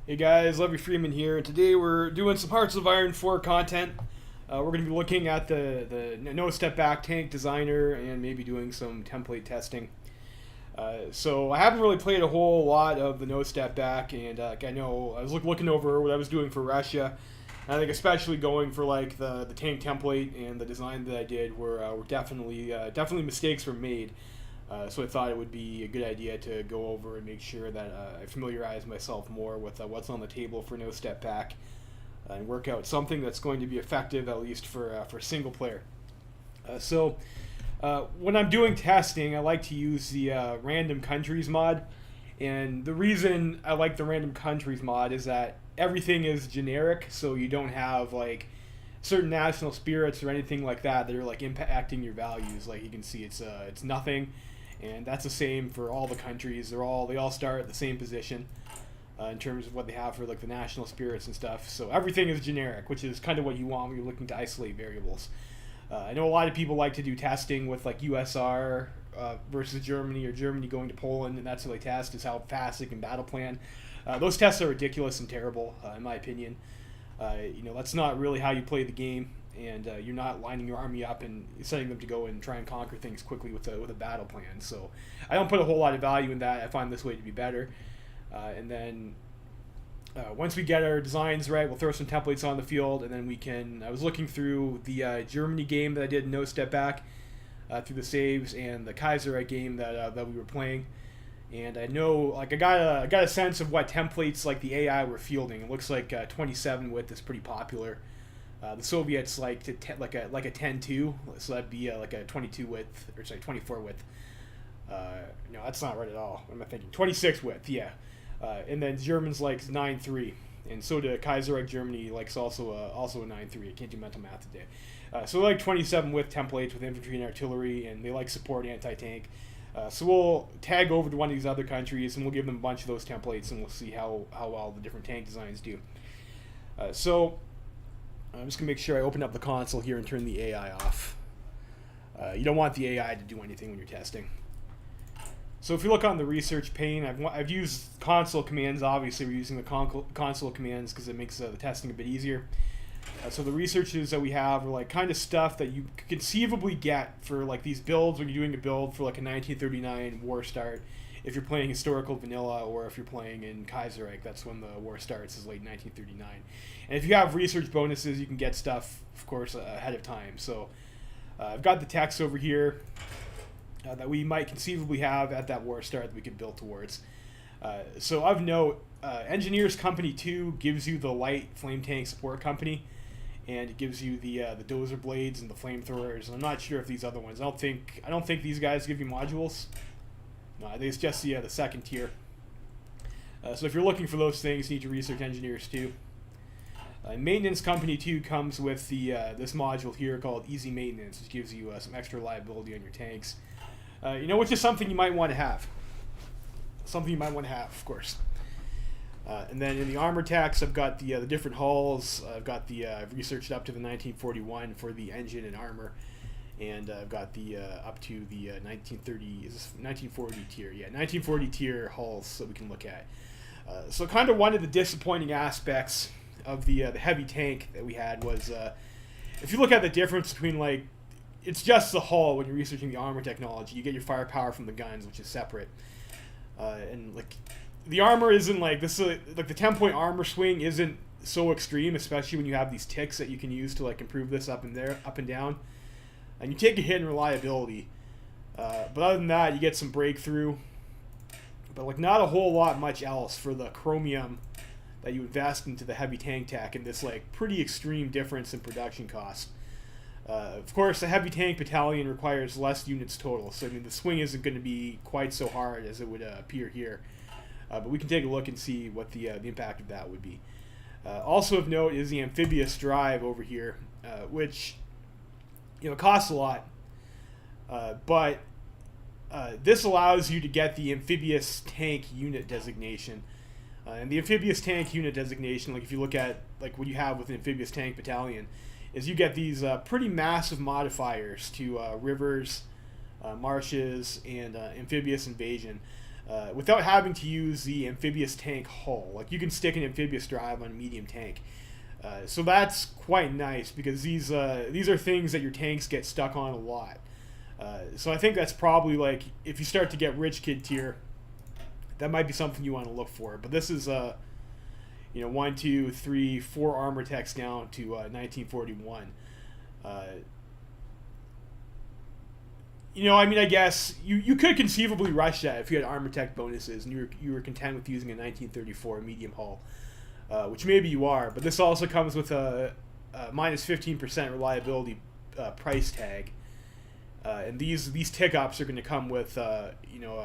Hey guys, Levy Freeman here, and today we're doing some Hearts of Iron 4 content. We're going to be looking at the no step back tank designer and maybe doing some template testing. So I haven't really played a whole lot of the no step back, and I know I was looking over what I was doing for Russia. And I think especially going for like the tank template and the design that I did were definitely mistakes were made. So I thought it would be a good idea to go over and make sure that I familiarize myself more with what's on the table for no step back and work out something that's going to be effective, at least for single player. So when I'm doing testing, I like to use the random countries mod. And the reason I like the random countries mod is that everything is generic, so you don't have like certain national spirits or anything like that are like impacting your values. Like you can see, it's nothing. And that's the same for all the countries. They all start at the same position in terms of what they have for like the national spirits and stuff. So everything is generic, which is kind of what you want when you're looking to isolate variables. I know a lot of people like to do testing with like USR versus Germany, or Germany going to Poland, and that's what they test is how fast they can battle plan. Those tests are ridiculous and terrible, in my opinion. That's not really how you play the game. And you're not lining your army up and setting them to go and try and conquer things quickly with a battle plan. So I don't put a whole lot of value in that. I find this way to be better. And then once we get our designs right, we'll throw some templates on the field, and then we can. I was looking through the Germany game that I did no step back through the saves, and the Kaiserreich game that we were playing. And I know, like, I got a sense of what templates like the AI were fielding. It looks like 27 width is pretty popular. The Soviets like like a 10-2, so that'd be like a 22 width, or sorry, 24 width. No, that's not right at all. What am I thinking? 26 width, yeah. And then Germans like 9-3, and so do Kaiserreich Germany likes also a 9-3. I can't do mental math today. So they like 27 width templates with infantry and artillery, and they like support anti-tank. So we'll tag over to one of these other countries, and we'll give them a bunch of those templates, and we'll see how well the different tank designs do. So I'm just going to make sure I open up the console here and turn the AI off. You don't want the AI to do anything when you're testing. So if you look on the research pane, I've used console commands. Obviously, we're using the console commands because it makes the testing a bit easier. So the researches that we have are like kind of stuff that you could conceivably get for like these builds when you're doing a build for like a 1939 war start. If you're playing historical vanilla, or if you're playing in Kaiserreich, that's when the war starts, is late 1939. And if you have research bonuses, you can get stuff, of course, ahead of time. So I've got the text over here that we might conceivably have at that war start that we could build towards. So of note, Engineers Company 2 gives you the light flame tank support company, and it gives you the dozer blades and the flamethrowers. And I'm not sure if these other ones. I don't think these guys give you modules. No, I think it's just the second tier. So if you're looking for those things, you need to research Engineers 2. Maintenance Company 2 comes with the this module here called Easy Maintenance, which gives you some extra reliability on your tanks. Which is something you might want to have. Something you might want to have, of course. And then in the armor tax, I've got the different hulls. I've researched up to the 1941 for the engine and armor. And I've got the up to the 1940 tier. Yeah, 1940 tier hulls that we can look at. So kind of one of the disappointing aspects of the heavy tank that we had was if you look at the difference between like, it's just the hull when you're researching the armor technology. You get your firepower from the guns, which is separate. And like the armor isn't like this. Like the 10-point armor swing isn't so extreme, especially when you have these ticks that you can use to like improve this up and down. And you take a hit in reliability, but other than that, you get some breakthrough. But like not a whole lot much else for the chromium that you invest into the heavy tank tech, and this like pretty extreme difference in production cost. Of course, the heavy tank battalion requires less units total, so I mean the swing isn't going to be quite so hard as it would appear here. But we can take a look and see what the impact of that would be. Also of note is the amphibious drive over here, which costs a lot, but this allows you to get the amphibious tank unit designation. And the amphibious tank unit designation, like if you look at like what you have with an amphibious tank battalion, is you get these pretty massive modifiers to rivers, marshes, and amphibious invasion. without having to use the amphibious tank hull. Like, you can stick an amphibious drive on a medium tank. So that's quite nice, because these are things that your tanks get stuck on a lot. So I think that's probably, like, if you start to get rich kid tier, that might be something you want to look for. But this is 1, 2, 3, 4 armor techs down to 1941. I mean, I guess you could conceivably rush that if you had armor tech bonuses and you were content with using a 1934 medium hull, which maybe you are. But this also comes with a minus 15% reliability price tag, and these tick ups are going to come with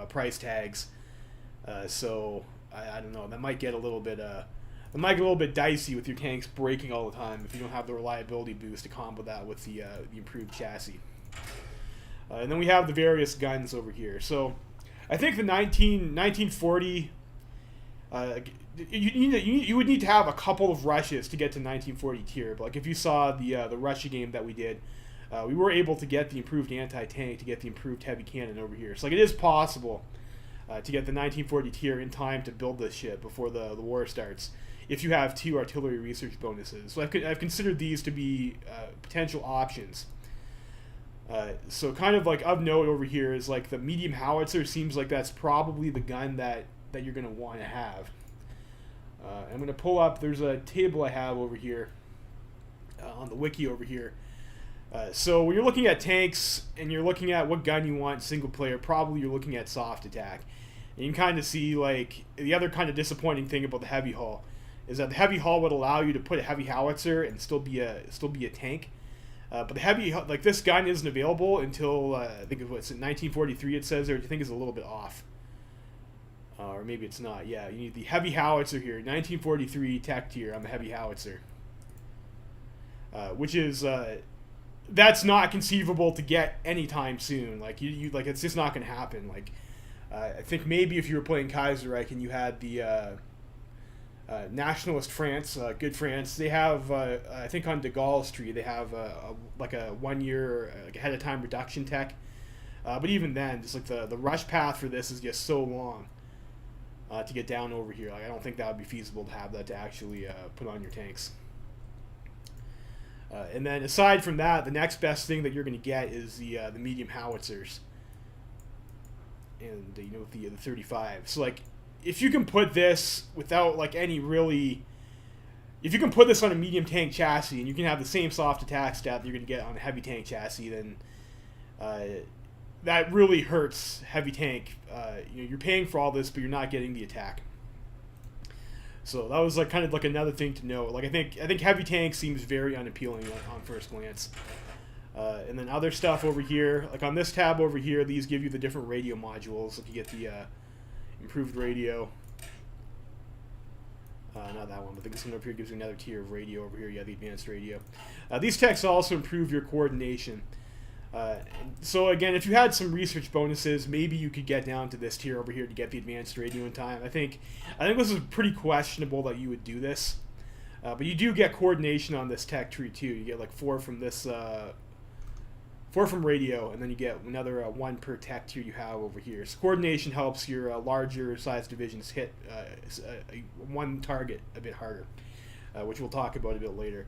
price tags. So I don't know. That might get a little bit dicey with your tanks breaking all the time if you don't have the reliability boost to combo that with the improved chassis. And then we have the various guns over here. So I think the 1940, you would need to have a couple of rushes to get to 1940 tier. But like, if you saw the Russia game that we did, we were able to get the improved anti-tank to get the improved heavy cannon over here. So like, it is possible to get the 1940 tier in time to build this ship before the war starts, if you have 2 artillery research bonuses. So I've considered these to be potential options. So kind of like of note over here is like the medium howitzer. Seems like that's probably the gun that you're going to want to have. I'm going to pull up, there's a table I have over here on the wiki over here. So when you're looking at tanks and you're looking at what gun you want single player, probably you're looking at soft attack. And you can kind of see, like, the other kind of disappointing thing about the heavy hull is that the heavy hull would allow you to put a heavy howitzer and still be a tank. But the heavy, like, this gun isn't available until I think it's 1943. It says there, which I think is a little bit off, or maybe it's not. Yeah, you need the heavy howitzer here, 1943 tech tier on the heavy howitzer, which is that's not conceivable to get anytime soon. Like, you like, it's just not going to happen. Like, I think maybe if you were playing Kaiserreich and you had the Nationalist France, good France, they have, I think on de Gaulle's tree, they have a 1 year ahead of time reduction tech. But even then, just like the rush path for this is just so long to get down over here. Like, I don't think that would be feasible to have that to actually put on your tanks. And then aside from that, the next best thing that you're going to get is the medium howitzers and the 35. So like, if you can put this without like any really, if you can put this on a medium tank chassis and you can have the same soft attack stat that you're going to get on a heavy tank chassis, then that really hurts heavy tank. You're paying for all this, but you're not getting the attack. So that was like kind of like another thing to note. Like, I think heavy tank seems very unappealing on first glance. And then other stuff over here, like on this tab over here, these give you the different radio modules. Like, you get the improved radio. Not that one, but this one over here gives you another tier of radio over here. Yeah, the advanced radio. These techs also improve your coordination. So again, if you had some research bonuses, maybe you could get down to this tier over here to get the advanced radio in time. I think this is pretty questionable that you would do this, but you do get coordination on this tech tree too. You get like 4 from this, 4 from radio, and then you get another 1 per tech tier you have over here. So coordination helps your larger size divisions hit one target a bit harder, which we'll talk about a bit later.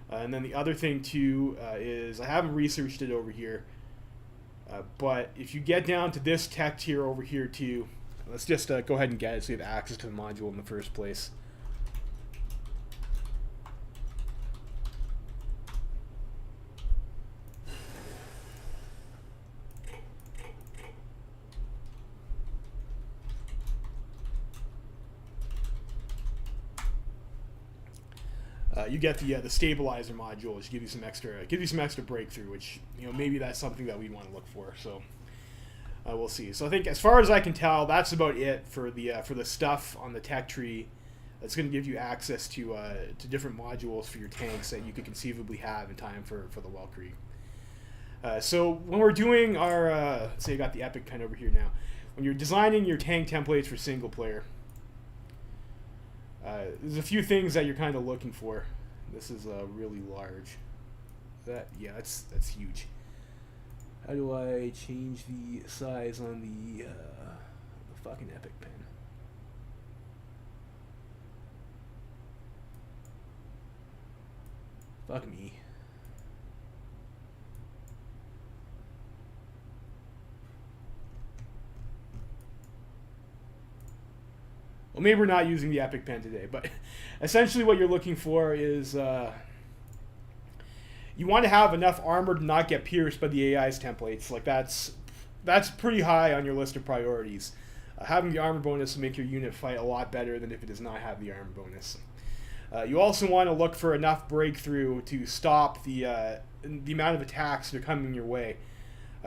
And then the other thing too is, I haven't researched it over here, but if you get down to this tech tier over here too, let's just go ahead and get it so you have access to the module in the first place. You get the stabilizer module, which gives you some extra breakthrough, which maybe that's something that we'd want to look for. So we'll see. So I think, as far as I can tell, that's about it for the stuff on the tech tree that's going to give you access to different modules for your tanks that you could conceivably have in time for the Valkyrie. So when we're doing our say I got the epic pen over here now, when you're designing your tank templates for single player, there's a few things that you're kind of looking for. This is really large. That's huge. How do I change the size on the fucking fucking epic pen. Fuck me. Well, maybe we're not using the epic pen today, but essentially what you're looking for is you want to have enough armor to not get pierced by the AI's templates. Like that's pretty high on your list of priorities. Having the armor bonus will make your unit fight a lot better than if it does not have the armor bonus. You also want to look for enough breakthrough to stop the amount of attacks that are coming your way,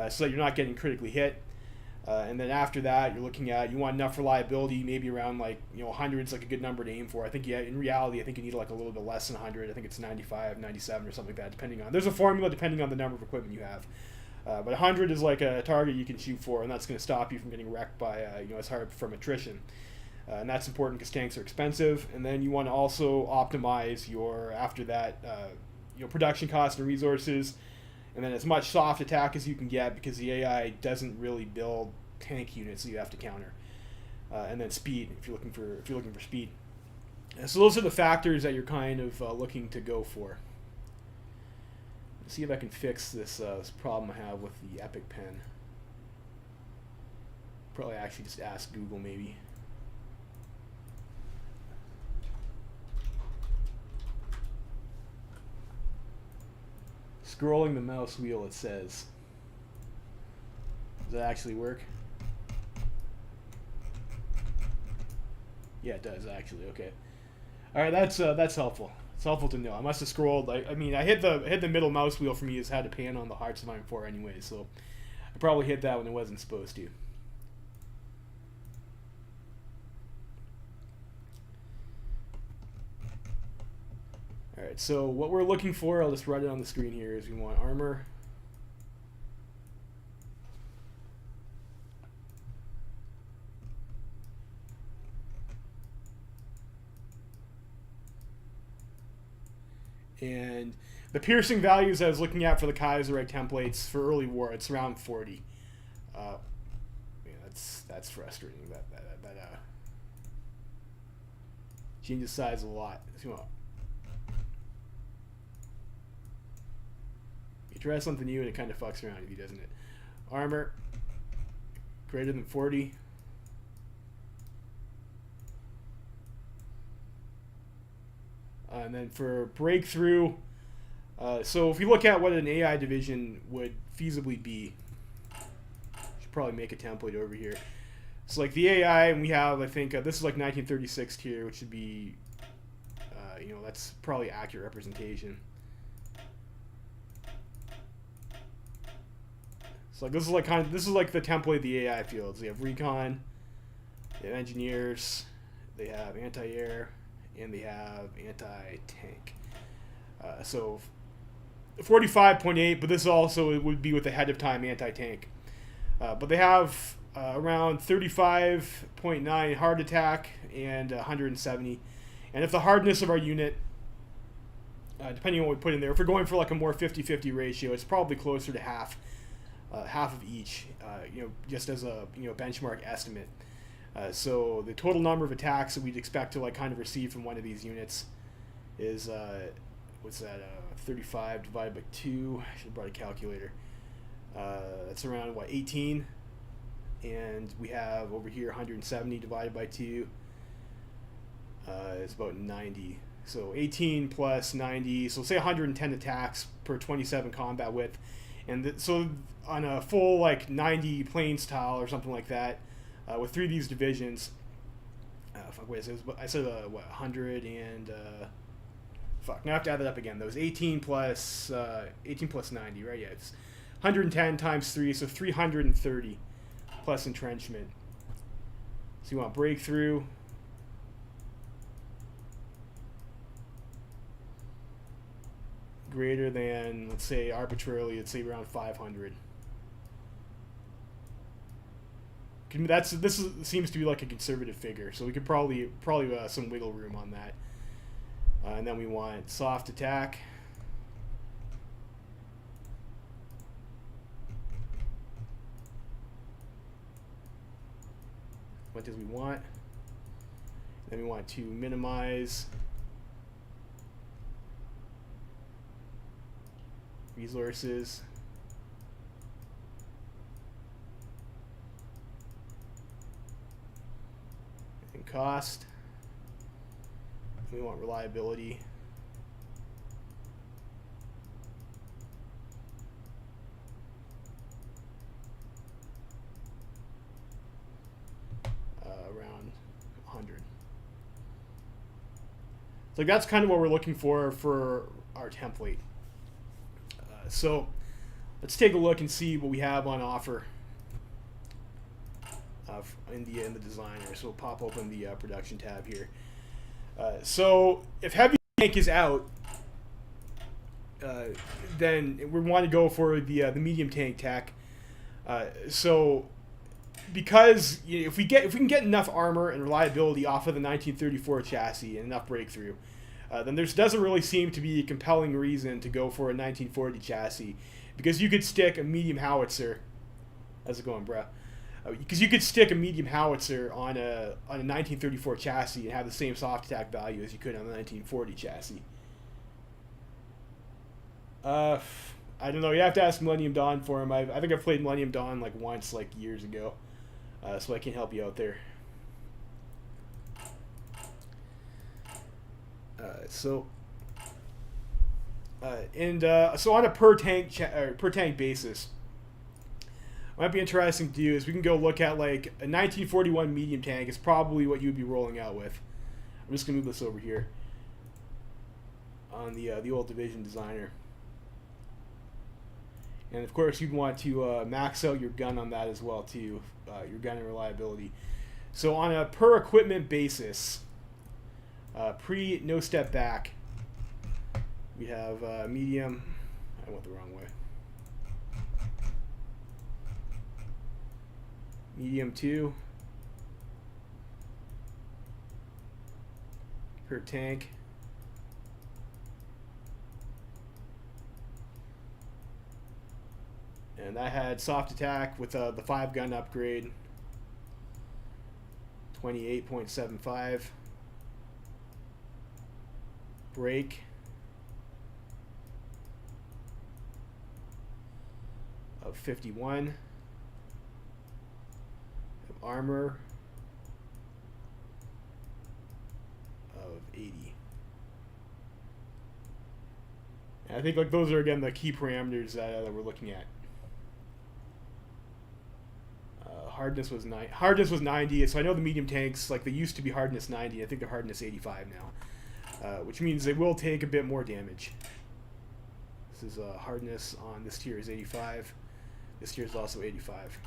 so that you're not getting critically hit. And then after that, you're looking at, you want enough reliability, maybe around like, 100 is like a good number to aim for. I think, yeah, in reality, I think you need like a little bit less than 100. I think it's 95, 97 or something like that, depending on, there's a formula depending on the number of equipment you have. But 100 is like a target you can shoot for, and that's going to stop you from getting wrecked by, it's hard from attrition. And that's important because tanks are expensive. And then you want to also optimize your, after that, production costs and resources. And then as much soft attack as you can get, because the AI doesn't really build tank units that you have to counter. And then speed, if you're looking for speed. So those are the factors that you're kind of looking to go for. Let's see if I can fix this problem I have with the epic pen. Probably actually just ask Google maybe. Scrolling the mouse wheel, it says. Does that actually work? Yeah, it does actually. Okay. All right, that's helpful. It's helpful to know. I must have scrolled. I mean, I hit the middle mouse wheel for me is how to pan on the Hearts of Iron 4 anyway. So I probably hit that when it wasn't supposed to. Alright, so what we're looking for, I'll just write it on the screen here, is we want armor. And the piercing values I was looking at for the Kaiserite templates for early war, it's around 40. Yeah, that's frustrating. That changes size a lot. So, you try something new and it kind of fucks around with you, doesn't it? Armor greater than 40. And then for breakthrough, so if you look at what an AI division would feasibly be, should probably make a template over here. So like the AI, and we have, I think, this is like 1936 tier, which should be, that's probably accurate representation. So like this is like the template of the AI fields. They have recon, they have engineers, they have anti-air, and they have anti-tank. So 45.8, but this also would be with ahead of time anti-tank. But they have around 35.9 hard attack and 170. And if the hardness of our unit, depending on what we put in there, if we're going for like a more 50-50 ratio, it's probably closer to half of each, just as a benchmark estimate. So the total number of attacks that we'd expect to like kind of receive from one of these units is what's that? 35 divided by 2. I should have brought a calculator. That's around 18, and we have over here 170 divided by 2. It's about 90. So 18 plus 90. So say 110 attacks per 27 combat width, and so on a full like 90 planes tile or something like that. With 3 of these divisions, I said 100 and now I have to add that up again. Those 18 plus 90, right? Yeah, it's 110 times 3, so 330 plus entrenchment. So you want breakthrough. Greater than, let's say arbitrarily, let's say around 500. Seems to be like a conservative figure, so we could probably some wiggle room on that. And then we want soft attack. much as we want. Then we want to minimize resources. And cost. We want reliability. Around 100. So that's kind of what we're looking for our template. So let's take a look and see what we have on offer in the designer. So we'll pop open the production tab here. So if heavy tank is out, then we want to go for the medium tank tech. So because if we can get enough armor and reliability off of the 1934 chassis and enough breakthrough, then there doesn't really seem to be a compelling reason to go for a 1940 chassis, because you could stick a medium howitzer. How's it going, bruh? Because you could stick a medium howitzer on a 1934 chassis and have the same soft attack value as you could on the 1940 chassis. I don't know. You have to ask Millennium Dawn for him. I think I played Millennium Dawn like once, like years ago, so I can help you out there. So on a per tank basis, what might be interesting to do is we can go look at like a 1941 medium tank is probably what you'd be rolling out with. I'm just gonna move this over here on the old division designer, and of course you'd want to max out your gun on that as well too, your gun and reliability. So on a per equipment basis, pre no step back, we have medium. I went the wrong way. Medium 2 per tank. And that had soft attack with the 5-gun upgrade, 28.75. Break of 51. Armor of 80. And I think like those are again the key parameters that we're looking at. Hardness was 90. So I know the medium tanks, like they used to be hardness 90. I think they're hardness 85 now, which means they will take a bit more damage. This is hardness on this tier is 85. This tier is also 85.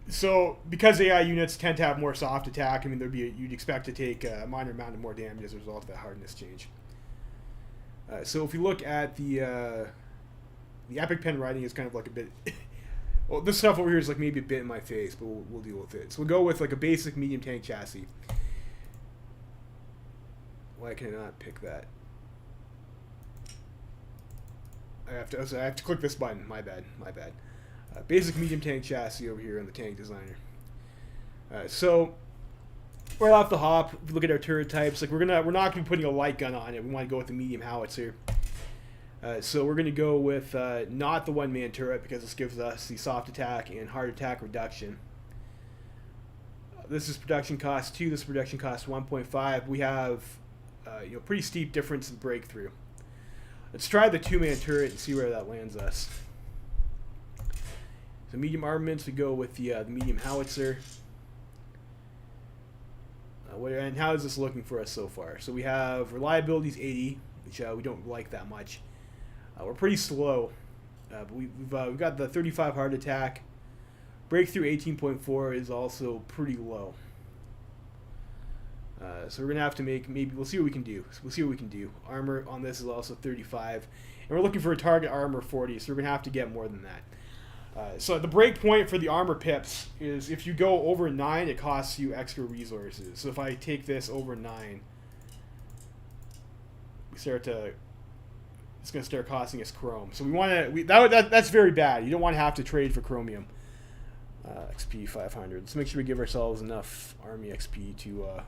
So because AI units tend to have more soft attack, I mean you'd expect to take a minor amount of more damage as a result of that hardness change. So if we look at the epic pen writing is kind of like a bit. Well, this stuff over here is like maybe a bit in my face, but we'll deal with it. So we'll go with like a basic medium tank chassis. Why can I not pick that? I have to click this button. My bad. Basic medium tank chassis over here on the tank designer. So right off the hop, if we look at our turret types, like we're not gonna be putting a light gun on it. We want to go with the medium howitzer. So we're gonna go with not the one-man turret, because this gives us the soft attack and hard attack reduction. This is production cost 2. This is production cost 1.5. We have pretty steep difference in breakthrough. Let's try the 2-man turret and see where that lands us. So medium armaments, we go with the medium howitzer. And how is this looking for us so far? So we have reliability is 80, which we don't like that much. We're pretty slow, but we've got the 35 hard attack. Breakthrough 18.4 is also pretty low. So we're gonna have to we'll see what we can do. Armor on this is also 35, and we're looking for a target armor 40, so we're gonna have to get more than that. So the break point for the armor pips is if you go over 9, it costs you extra resources. So if I take this over 9, it's going to start costing us chrome. So we want to that's very bad. You don't want to have to trade for chromium. XP 500. Let's make sure we give ourselves enough army XP to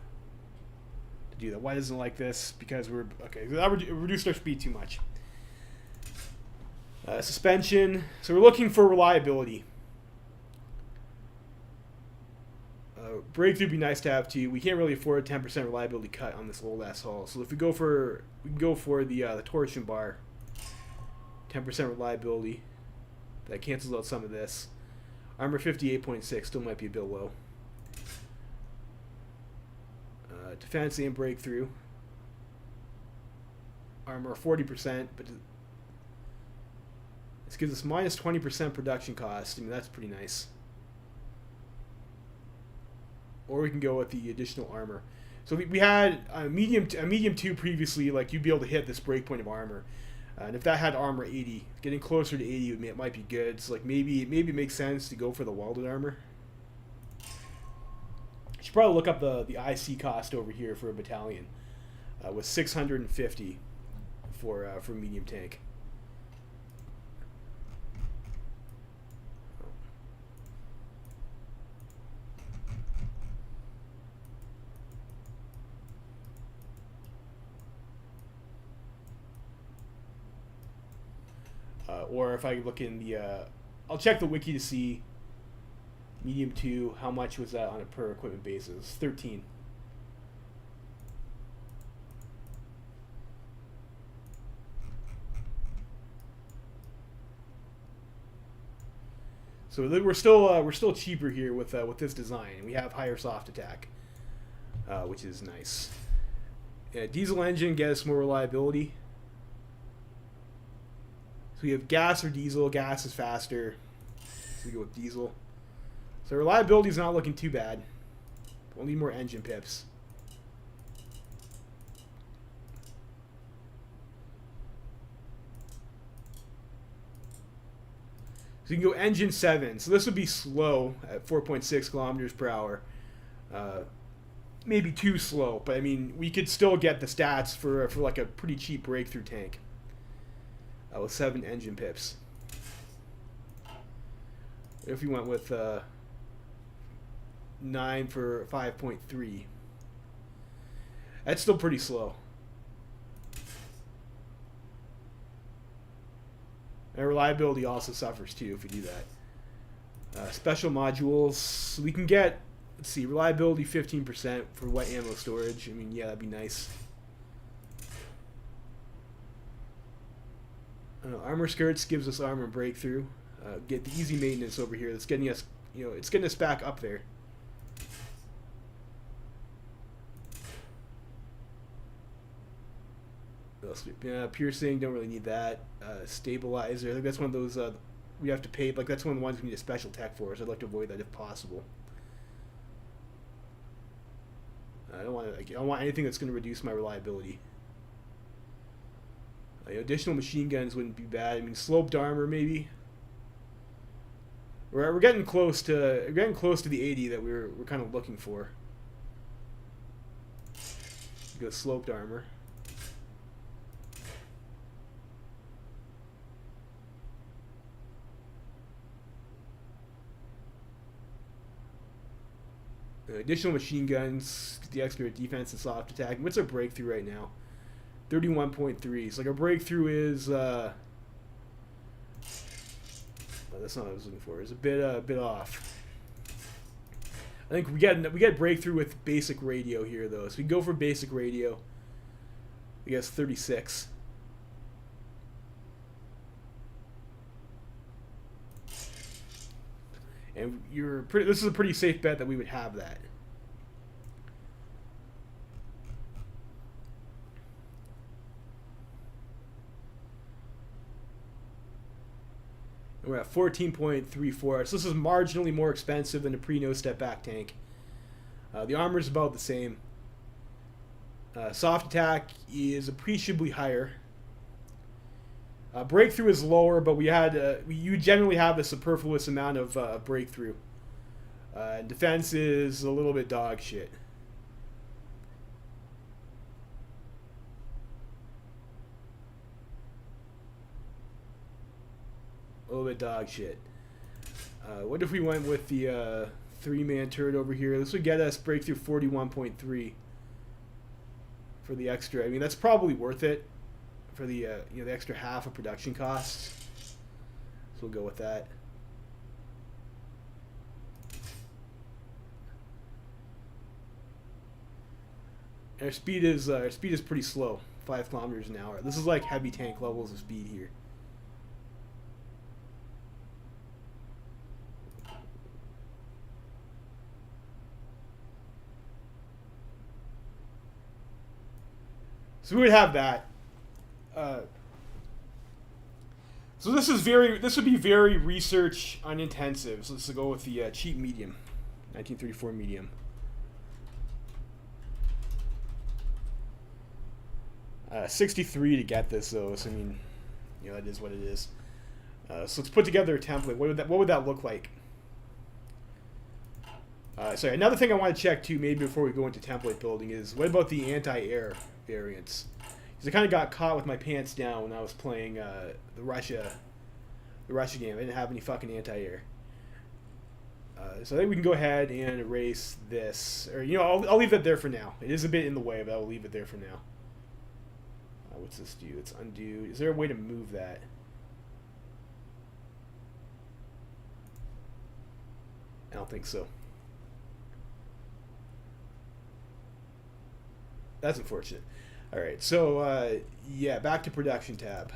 do that. Why doesn't it like this? Because we're okay. That reduced our speed too much. Suspension. So we're looking for reliability. Breakthrough would be nice to have too. We can't really afford a 10% reliability cut on this old ass hull. So if we can go for the torsion bar, 10% reliability. That cancels out some of this. Armor 58.6 still might be a bit low. Defense and breakthrough. Armor 40%, but this gives us minus 20% production cost. I mean, that's pretty nice. Or we can go with the additional armor. So we had a medium 2 previously. Like, you'd be able to hit this breakpoint of armor. And if that had armor 80, getting closer to 80 it might be good. So like maybe it makes sense to go for the welded armor. You should probably look up the IC cost over here for a battalion. With 650 for medium tank. Or if I look in the, I'll check the wiki to see medium 2, how much was that on a per equipment basis? 13. So we're still cheaper here with this design. We have higher soft attack, which is nice. Diesel engine gets more reliability. So we have gas or diesel. Gas is faster. So we go with diesel. So reliability is not looking too bad. We'll need more engine pips. So you can go engine 7. So this would be slow at 4.6 kilometers per hour. Maybe too slow, but I mean, we could still get the stats for like a pretty cheap breakthrough tank. With 7 engine pips. If you went with 9 for 5.3, that's still pretty slow. And reliability also suffers too if we do that. Special modules, so we can get, let's see, reliability 15% for wet ammo storage. I mean, yeah, that'd be nice. Armor skirts gives us armor breakthrough. Get the easy maintenance over here. That's getting us, it's getting us back up there. Piercing, don't really need that. Stabilizer, I think that's one of those we have to pay. Like that's one of the ones we need a special tech for. So I'd like to avoid that if possible. I don't want anything that's going to reduce my reliability. Additional machine guns wouldn't be bad. I mean, sloped armor maybe. We're getting close to the 80 that we're kind of looking for. Go sloped armor. Additional machine guns, the extra defense and soft attack. What's our breakthrough right now? 31.3. So like our breakthrough is that's not what I was looking for. It's a bit off. I think we get breakthrough with basic radio here though. So we go for basic radio. I guess 36. And this is a pretty safe bet that we would have that. We're at 14.34. So this is marginally more expensive than a pre-no step back tank. The armor is about the same. Soft attack is appreciably higher. Breakthrough is lower, but you generally have a superfluous amount of breakthrough. Defense is a little bit dog shit. A little bit dog shit. What if we went with the 3-man turret over here? This would get us breakthrough 41.3 for the extra. I mean, that's probably worth it for the the extra half of production costs. So we'll go with that. And our speed is pretty slow, 5 kilometers an hour. This is like heavy tank levels of speed here. So we would have that. So this would be very research unintensive. So let's go with the cheap medium, 1934 medium. 63 to get this though. So I mean, that is what it is. So let's put together a template. What would that look like? Sorry, another thing I want to check too, maybe before we go into template building, is what about the anti-air variants? Because I kind of got caught with my pants down when I was playing the Russia game. I didn't have any fucking anti-air. So I think we can go ahead and erase this, or I'll leave that there for now. It is a bit in the way, but I'll leave it there for now. What's this do? It's undo. Is there a way to move that? I don't think so. That's unfortunate. Alright, so yeah, back to production tab.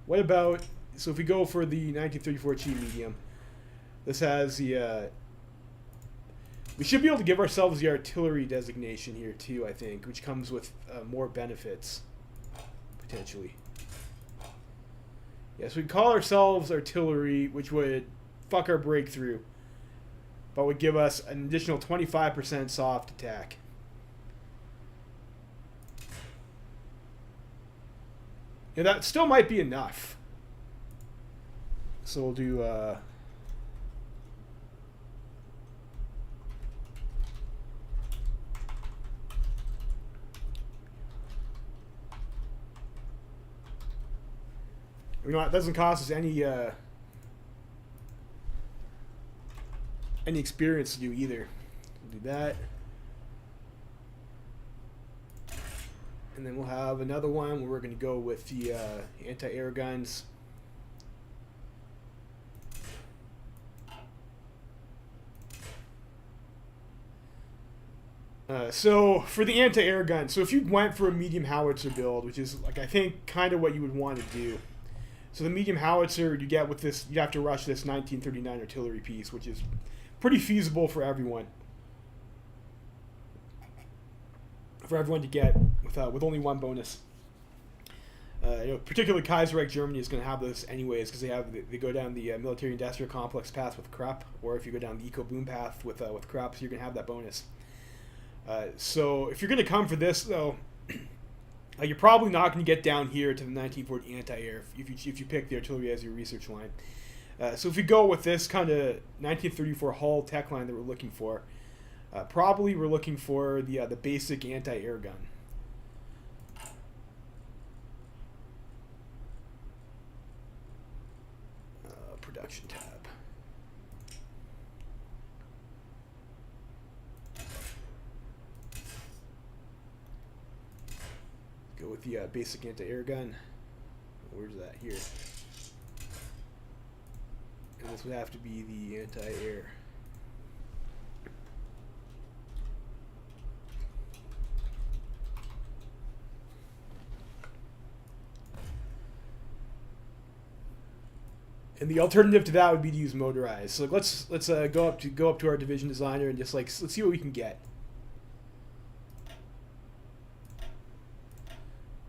What about, so if we go for the 1934 cheap medium, this has the, we should be able to give ourselves the artillery designation here too, I think, which comes with more benefits, potentially. Yeah, so we call ourselves artillery, which would fuck our breakthrough, but would give us an additional 25% soft attack. Yeah, that still might be enough. So we'll do it doesn't cost us any experience to do either. We'll do that. And then we'll have another one where we're going to go with the anti-air guns. So for the anti-air gun, so if you went for a medium howitzer build, which is like I think kind of what you would want to do. So the medium howitzer you get with this, you have to rush this 1939 artillery piece, which is pretty feasible for everyone. To get with only one bonus. Particularly Kaiserreich Germany is going to have this anyways because they go down the military industrial complex path with Krupp, or if you go down the eco boom path with Krupp, so you're going to have that bonus. So if you're going to come for this though, you're probably not going to get down here to the 1940 anti-air if you pick the artillery as your research line. So if you go with this kind of 1934 hull tech line that we're looking for. Probably we're looking for the basic anti-air gun. Production tab. Go with the basic anti-air gun. Where's that? Here. And this would have to be the anti-air. And the alternative to that would be to use motorized. So let's go up to our division designer and just let's see what we can get.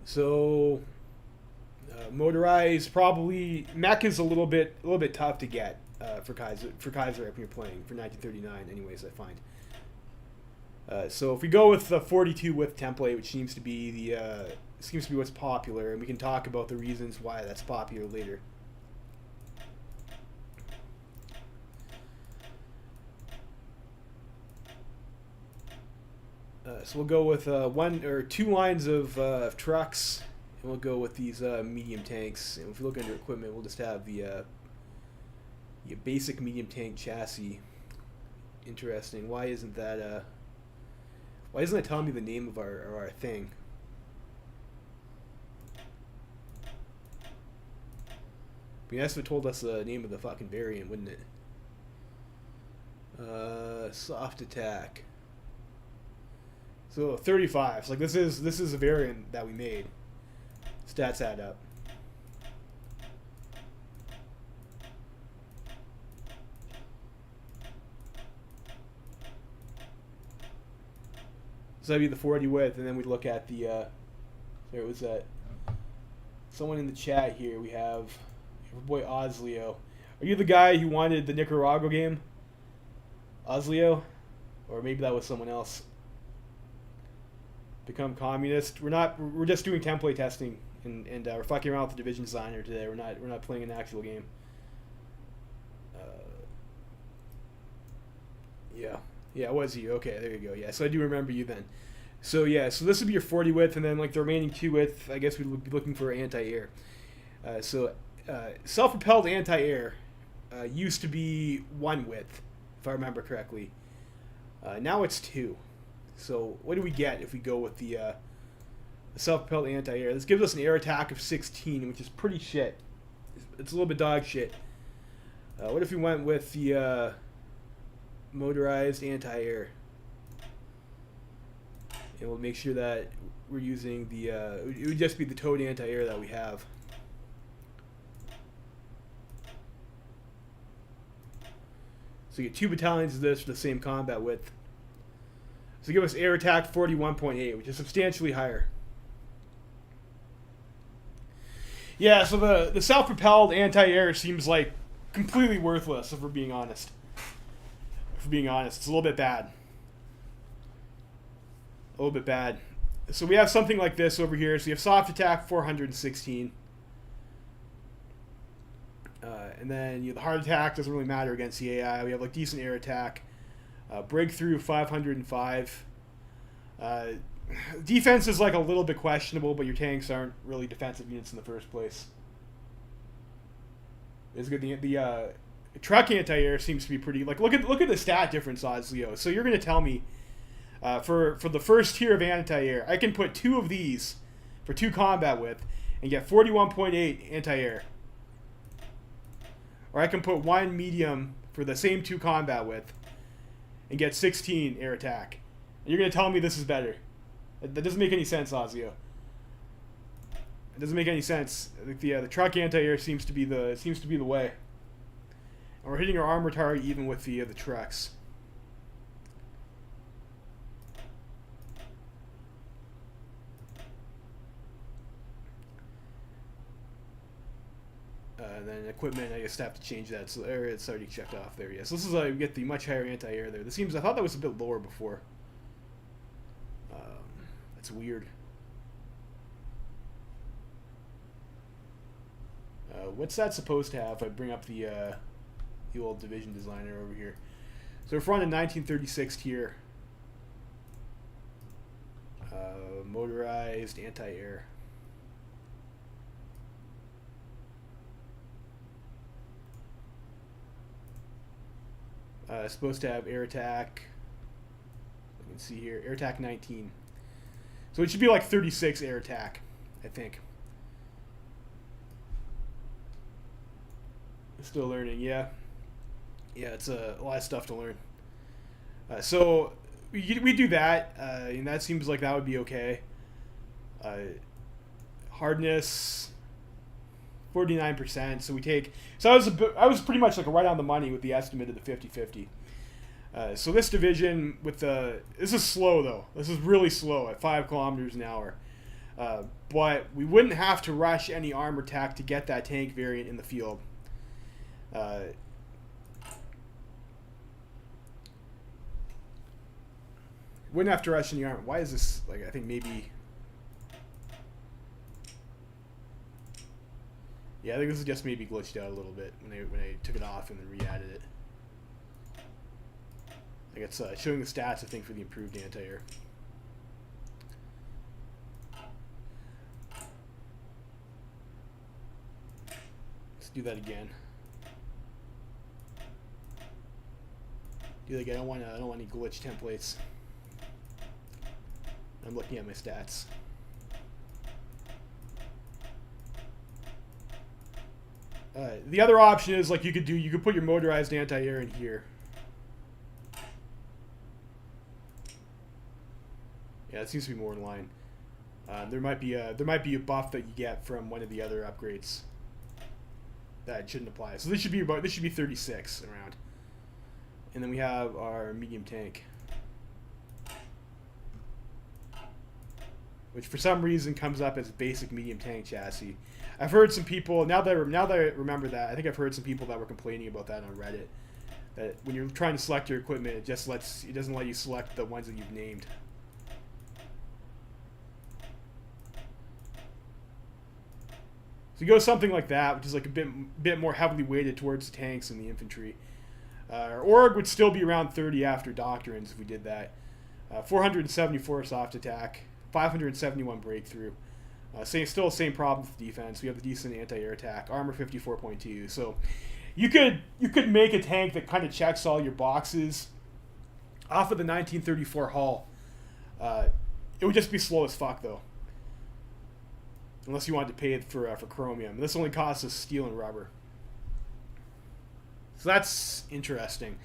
So motorized probably mech is a little bit tough to get for Kaiser when you're playing for 1939. Anyways, I find. So if we go with the 42 width template, which seems to be what's popular, and we can talk about the reasons why that's popular later. So we'll go with 1 or 2 lines of trucks, and we'll go with these medium tanks. And if we look under equipment, we'll just have the Yeah, basic medium tank chassis. Interesting. Why isn't that why isn't it telling me the name of our thing? I mean, that's what told us the name of the fucking variant, wouldn't it? Soft attack. So 35. So like this is a variant that we made. Stats add up. So that'd be the 40 width, and then we look at the. There was that. Someone in the chat here. We have your boy Osleo. Are you the guy who wanted the Nicaragua game? Osleo, or maybe that was someone else. Become communist. We're not. We're just doing template testing, and we're fucking around with the division designer today. We're not playing an actual game. Yeah. Yeah, was you? Okay, there you go. Yeah, so I do remember you then. So yeah, so this would be your 40 width, and then like the remaining 2 width, I guess we'd be looking for anti-air. Self-propelled anti-air used to be 1 width, if I remember correctly. Now it's 2. So what do we get if we go with the self-propelled anti-air? This gives us an air attack of 16, which is pretty shit. It's a little bit dog shit. What if we went with the motorized anti-air? And we'll make sure that we're using the, it would just be the towed anti-air that we have. So you get 2 battalions of this for the same combat width. So give us air attack 41.8, which is substantially higher. Yeah, so the self-propelled anti-air seems like completely worthless, if we're being honest. If we're being honest, it's a little bit bad. A little bit bad. So we have something like this over here. So you have soft attack 416. And then the hard attack doesn't really matter against the AI. We have like decent air attack. Breakthrough 505. Defense is like a little bit questionable, but your tanks aren't really defensive units in the first place. It's good. The truck anti-air seems to be pretty. Like look at the stat difference, Osleo. So you're gonna tell me for the first tier of anti-air, I can put 2 of these for 2 combat width and get 41.8 anti-air. Or I can put 1 medium for the same 2 combat width and get 16 air attack. And you're going to tell me this is better. That doesn't make any sense, Osleo. It doesn't make any sense. The truck anti-air seems to be the way. And we're hitting our armor target even with the trucks. Then equipment, I just have to change that. So there, it's already checked off there. Yes, this is we get the much higher anti-air there. This seems, I thought that was a bit lower before. That's weird. What's that supposed to have? If I bring up the old division designer over here. So we're on a 1936 tier. Motorized anti-air. Supposed to have air attack. You can see here, air attack 19. So it should be like 36 air attack, I think. Still learning, yeah. Yeah, it's a lot of stuff to learn. So we do that, and that seems like that would be okay. Hardness 49%. So we take. So I was pretty much like right on the money with the estimate of the 50-50. So this division with this is slow though. This is really slow at 5 kilometers an hour. But we wouldn't have to rush any armor attack to get that tank variant in the field. Wouldn't have to rush any armor. Why is this like? I think maybe. Yeah, I think this is just maybe glitched out a little bit when I took it off and then re-added it. Like it's showing the stats, I think, for the improved anti-air. Let's do that again. Dude, like I don't want any glitch templates. I'm looking at my stats. The other option is like you could put your motorized anti-air in here. Yeah, it seems to be more in line. There might be a buff that you get from one of the other upgrades that shouldn't apply. So this should be 36 around. And then we have our medium tank, which for some reason comes up as basic medium tank chassis. I've heard some people, now that I remember that, I think I've heard some people that were complaining about that on Reddit. That when you're trying to select your equipment, it doesn't let you select the ones that you've named. So you go something like that, which is like a bit more heavily weighted towards the tanks and the infantry. Our org would still be around 30 after doctrines if we did that. 474 soft attack, 571 breakthrough. Still the same problem with defense. We have the decent anti-air attack, armor 54.2. So you could make a tank that kind of checks all your boxes off of the 1934 hull. It would just be slow as fuck though, unless you wanted to pay it for chromium. This only costs us steel and rubber. So that's interesting.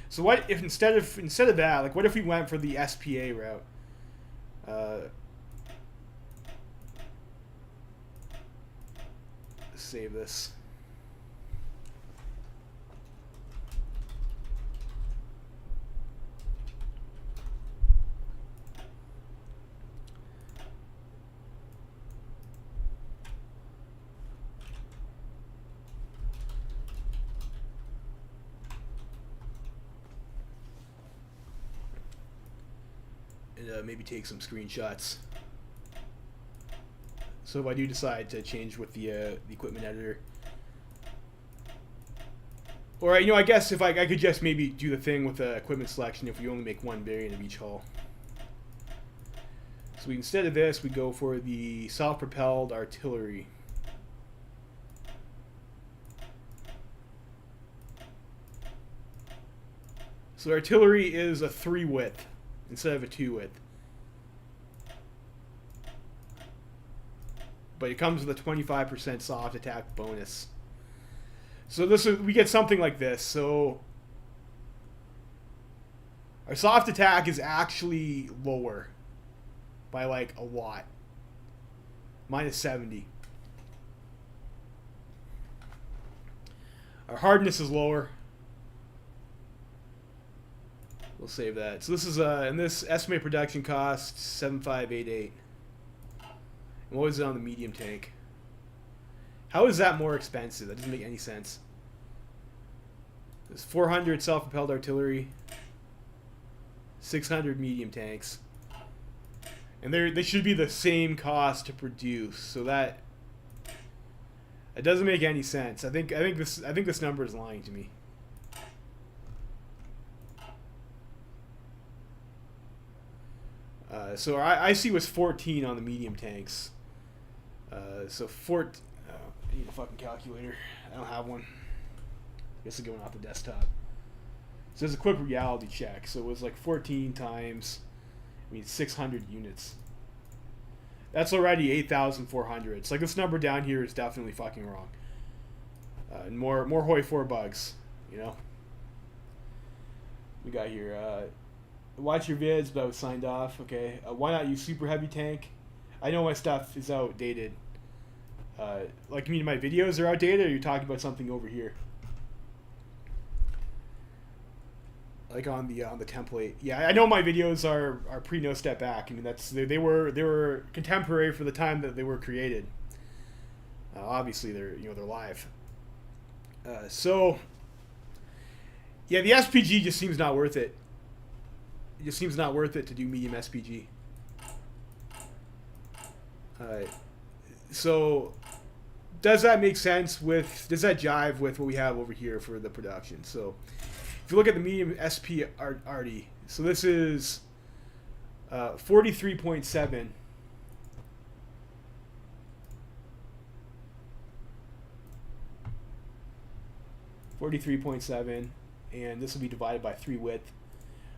So what if instead of that, like what if we went for the SPA route? Save this. And maybe take some screenshots. So if I do decide to change with the equipment editor, or I guess if I could just maybe do the thing with the equipment selection if we only make one variant of each hull. So instead of this, we go for the self-propelled artillery. So artillery is a 3 width instead of a 2 width. But it comes with a 25% soft attack bonus. So we get something like this. So our soft attack is actually lower by like a lot. Minus 70. Our hardness is lower. We'll save that. So this is and this estimated production cost 7588. And what was it on the medium tank? How is that more expensive? That doesn't make any sense. There's 400 self-propelled artillery, 600 medium tanks, and they should be the same cost to produce. So that it doesn't make any sense. I think this number is lying to me. So our IC was 14 on the medium tanks. I need a fucking calculator. I don't have one. I guess it's going off the desktop. So there's a quick reality check. So it was like 14 times, 600 units. That's already 8,400. It's like this number down here is definitely fucking wrong. And more HOI4 bugs, We got here. Watch your vids, but I was signed off. Okay. Why not use super heavy tank? I know my stuff is outdated. Like, you mean my videos are outdated, or you're talking about something over here? Like on the template. Yeah, I know my videos are pre No Step Back. They were contemporary for the time that they were created. Obviously they're live. So yeah, the SPG just seems not worth it. It just seems not worth it to do medium SPG. So does that make sense does that jive with what we have over here for the production? So if you look at the medium SP arty, so this is 43.7. and this will be divided by 3 width.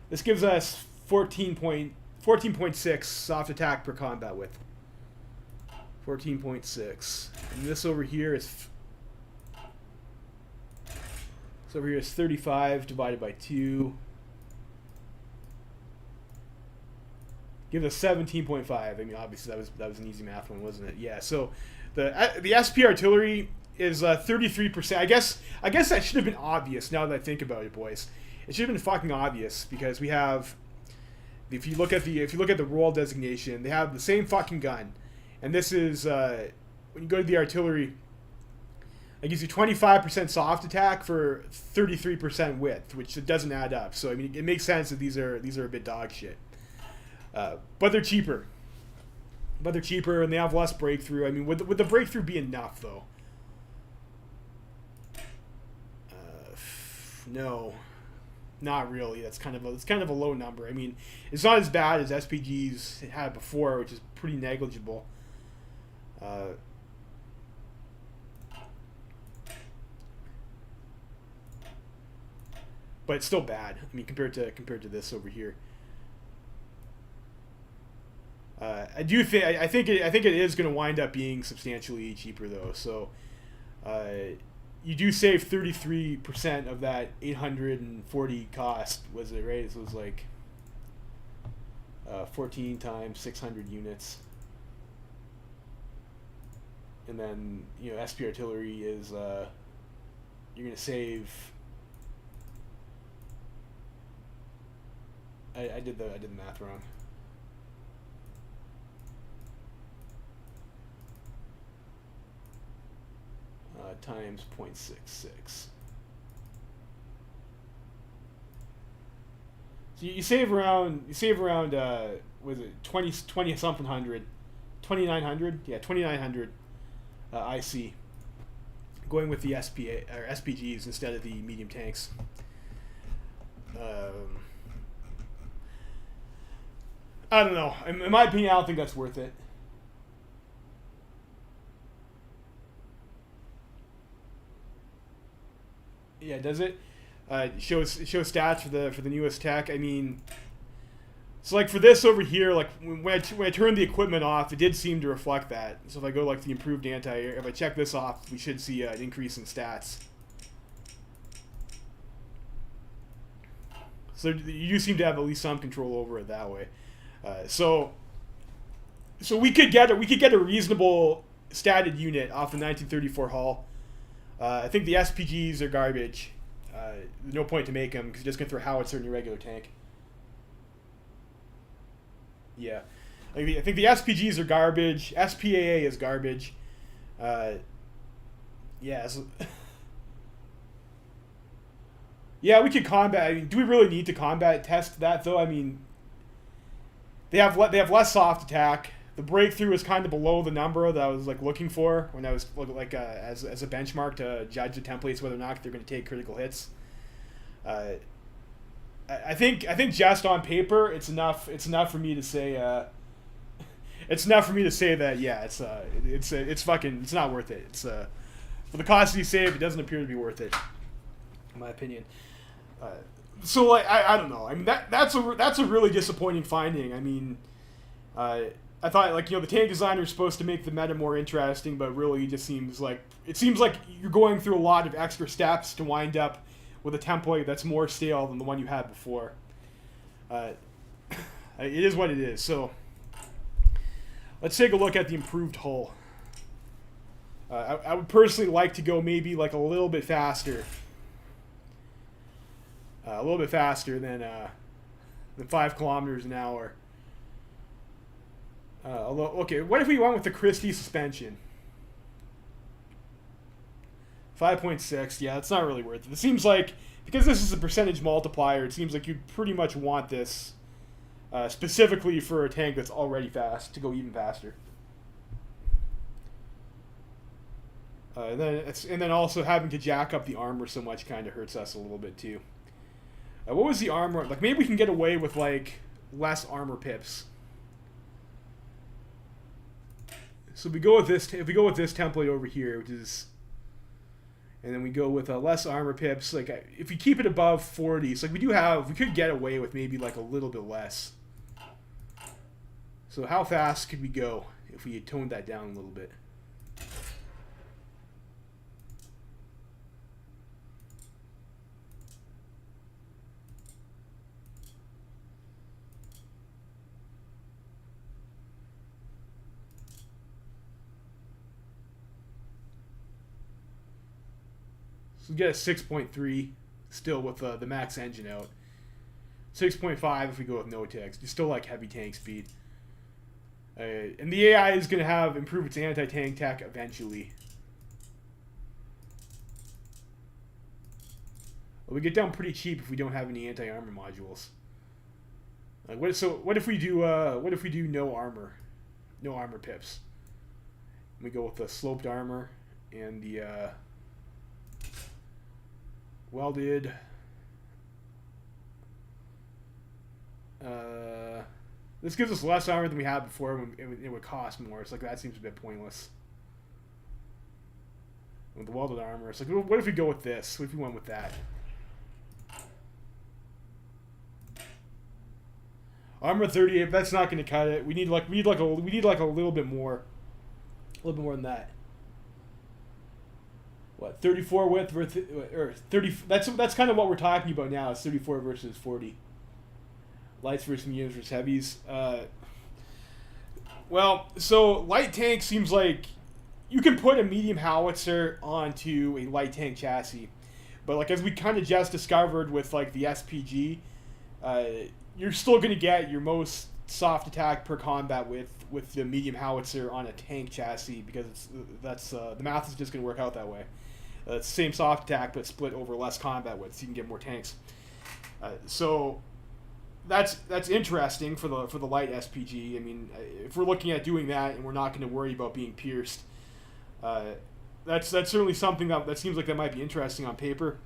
This gives us 14.6 soft attack per combat width. 14.6. And this over here is 35 divided by 2. Gives us 17.5. I mean, obviously that was an easy math one, wasn't it? Yeah. So the SP artillery is 33%. I guess that should have been obvious now that I think about it, boys. It should have been fucking obvious because we have, if you look at the role designation, they have the same fucking gun, and this is when you go to the artillery, it gives you 25% soft attack for 33% width, which it doesn't add up. So I mean, it makes sense that these are a bit dog shit, but they're cheaper. And they have less breakthrough. I mean, would the breakthrough be enough though? No, not really. It's kind of a low number. I mean, it's not as bad as SPGs had before, which is pretty negligible. But it's still bad. I mean, compared to this over here. I think it is going to wind up being substantially cheaper though. So you do save 33% of that 840 cost. Was it right? So it was like 14 times 600 units. And then, you know, SP artillery is you're going to save. I did the math wrong. Times 0.66. So you save around was it 20 something hundred, 2900? Yeah, 2900 IC. Going with the SPA or SPGs instead of the medium tanks. I don't know. In my opinion, I don't think that's worth it. Yeah, does it? Shows stats for the newest tech. I mean, so like for this over here, like when I turned the equipment off, it did seem to reflect that. So if I go like the improved anti-air, if I check this off, we should see an increase in stats. So you do seem to have at least some control over it that way. So we could get a reasonable statted unit off the 1934 hull. I think the SPGs are garbage. There's no point to make them because you're just going to throw howitzer in your regular tank. Yeah. I think the SPGs are garbage. SPAA is garbage. Yeah. So yeah, we could combat. I mean, do we really need to combat test that though? I mean, they have less soft attack. The breakthrough is kind of below the number that I was like looking for when I was like as a benchmark to judge the templates whether or not they're going to take critical hits. I think just on paper it's enough for me to say that yeah it's not worth it. It's for the cost you save, it doesn't appear to be worth it, in my opinion. So like I don't know. I mean that's a really disappointing finding. I mean. I thought, like, you know, the tank designer is supposed to make the meta more interesting, but really it just seems like you're going through a lot of extra steps to wind up with a template that's more stale than the one you had before. It is what it is. So let's take a look at the improved hull. I would personally like to go maybe like a little bit faster. A little bit faster than 5 kilometers an hour. Okay, what if we went with the Christie suspension? 5.6, yeah, it's not really worth it. It seems like, because this is a percentage multiplier, it seems like you'd pretty much want this specifically for a tank that's already fast, to go even faster. And then also having to jack up the armor so much kind of hurts us a little bit too. What was the armor? Like, maybe we can get away with, like, less armor pips. So if we go with this template over here, which is And then we go with less armor pips. Like if we keep it above 40, so like we could get away with maybe like a little bit less. So how fast could we go if we had toned that down a little bit? So we get a 6.3 still with the max engine out. 6.5 if we go with no tanks. You still like heavy tank speed. And the AI is going to have improve its anti-tank tech eventually. Well, we get down pretty cheap if we don't have any anti-armor modules. What if we do no armor pips? We go with the sloped armor and the welded. This gives us less armor than we had before. It would cost more. It's like that seems a bit pointless. With the welded armor, it's like, what if we go with this? What if we went with that? Armor 38. That's not going to cut it. We need like a little bit more. A little bit more than that. What, 34 width or 30? That's kind of what we're talking about now. It's 34 versus 40. Lights versus mediums versus heavies. Well, so light tank seems like you can put a medium howitzer onto a light tank chassis, but like as we kind of just discovered with like the SPG, you're still going to get your most soft attack per combat with the medium howitzer on a tank chassis because the math is just going to work out that way. It's the same soft attack but split over less combat width, so you can get more tanks. So that's interesting for the light SPG. I mean, if we're looking at doing that and we're not going to worry about being pierced, that's certainly something that seems like that might be interesting on paper.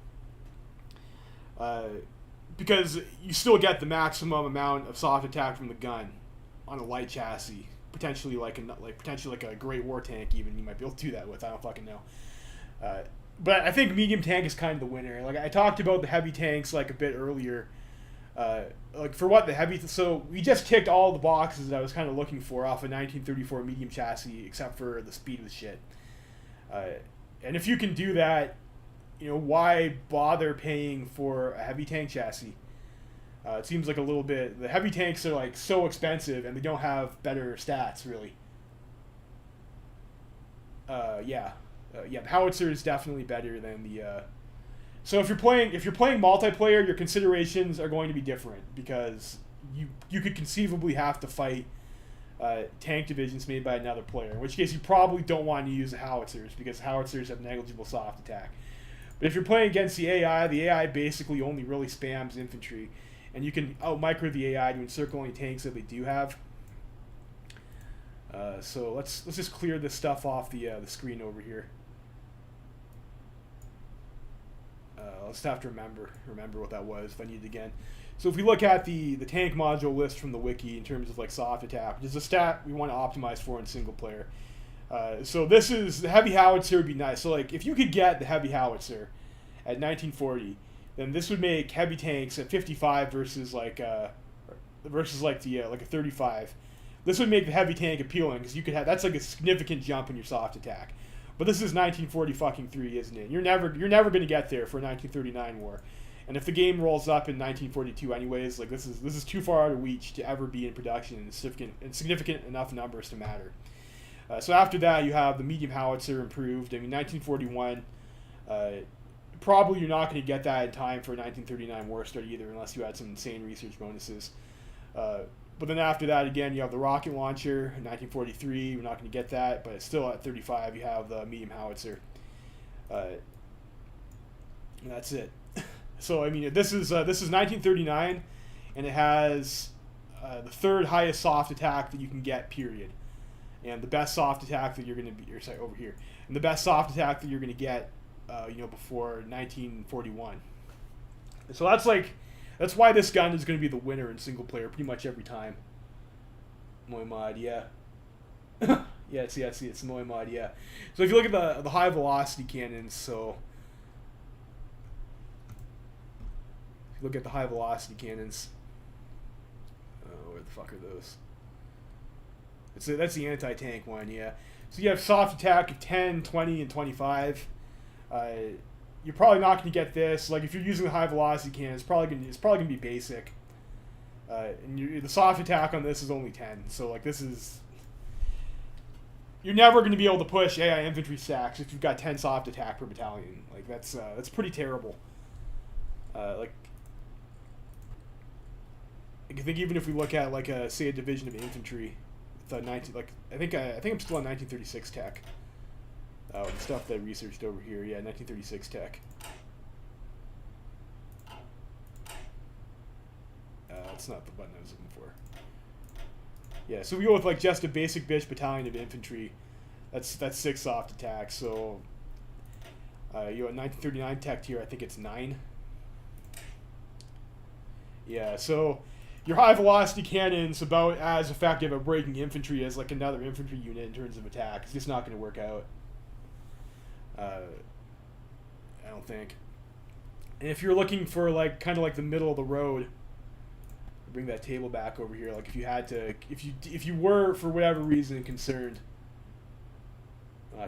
Because you still get the maximum amount of soft attack from the gun on a light chassis, potentially like a Great War tank. Even you might be able to do that with. I don't fucking know. But I think medium tank is kind of the winner. Like I talked about the heavy tanks like a bit earlier. Like for what the heavy, so we just ticked all the boxes that I was kind of looking for off a 1934 medium chassis, except for the speed of the shit. And if you can do that, you know, why bother paying for a heavy tank chassis? It seems like a little bit. The heavy tanks are like so expensive, and they don't have better stats really. Yeah, the howitzer is definitely better than the. So if you're playing multiplayer, your considerations are going to be different because you could conceivably have to fight tank divisions made by another player. In which case, you probably don't want to use the howitzers because howitzers have negligible soft attack. But if you're playing against the AI basically only really spams infantry, and you can out-micro the AI to encircle any tanks that they do have. So let's just clear this stuff off the screen over here. I'll just have to remember what that was if I need it again. So if we look at the tank module list from the wiki in terms of like soft attack, which is a stat we want to optimize for in single player. So this is the heavy howitzer would be nice. So like if you could get the heavy howitzer at 1940, then this would make heavy tanks at 55 versus like a 35. This would make the heavy tank appealing because you could have that's like a significant jump in your soft attack. But this is 1940 fucking 3, isn't it? You're never going to get there for a 1939 war. And if the game rolls up in 1942 anyways, like this is too far out of reach to ever be in production in significant enough numbers to matter. So after that, you have the medium howitzer improved. I mean, 1941, probably you're not going to get that in time for a 1939 war start either, unless you had some insane research bonuses. But then after that, again, you have the rocket launcher in 1943. You're not going to get that, but still at 35, you have the medium howitzer. And that's it. So I mean, this is 1939, and it has the third highest soft attack that you can get. Period. And the best soft attack that you're going to be, over here, and the best soft attack that you're going to get, before 1941. So that's why this gun is going to be the winner in single player pretty much every time. Moy mod, yeah. Yeah, see, it's Moy mod, yeah. So if you look at the high velocity cannons, so If you look at the high velocity cannons, where the fuck are those? That's the anti-tank one, yeah. So you have soft attack of 10, 20, and 25. You're probably not going to get this. Like if you're using the high velocity cannon, it's probably going to be basic. And the soft attack on this is only 10. So like this is, you're never going to be able to push AI infantry stacks if you've got 10 soft attack per battalion. Like that's pretty terrible. Like I think even if we look at like say a division of infantry, with 19, like I think I'm still on 1936 tech. The stuff that I researched over here, yeah, 1936 tech. That's not the button I was looking for. Yeah, so we go with like just a basic bitch battalion of infantry. That's 6 soft attacks. So you know, 1939 tech tier, I think it's 9. Yeah, so your high velocity cannon's about as effective at breaking infantry as like another infantry unit in terms of attack. It's just not going to work out. I don't think. And if you're looking for like kind of like the middle of the road, bring that table back over here. Like if you had to, if you were for whatever reason concerned,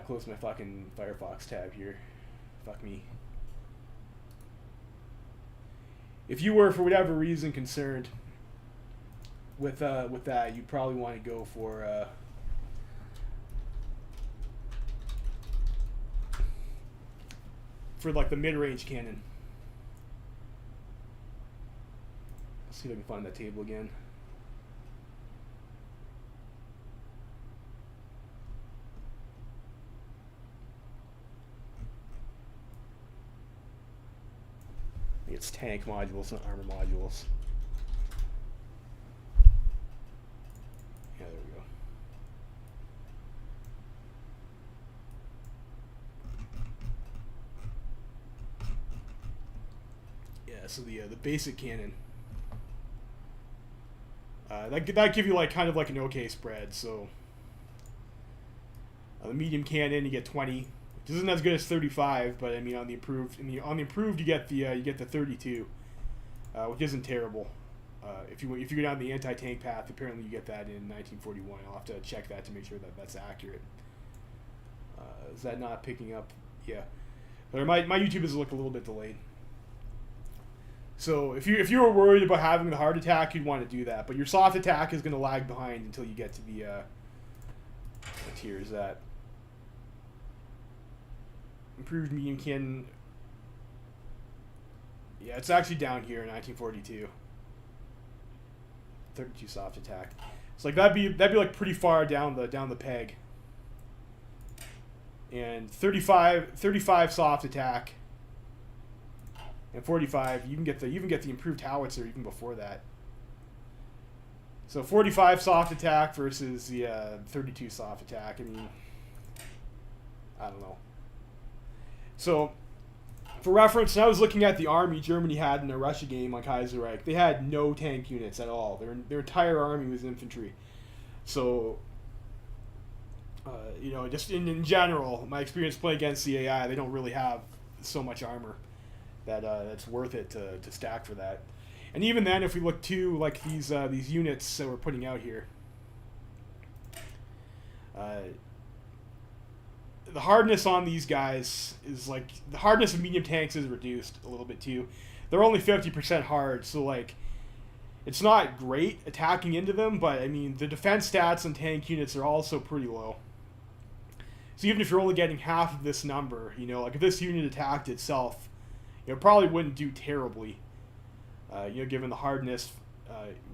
close my fucking Firefox tab here. Fuck me. If you were for whatever reason concerned with that, you'd probably want to go for like the mid-range cannon. Let's see if I can find that table again. I think it's tank modules, not armor modules. Yeah, there we go. So the basic cannon, that give you like kind of like an okay spread. So the medium cannon you get 20, which isn't as good as 35, but I mean on the improved you get the 32, which isn't terrible. If you go down the anti-tank path, apparently you get that in 1941. I'll have to check that to make sure that that's accurate. Is that not picking up? Yeah, but my YouTube is look a little bit delayed. So if you were worried about having the hard attack, you'd want to do that. But your soft attack is going to lag behind until you get to the what tier is that? Improved medium cannon. Yeah, it's actually down here in 1942. 32 soft attack. It's like that'd be like pretty far down the peg. And 35 soft attack. And 45, you can get the improved howitzer even before that. So 45 soft attack versus the 32 soft attack. I mean, I don't know. So, for reference, when I was looking at the army Germany had in a Russia game on Kaiserreich, they had no tank units at all. Their entire army was infantry. So, you know, just in general, my experience playing against the AI, they don't really have so much armor that's worth it to stack for that. And even then, if we look to like these units that we're putting out here, the hardness on these guys is like the hardness of medium tanks is reduced a little bit too. They're only 50% hard, so like it's not great attacking into them, but I mean the defense stats on tank units are also pretty low. So even if you're only getting half of this number, you know, like if this unit attacked itself, it probably wouldn't do terribly. You know, given the hardness,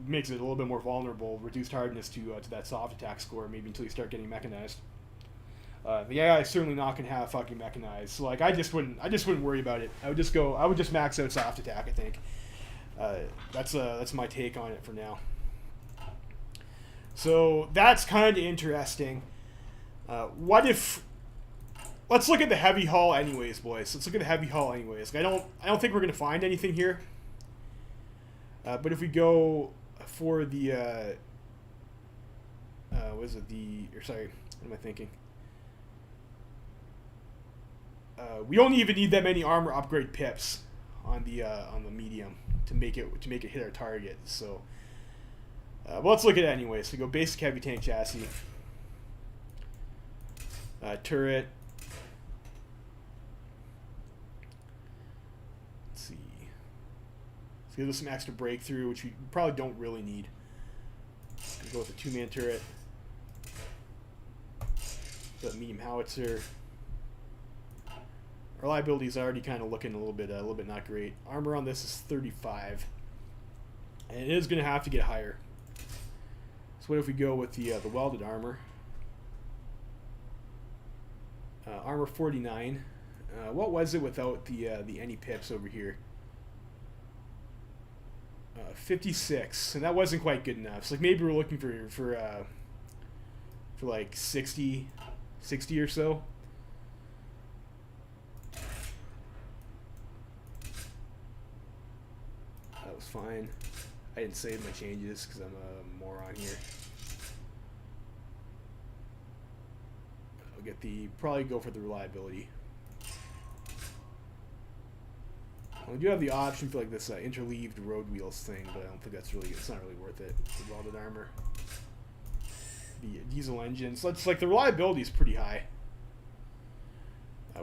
makes it a little bit more vulnerable. Reduced hardness to that soft attack score, maybe until you start getting mechanized. The AI is certainly not going to have fucking mechanized. So like, I just wouldn't worry about it. I would just max out soft attack. I think that's my take on it for now. So that's kind of interesting. What if? Let's look at the heavy hull anyways, boys. Let's look at the heavy hull anyways. I don't think we're gonna find anything here. But if we go for the what is it? Sorry, what am I thinking? We don't even need that many armor upgrade pips on the medium. make it hit our target. So, well, let's look at it anyway. So we go basic heavy tank chassis, turret. Let's see. Let's give us some extra breakthrough, which we probably don't really need. We'll go with a 2-man turret. The medium howitzer. Reliability is already kind of looking a little bit not great. Armor on this is 35, and it is going to have to get higher. So what if we go with the welded armor? Armor 49. What was it without the any pips over here? 56, and that wasn't quite good enough. So like maybe we're looking for like 60 or so. That was fine. I didn't save my changes because I'm a moron here. I'll get probably go for the reliability. We do have the option for like this interleaved road wheels thing, but I don't think it's not really worth it. The welded armor, the diesel engine. So it's like the reliability is pretty high.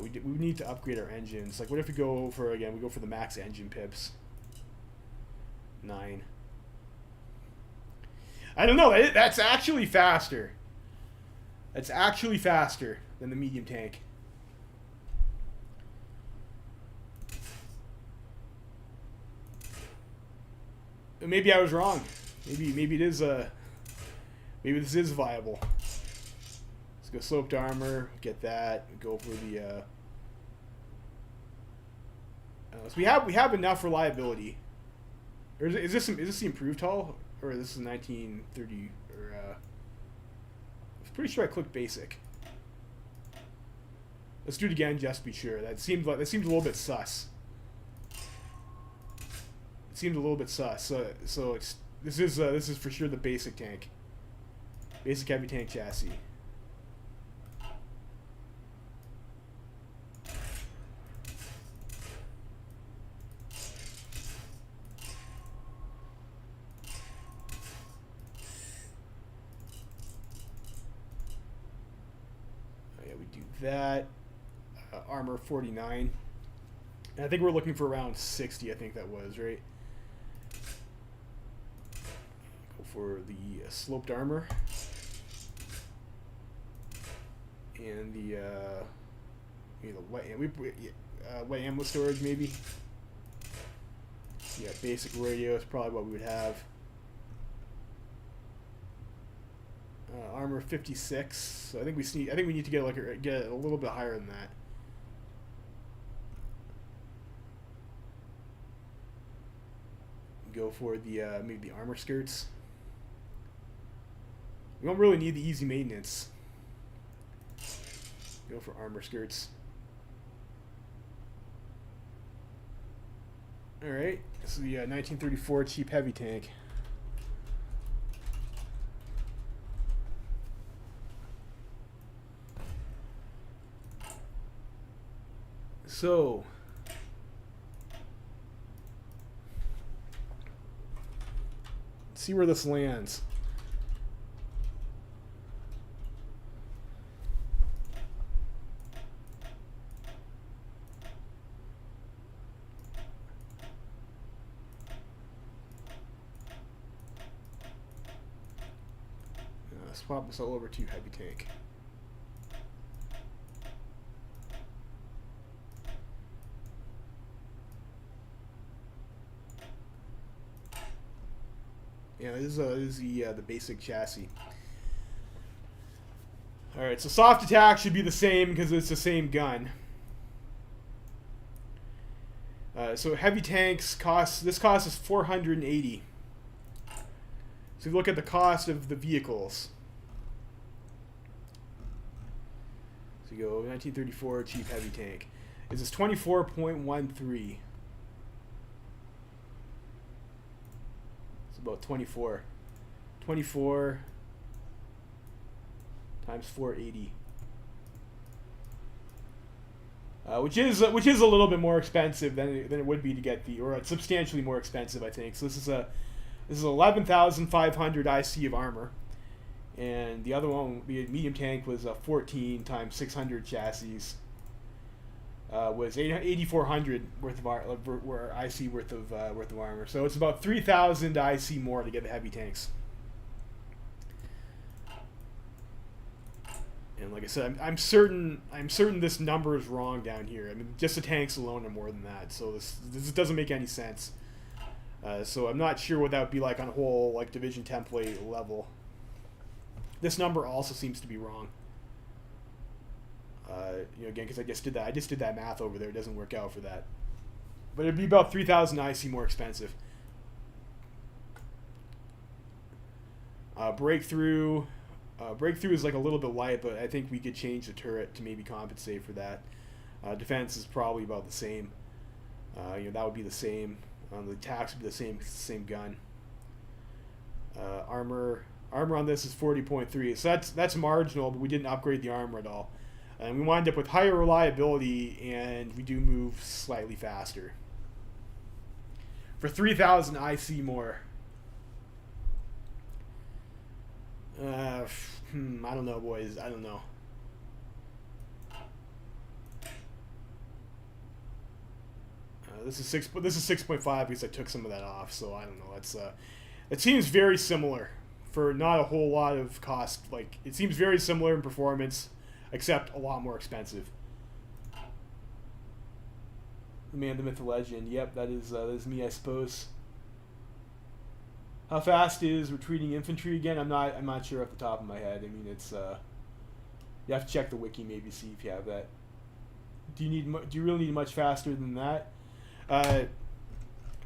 We need to upgrade our engines. Like what if we go for the max engine pips? 9. I don't know. That's actually faster. That's actually faster than the medium tank. Maybe I was wrong. Maybe it is maybe this is viable. Let's go sloped armor. Get that. Go for the. So we have enough reliability. Or is this the improved hull, or this is 1930? Or I'm pretty sure I clicked basic. Let's do it again just to be sure. That seems a little bit sus. It seemed a little bit sus. So this is for sure the basic tank. Basic heavy tank chassis. Oh, yeah, we do that. Armor 49. And I think we're looking for around 60. I think that was right. For the sloped armor and the wet ammo storage maybe. Yeah, basic radio is probably what we would have. Armor 56. So I think we need to get a little bit higher than that. Go for the maybe the armor skirts. We don't really need the easy maintenance. Go for armor skirts. Alright, this is the 1934 cheap heavy tank. So, let's see where this lands. Swap this all over to heavy tank. Yeah, this is the basic chassis. All right, so soft attack should be the same because it's the same gun. So heavy tanks this cost is 480. So if you look at the cost of the vehicles. So you go 1934 cheap heavy tank. Is this 24.13? It's about 24. 24 times 480. which is a little bit more expensive than it would be to get or it's substantially more expensive, I think. So this is 11,500 IC of armor, and the other one, the medium tank, was a 14 times 600 chassis. Was 8,400 worth of IC worth of armor. So it's about 3,000 IC more to get the heavy tanks. And like I said, I'm certain this number is wrong down here. I mean, just the tanks alone are more than that. So this doesn't make any sense. So I'm not sure what that would be like on a whole like division template level. This number also seems to be wrong. Again, because I just did that math over there. It doesn't work out for that. But it'd be about 3,000 IC more expensive. Breakthrough is like a little bit light, but I think we could change the turret to maybe compensate for that. Defense is probably about the same. That would be the same. The attacks would be the same gun. Armor on this is 40.3, so that's marginal, but we didn't upgrade the armor at all. And we wind up with higher reliability, and we do move slightly faster. For 3,000 IC more. I don't know, boys. I don't know. This is 6.5 because I took some of that off, so I don't know. It seems very similar for not a whole lot of cost. Like, it seems very similar in performance, except a lot more expensive. The man, the myth, the legend. Yep, that is me, I suppose. How fast is retreating infantry again? I'm not sure off the top of my head. I mean, it's you have to check the wiki, maybe see if you have that. Do you really need much faster than that?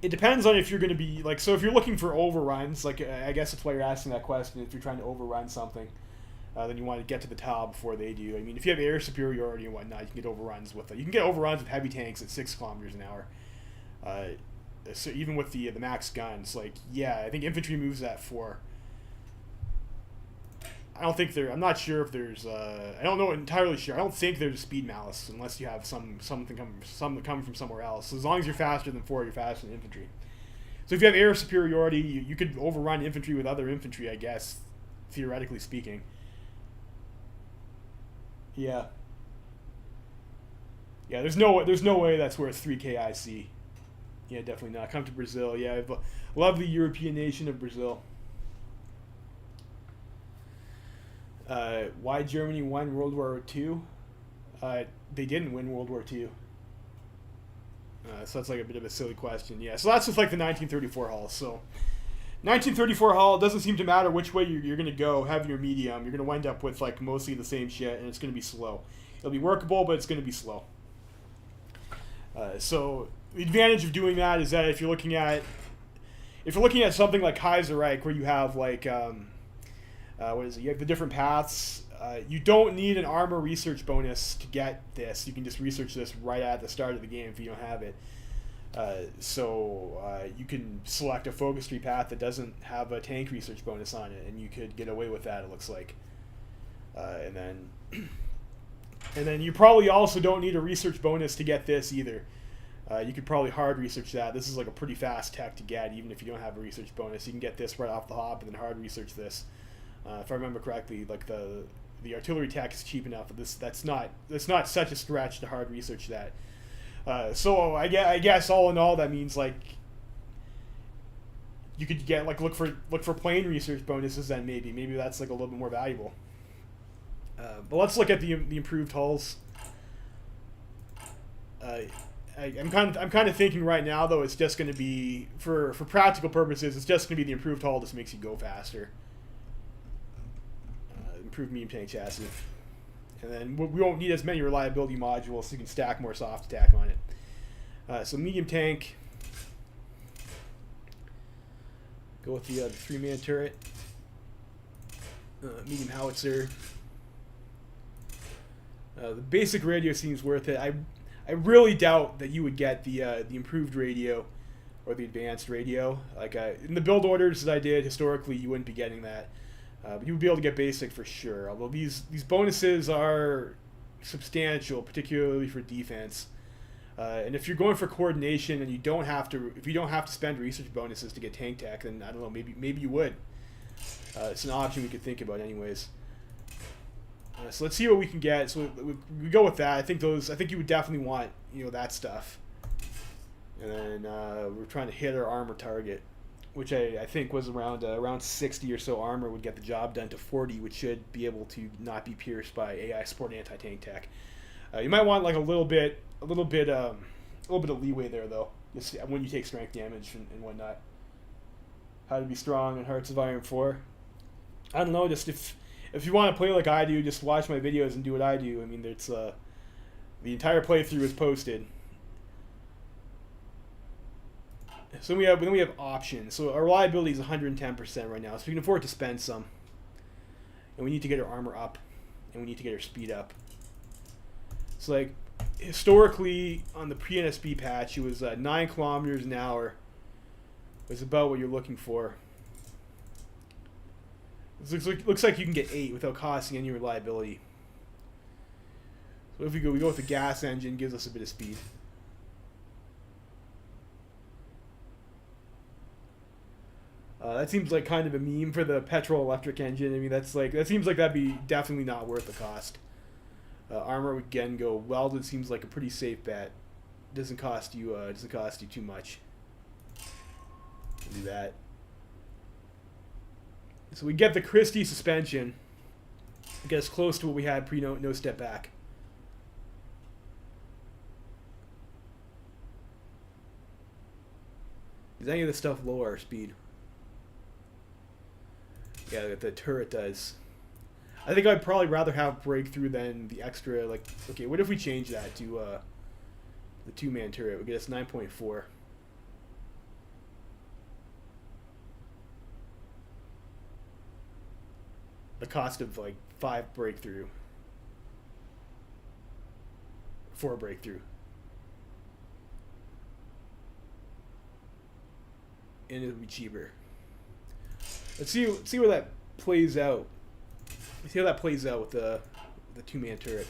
It depends on if you're going to be like, so if you're looking for overruns, like I guess that's why you're asking that question. If you're trying to overrun something, then you want to get to the tile before they do. I mean, if you have air superiority and whatnot, you can get overruns with it. You can get overruns with heavy tanks at 6 kilometers an hour. So even with the max guns, like, yeah, I think infantry moves at 4. I'm not sure if there's I don't know entirely sure. I don't think there's a speed malice unless you have something come from somewhere else. So as long as you're faster than 4, you're faster than infantry. So if you have air superiority, you could overrun infantry with other infantry, I guess, theoretically speaking. Yeah. Yeah, there's no way that's worth 3K IC. Yeah, definitely not. Come to Brazil. Yeah, I love the European nation of Brazil. Why Germany won World War II? They didn't win World War II. So that's like a bit of a silly question. Yeah, so that's just like the 1934 hull. So 1934 hull, doesn't seem to matter which way you're going to go, heavy or medium. You're going to wind up with like mostly the same shit, and it's going to be slow. It'll be workable, but it's going to be slow. So the advantage of doing that is that if you're looking at something like Kaiserreich, where you have like what is it? You have the different paths. You don't need an armor research bonus to get this. You can just research this right at the start of the game if you don't have it. So you can select a focus tree path that doesn't have a tank research bonus on it, and you could get away with that, it looks like. And then you probably also don't need a research bonus to get this either. You could probably hard research that. This is like a pretty fast tech to get, even if you don't have a research bonus. You can get this right off the hop and then hard research this. If I remember correctly, like the artillery tech is cheap enough. That's not such a stretch to hard research that. So I guess all in all, that means like you could get like look for plane research bonuses. Then maybe that's like a little bit more valuable. But let's look at the improved hulls. I'm kind of thinking right now though it's just going to be for practical purposes. It's just going to be the improved hull. Just makes you go faster. Improved medium tank chassis, and then we won't need as many reliability modules, so you can stack more soft attack on it. So medium tank. Go with the 3-man turret. Medium howitzer. The basic radio seems worth it. I really doubt that you would get the improved radio or the advanced radio. Like in the build orders that I did historically, you wouldn't be getting that. But you would be able to get basic for sure. Although these bonuses are substantial, particularly for defense. And if you're going for coordination and if you don't have to spend research bonuses to get tank tech, then I don't know, maybe you would. It's an option we could think about, anyways. So let's see what we can get. So we go with that. I think you would definitely want that stuff. And then we're trying to hit our armor target, which I think was around 60 or so armor would get the job done to 40, which should be able to not be pierced by AI support anti-tank tech. You might want like a little bit of leeway there, though, just when you take strength damage and whatnot. How to be strong in Hearts of Iron 4. I don't know, just if you want to play like I do, just watch my videos and do what I do. I mean, it's the entire playthrough is posted. So then we have options. So our reliability is 110% right now, so we can afford to spend some. And we need to get our armor up, and we need to get our speed up. So like historically on the pre-NSB patch, it was 9 kilometers an hour was about what you're looking for. It looks like you can get 8 without costing any reliability. So if we go with the gas engine, gives us a bit of speed. That seems like kind of a meme for the petrol electric engine. I mean, that seems like that'd be definitely not worth the cost. Armor again go welded seems like a pretty safe bet. Doesn't cost you too much. Do that. So we get the Christie suspension. Get us close to what we had pre no step back. Does any of this stuff lower our speed? Yeah, the turret does. I think I'd probably rather have breakthrough than the extra, like, okay, what if we change that to the 2-man turret? It would get us 9.4. The cost of, like, 5 breakthrough. 4 breakthrough. And it would be cheaper. Let's see where that plays out. Let's see how that plays out with the 2-man turret.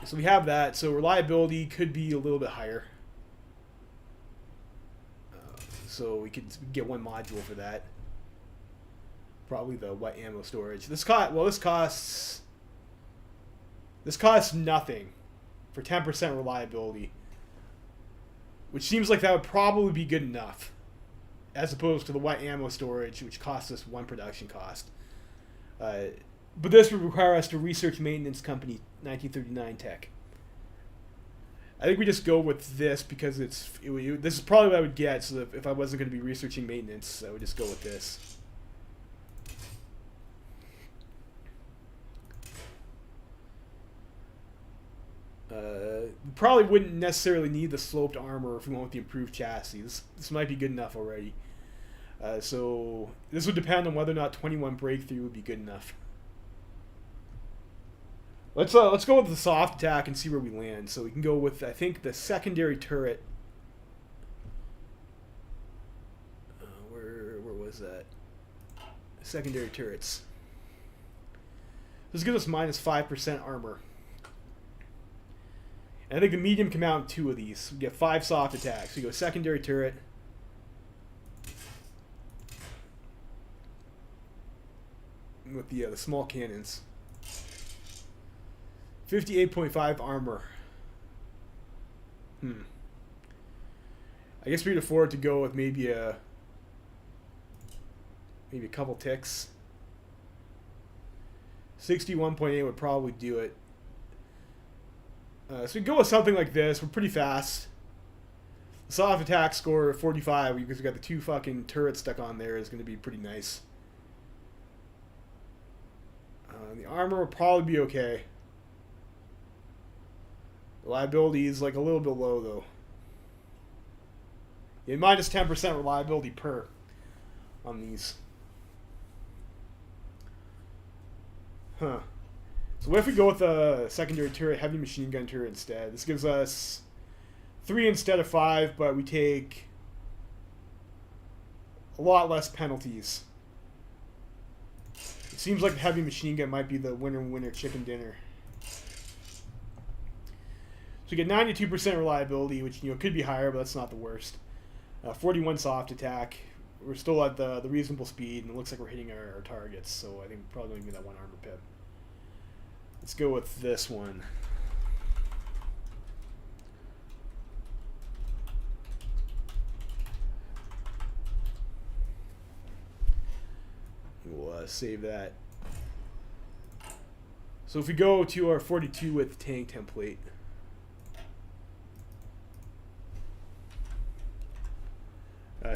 So we have that. So reliability could be a little bit higher. So we could get 1 module for that. Probably the wet ammo storage. This costs nothing for 10% reliability, which seems like that would probably be good enough, as opposed to the wet ammo storage, which costs us 1 production cost. But this would require us to research maintenance company 1939 tech. I think we just go with this because this is probably what I would get. So if I wasn't going to be researching maintenance, I would just go with this. We probably wouldn't necessarily need the sloped armor if we went with the improved chassis. This might be good enough already. So this would depend on whether or not 21 breakthrough would be good enough. Let's go with the soft attack and see where we land. So we can go with, I think, the secondary turret. Where was that? Secondary turrets. This gives us minus 5% armor. And I think the medium can mount 2 of these. We get 5 soft attacks. We go secondary turret. With the small cannons. 58.5 armor. I guess we could afford to go with maybe a couple ticks. 61.8 would probably do it. So we go with something like this. We're pretty fast. The soft attack score of 45 because we got the 2 fucking turrets stuck on there is going to be pretty nice. The armor will probably be okay. Reliability is like a little bit low though. Yeah, minus 10% reliability per on these. Huh. So what if we go with a secondary turret, heavy machine gun turret instead? This gives us 3 instead of 5, but we take a lot less penalties. It seems like the heavy machine gun might be the winner chicken dinner. So we get 92% reliability, which could be higher, but that's not the worst. 41 soft attack. We're still at the reasonable speed, and it looks like we're hitting our targets. So I think we're probably going to get that 1 armor pip. Let's go with this one. We'll save that. So if we go to our 42 with tank template,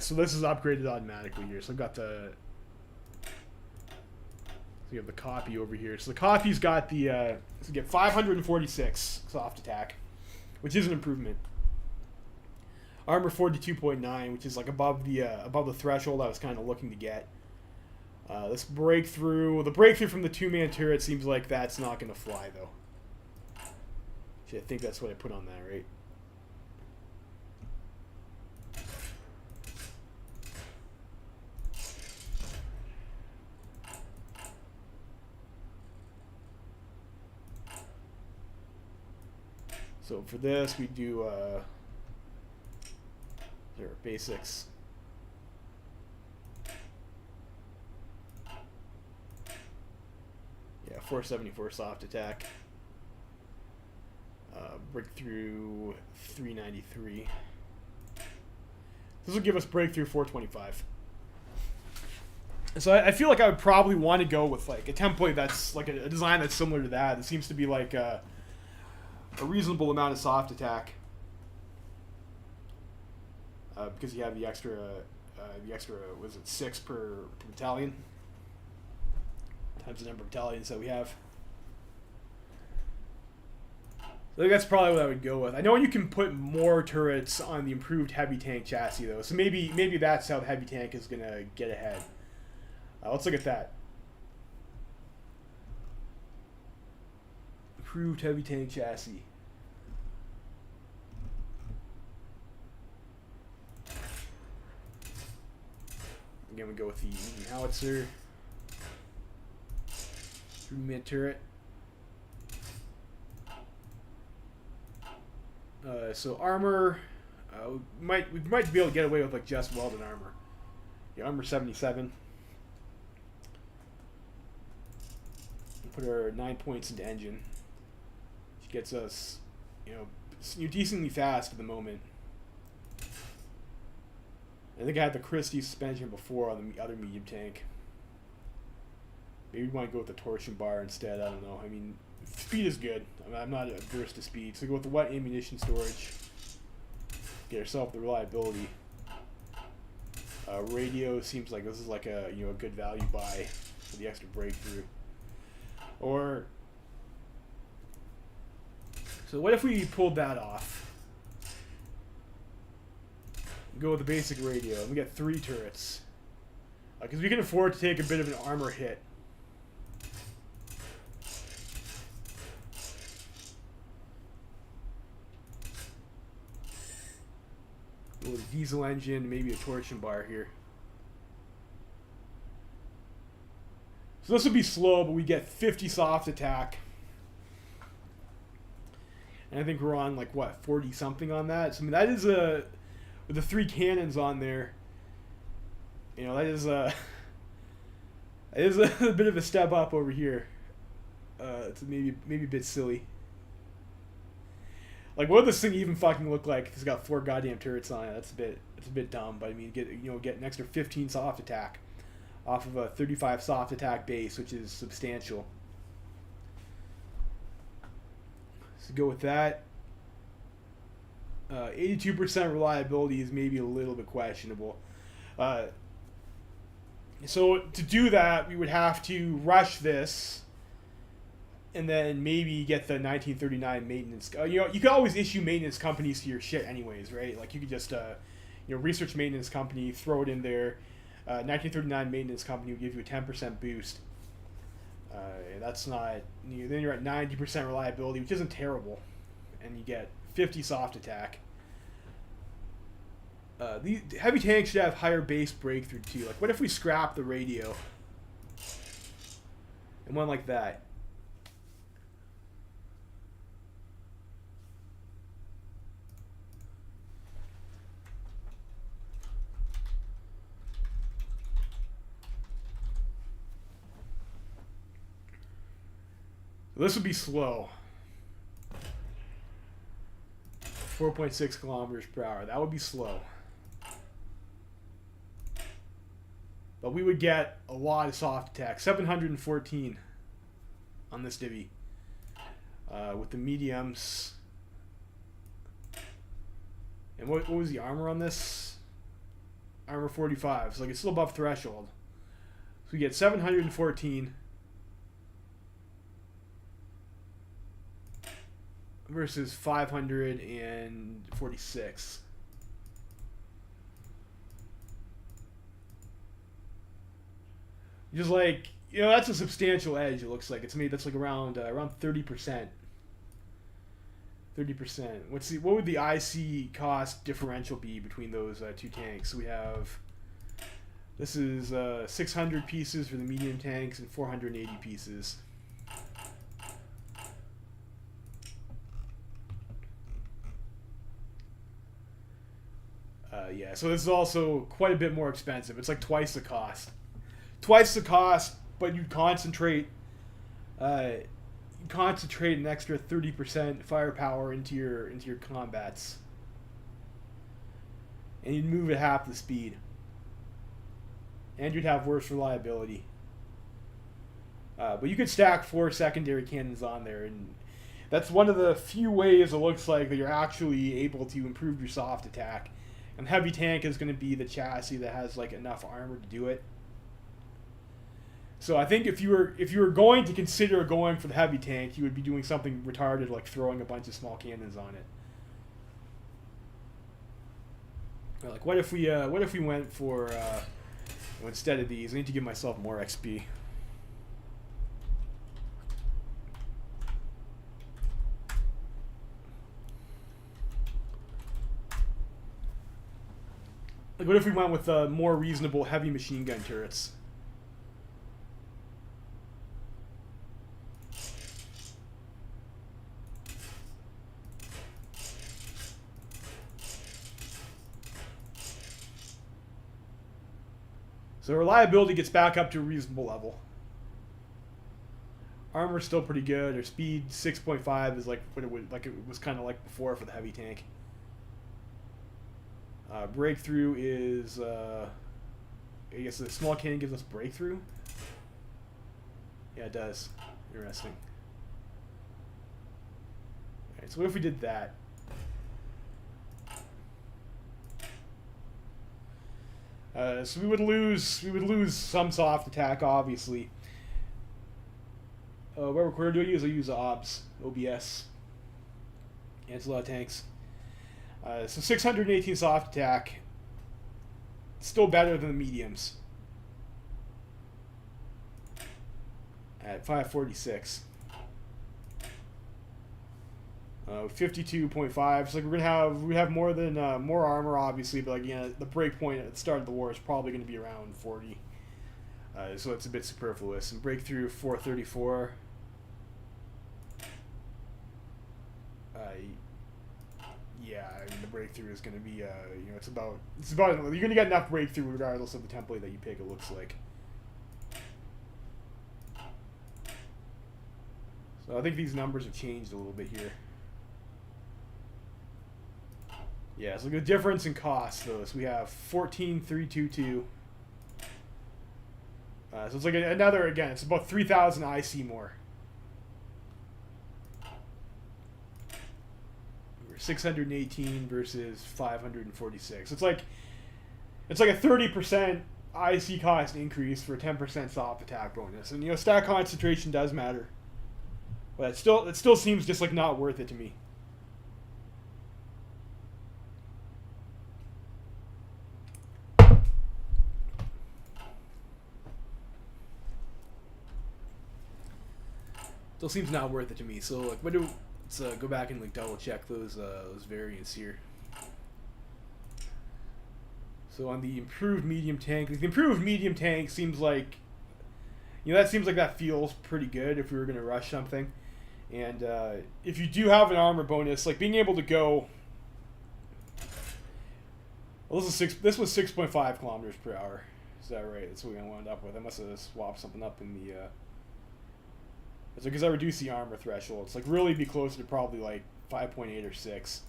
so this is upgraded automatically here. So I've got so you have the copy over here. So the copy's got the so get 546 soft attack, which is an improvement. Armor 42.9, which is like above the threshold I was kind of looking to get. This breakthrough, the breakthrough from the 2-man turret seems like that's not going to fly though. Actually, I think that's what I put on that, right? So for this, we do basics. Yeah, 474 soft attack. Breakthrough 393. This will give us breakthrough 425. So I feel like I would probably want to go with like a template that's like a design that's similar to that. It seems to be like a reasonable amount of soft attack, because you have the extra was it 6 per battalion times the number of battalions that we have. So I think that's probably what I would go with. I know you can put more turrets on the improved heavy tank chassis though, so maybe that's how the heavy tank is gonna get ahead. Let's look at that. Improved heavy tank chassis. Again, we go with the howitzer. Through mid turret. So armor, we might be able to get away with like just welded armor. Yeah, armor 77. Put our 9 points into engine, which gets us, decently fast at the moment. I think I had the Christie suspension before on the other medium tank. Maybe we want to go with the torsion bar instead. I don't know. I mean, speed is good. I'm not adverse to speed. So go with the wet ammunition storage. Get ourselves the reliability. Radio seems like this is like a a good value buy for the extra breakthrough. Or so what if we pulled that off? Go with the basic radio, and we get 3 turrets. Because we can afford to take a bit of an armor hit. A little diesel engine, maybe a torsion bar here. So this would be slow, but we get 50 soft attack. And I think we're on like what, 40 something on that. So I mean that is with the 3 cannons on there. That is a bit of a step up over here. It's maybe a bit silly. Like, what would this thing even fucking look like? It's got 4 goddamn turrets on it. That's a bit dumb. But I mean, get an extra 15 soft attack off of a 35 soft attack base, which is substantial. So go with that. 82% reliability is maybe a little bit questionable. So to do that, we would have to rush this, and then maybe get the 1939 maintenance. You could always issue maintenance companies to your shit, anyways, right? Like you could just, research maintenance company, throw it in there. 1939 maintenance company would give you a 10% boost. That's not. Then you're at 90% reliability, which isn't terrible, and you get 50 soft attack. The heavy tanks should have higher base breakthrough too. Like, what if we scrap the radio? and one like that. So this would be slow. 4.6 kilometers per hour. That would be slow. But we would get a lot of soft attack. 714 on this divvy. With the mediums. And what was the armor on this? Armor 45. So like it's still above threshold. So we get 714 versus 546. Just like, you know, that's a substantial edge. It looks like it's made. That's like around 30%. 30%. What would the IC cost differential be between those two tanks? So we have, this is 600 pieces for the medium tanks and 480 pieces. Yeah, so this is also quite a bit more expensive. It's like twice the cost. Twice the cost, but you'd concentrate an extra 30% firepower into your combats, and you'd move at half the speed, and you'd have worse reliability. But you could stack 4 secondary cannons on there, and that's one of the few ways it looks like that you're actually able to improve your soft attack. And heavy tank is going to be the chassis that has like enough armor to do it. So I think if you were going to consider going for the heavy tank, you would be doing something retarded like throwing a bunch of small cannons on it. Or like what if we went for instead of these? I need to give myself more XP. Like what if we went with more reasonable heavy machine gun turrets? So reliability gets back up to a reasonable level. Armor's still pretty good. Or speed 6.5 is like what it was kind of like before for the heavy tank. Breakthrough is I guess the small cannon gives us breakthrough. Yeah, it does. Interesting. Alright, so what if we did that? So we would lose some soft attack, obviously. What we're going to do is use OBS. Yeah, it's a lot of tanks. So 618 soft attack. Still better than the mediums. At 546. 52.5. So like we have more than more armor, obviously, but again, the break point at the start of the war is probably going to be around 40. So it's a bit superfluous. And breakthrough 434. Yeah, I mean, the breakthrough is going to be you know, it's about you're going to get enough breakthrough regardless of the template that you pick. It looks like. So I think these numbers have changed a little bit here. Yeah, so the difference in cost, though, so we have 14,322. So it's like another, again, it's about 3,000 IC more. We're 618 versus 546. It's like a 30% IC cost increase for a 10% soft attack bonus. And, you know, stat concentration does matter. But it still seems just like not worth it to me. Still seems not worth it to me. So like, let's go back and like double check those variants here. So on the improved medium tank, the improved medium tank seems like You know, that seems like that feels pretty good if we were going to rush something. And if you do have an armor bonus, like being able to go... Well, this was 6.5 kilometers per hour. Is that right? That's what we wound up with. I must have swapped something up in the... It's because I reduced the armor threshold. It's like really be closer to probably like 5.8 or 6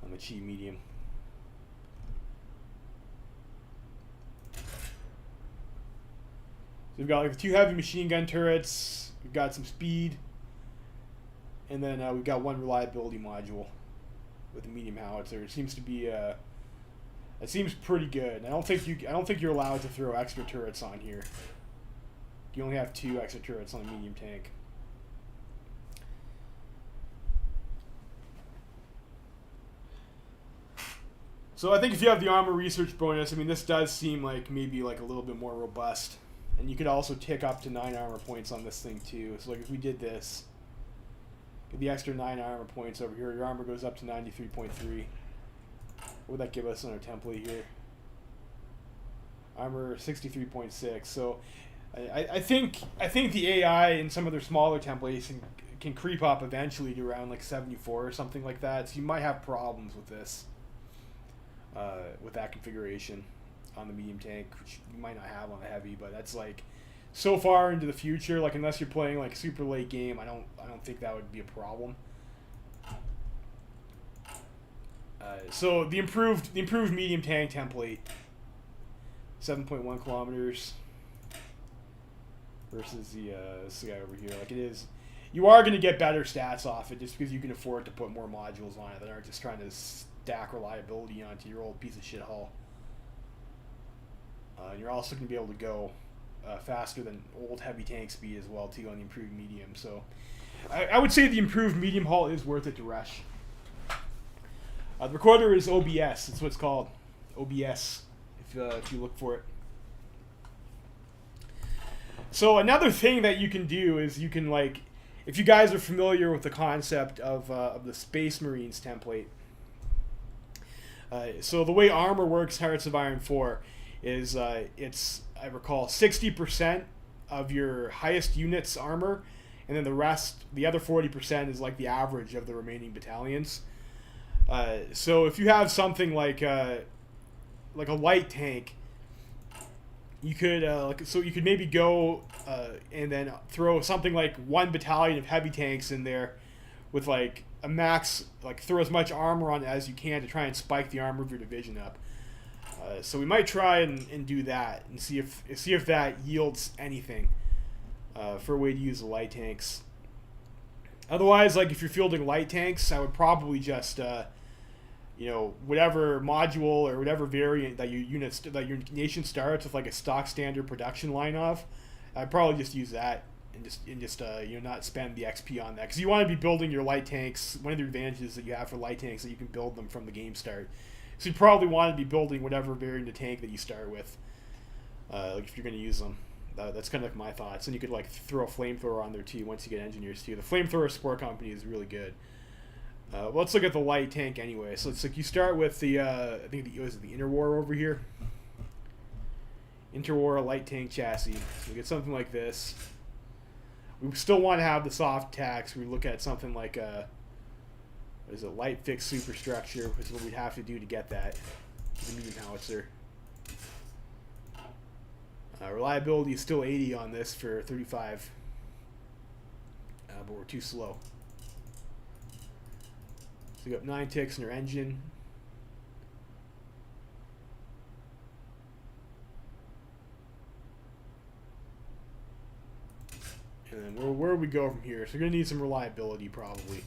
on the Chi medium. So we've got like the 2 heavy machine gun turrets. We've got some speed. And then we've got 1 reliability module with a medium howitzer. It seems to be... it seems pretty good. I don't think you're allowed to throw extra turrets on here. You only have 2 extra turrets on a medium tank. So I think if you have the armor research bonus, I mean, this does seem like maybe like a little bit more robust. And you could also tick up to 9 armor points on this thing too. So like if we did this, get the extra 9 armor points over here, your armor goes up to 93.3. What would that give us on our template here? Armor 63.6. So I think the AI in some of their smaller templates can creep up eventually to around like 74 or something like that. So you might have problems with this. With that configuration on the medium tank, which you might not have on the heavy, but that's like so far into the future. Like unless you're playing like super late game, I don't think that would be a problem. So the improved medium tank template, 7.1 kilometers versus this guy over here. Like it is, you are going to get better stats off it just because you can afford to put more modules on it that aren't just trying to stack reliability onto your old piece of shit hull. You're also going to be able to go faster than old heavy tank speed as well too on the improved medium. So I would say the improved medium hull is worth it to rush. The recorder is OBS. That's what it's called. OBS, if you look for it. So another thing that you can do is you can, like, if you guys are familiar with the concept of the Space Marines template. So the way armor works, Hearts of Iron 4, is it's, I recall, 60% of your highest unit's armor, and then the rest, the other 40% is like the average of the remaining battalions. So if you have something like a light tank, you could you could maybe go and then throw something like 1 battalion of heavy tanks in there with like a max, like throw as much armor on as you can to try and spike the armor of your division up. So we might try and do that and see if that yields anything for a way to use the light tanks. Otherwise, like if you're fielding light tanks, I would probably just whatever module or whatever variant that that your nation starts with, like a stock standard production line of, I'd probably just use that and just not spend the XP on that, because you want to be building your light tanks. One of the advantages that you have for light tanks is that you can build them from the game start. So you probably want to be building whatever variant of tank that you start with, like if you're going to use them. That's kind of like my thoughts. And you could like throw a flamethrower on there too once you get engineers too. The flamethrower support company is really good. Well, let's look at the light tank anyway. So it's like you start with the I think the Interwar over here. Interwar light tank chassis. So we get something like this. We still want to have the soft attacks. We look at something like light fixed superstructure, which is what we'd have to do to get that. The medium howitzer. Reliability is still 80 on this for 35, but we're too slow. So we got 9 ticks in our engine. And then where do we go from here? So we're going to need some reliability probably.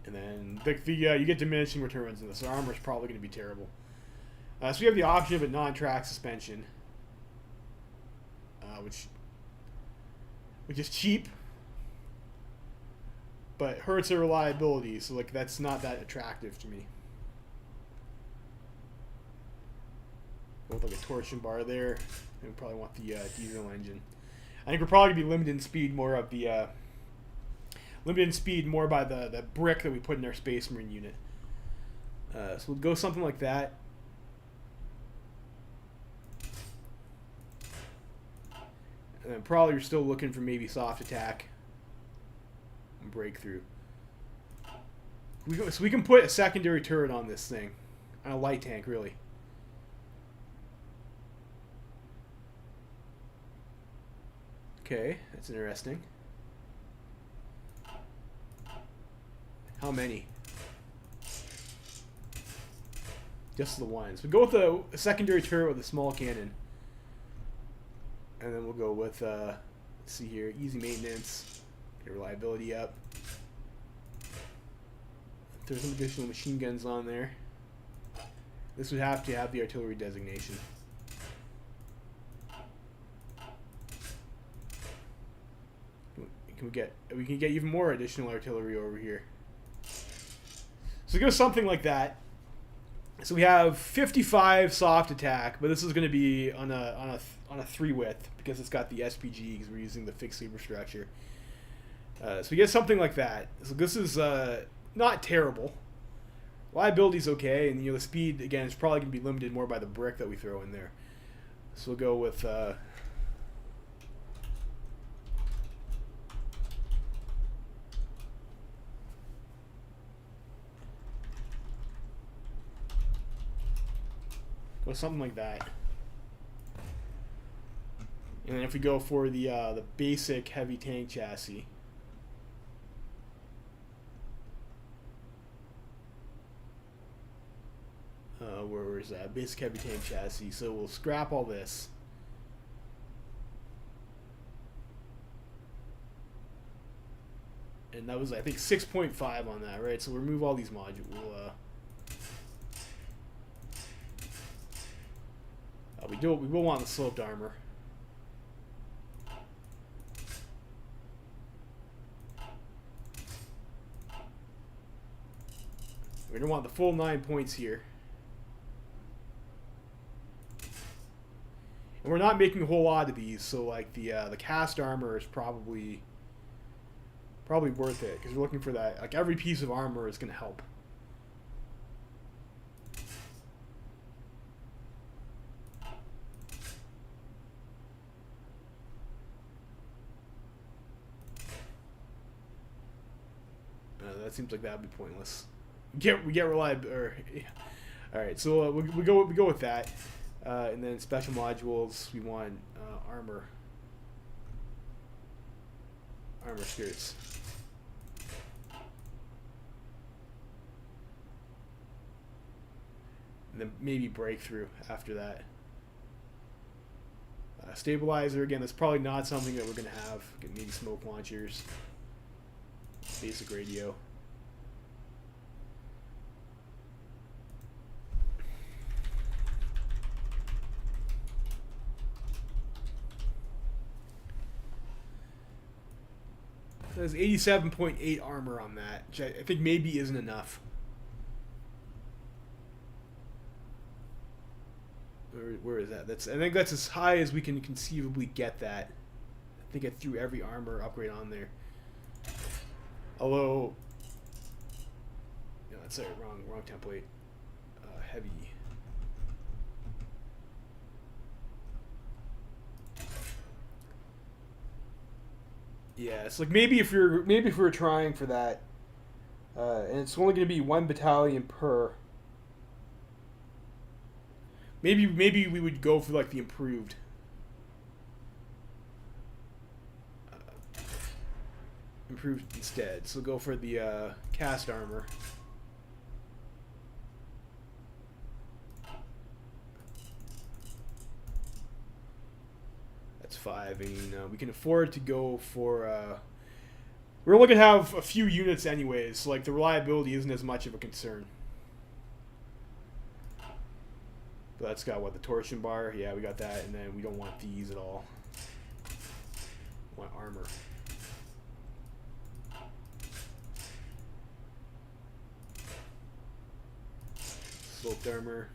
And then you get diminishing returns in this. So armor is probably going to be terrible. So we have the option of a non-track suspension, which is cheap, but hurts the reliability. So like that's not that attractive to me. With like a torsion bar there, and we probably want the diesel engine. I think we'll probably be limited in speed more of the limited in speed more by the brick that we put in our Space Marine unit. So we'll go something like that. And then probably you're still looking for maybe soft attack and breakthrough. So we can put a secondary turret on this thing. On a light tank, really. Okay, that's interesting. How many? Just the one. So we go with a secondary turret with a small cannon. And then we'll go with, let's see here, easy maintenance. Get reliability up. There's some additional machine guns on there. This would have to have the artillery designation. We can get even more additional artillery over here. So go something like that. So we have 55 soft attack, but this is going to be on a 3 width because it's got the SPG because we're using the fixed saber structure. So we get something like that. So this is not terrible. Liability's okay, and the speed again is probably going to be limited more by the brick that we throw in there. So we'll go with something like that. And then if we go for the basic heavy tank chassis, where is that? Basic heavy tank chassis. So we'll scrap all this. And that was, I think, 6.5 on that, right? So we'll remove all these modules. We will want the sloped armor. We're going to want the full 9 points here. And we're not making a whole lot of these, so like the cast armor is probably worth it because we're looking for that. Like every piece of armor is going to help. That seems like that would be pointless. We get reliable. Yeah. All right, so we go with that, and then special modules. We want armor skirts. And then maybe breakthrough after that. Stabilizer again. That's probably not something that we're gonna have. Maybe smoke launchers. Basic radio. There's 87.8 armor on that, which I think maybe isn't enough. Where is that? I think that's as high as we can conceivably get that. I think I threw every armor upgrade on there. Although, no, that's sorry, wrong template. Heavy. Yeah, it's like maybe if we were trying for that, and it's only going to be 1 battalion per. Maybe we would go for like the improved. Improved instead. So go for the cast armor. That's 5. I mean, we can afford to go for. We're looking to have a few units anyways, so like the reliability isn't as much of a concern. But that's got what, the torsion bar? Yeah, we got that, and then we don't want these at all. We want armor. Sloped armor.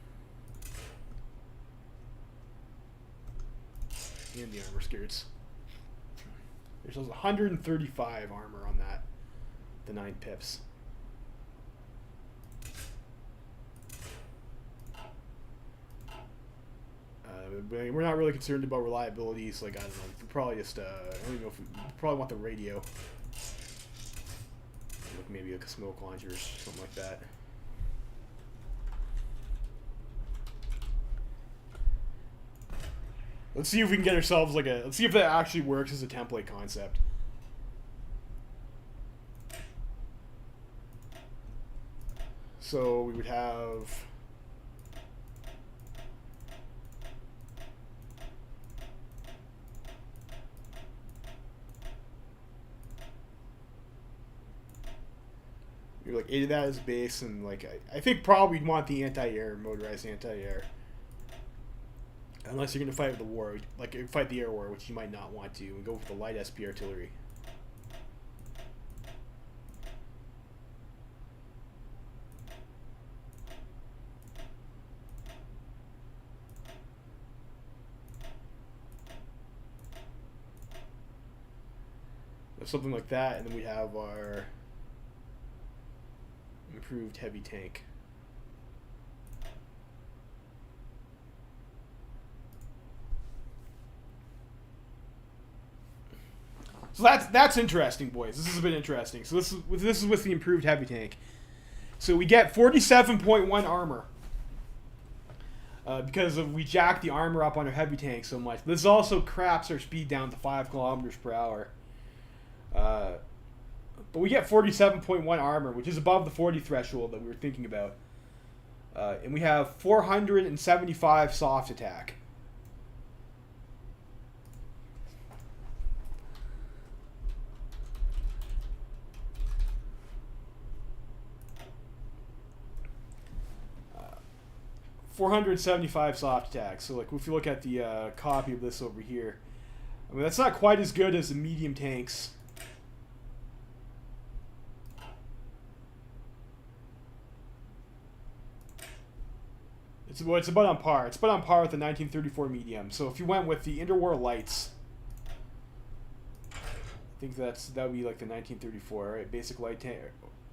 And the armor skirts. There's 135 armor on that. the 9 pips. We're not really concerned about reliability, so like I don't know, we probably just I don't even know if we probably want the radio, like maybe like a smoke launcher or something like that. Let's see if we can get ourselves like a. Let's see if that actually works as a template concept. So we would have. You're like 8 of that as base, and like I think probably we'd want the anti-air, motorized anti-air. Unless you're going to fight the war, like fight the air war, which you might not want to, and go with the light SP artillery. Something like that, and then we have our improved heavy tank. So that's interesting, boys. This is a bit interesting. So this is with the improved heavy tank. So we get 47.1 armor because we jacked the armor up on our heavy tank so much. This also craps our speed down to 5 kilometers per hour. But we get 47.1 armor, which is above the 40 threshold that we were thinking about. And we have 475 soft attack. Uh, 475 soft attack. So like if you look at the copy of this over here, I mean that's not quite as good as the medium tanks. It's about on par. It's about on par with the 1934 medium. So if you went with the interwar lights, I think that would be like the 1934, right? Basic light tank.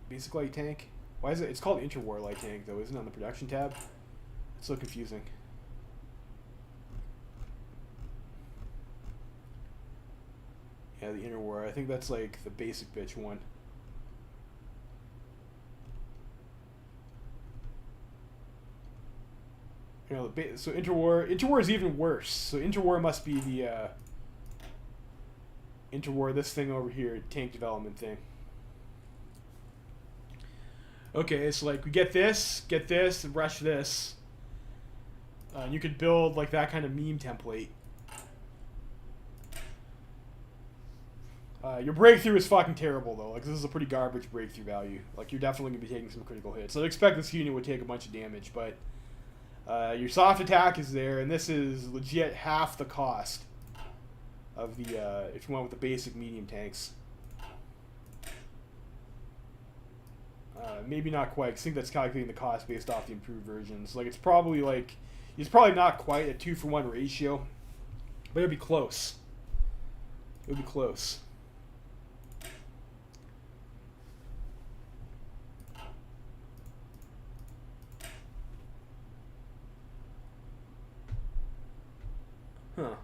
Basic light tank. Why is it? It's called interwar light tank though, isn't it on the production tab? It's so confusing. Yeah, the interwar. I think that's like the basic bitch one. You know, so interwar is even worse. So interwar must be the interwar, this thing over here, tank development thing. Okay, so like we get this, and rush this. You could build like that kind of meme template. Your breakthrough is fucking terrible though. Like this is a pretty garbage breakthrough value. Like you're definitely gonna be taking some critical hits. I'd expect this unit would take a bunch of damage, but your soft attack is there, and this is legit half the cost of the if you went with the basic medium tanks. Maybe not quite. I think that's calculating the cost based off the improved versions. Like it's probably not quite a 2-for-1 ratio, but it'd be close. It would be close. Huh.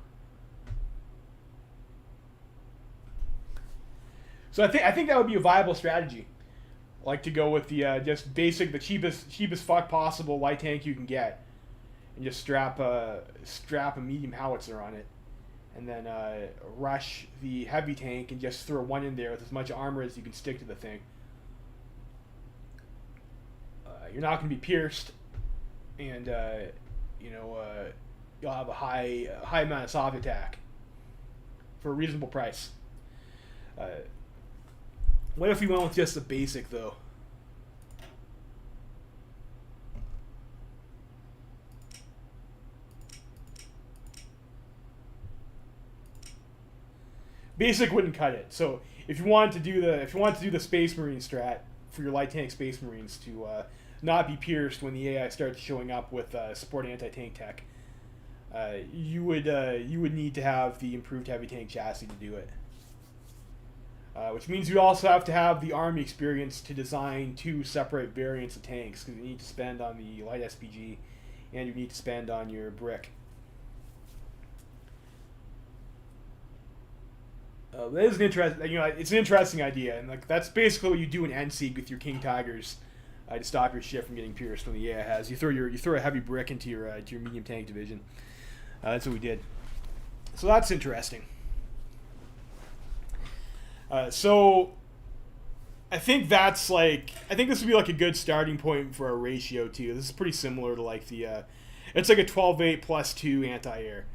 So I think that would be a viable strategy. Like to go with the just basic, the cheapest fuck possible light tank you can get, and just strap a medium howitzer on it, and then rush the heavy tank and just throw one in there with as much armor as you can stick to the thing. You're not going to be pierced, and you'll have a high amount of soft attack for a reasonable price. What if we went with just the basic though? Basic wouldn't cut it. So if you wanted to do the Space Marine strat for your light tank Space Marines to not be pierced when the AI starts showing up with support anti-tank tech, you would need to have the improved heavy tank chassis to do it. which means you also have to have the Army experience to design 2 separate variants of tanks, because you need to spend on the light SPG and you need to spend on your brick. That is an interesting, it's an interesting idea, and like that's basically what you do in NSEG with your King Tigers to stop your ship from getting pierced from the AIHAs. You throw a heavy brick into your medium tank division. That's what we did. So that's interesting. So I think this would be like a good starting point for our ratio too. This is pretty similar to like it's like a 12-8 plus 2 anti-air.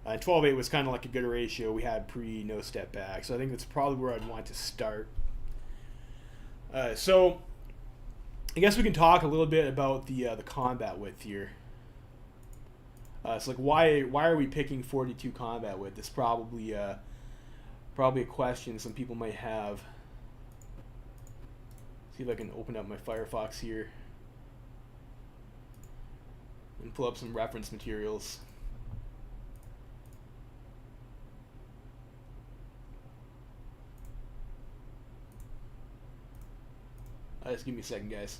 12-8 was kind of like a good ratio we had pre no step back, so I think that's probably where I'd want to start. So I guess we can talk a little bit about the combat width here. So like why are we picking 42 combat width? It's probably a question some people might have. See if I can open up my Firefox here and pull up some reference materials. Just give me a second, guys.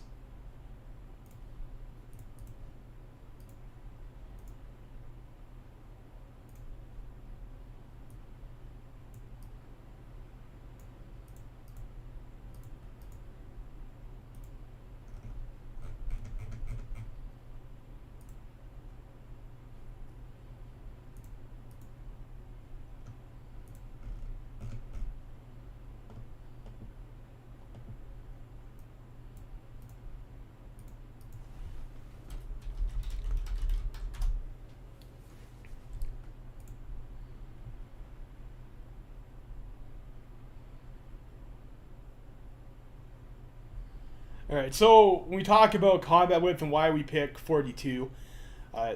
All right, so when we talk about combat width and why we pick 42,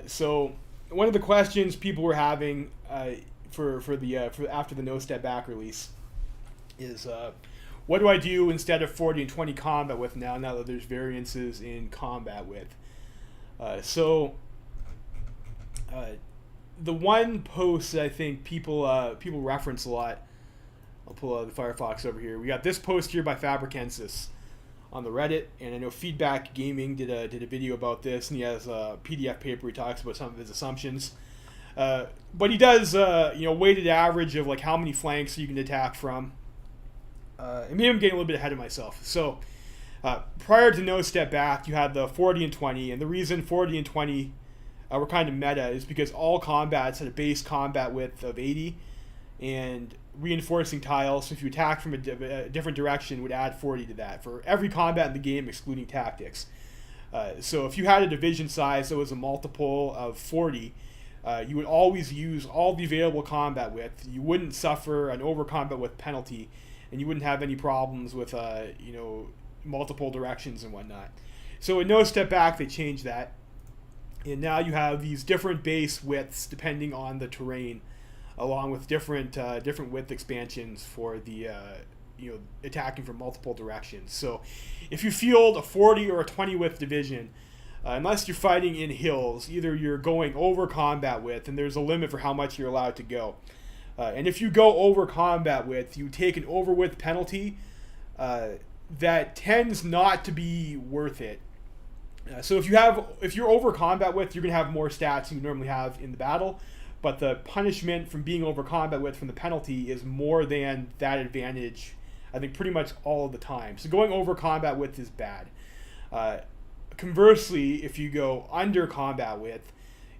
so one of the questions people were having for after the no step back release is what do I do instead of 40 and 20 combat width now that there's variances in combat width? So the one post that I think people reference a lot, I'll pull out the Firefox over here. We got this post here by Fabricensis on the Reddit, and I know Feedback Gaming did a video about this, and he has a PDF paper. He talks about some of his assumptions, but he does weighted average of like how many flanks you can attack from. And maybe I'm getting a little bit ahead of myself. So prior to no step back, you had the 40 and 20, and the reason 40 and 20 were kind of meta is because all combats had a base combat width of 80 and reinforcing tiles. So if you attack from a different direction, would add 40 to that for every combat in the game, excluding tactics. So if you had a division size that was a multiple of 40, you would always use all the available combat width. You wouldn't suffer an over combat width penalty, and you wouldn't have any problems with multiple directions and whatnot. So in no step back, they changed that, and now you have these different base widths depending on the terrain, along with different width expansions for the attacking from multiple directions. So if you field a 40 or a 20 width division, unless you're fighting in hills, either you're going over combat width, and there's a limit for how much you're allowed to go. And if you go over combat width, you take an over width penalty that tends not to be worth it. So if you're over combat width, you're going to have more stats than you normally have in the battle, but the punishment from being over combat width from the penalty is more than that advantage, I think, pretty much all of the time. So going over combat width is bad. Conversely, if you go under combat width,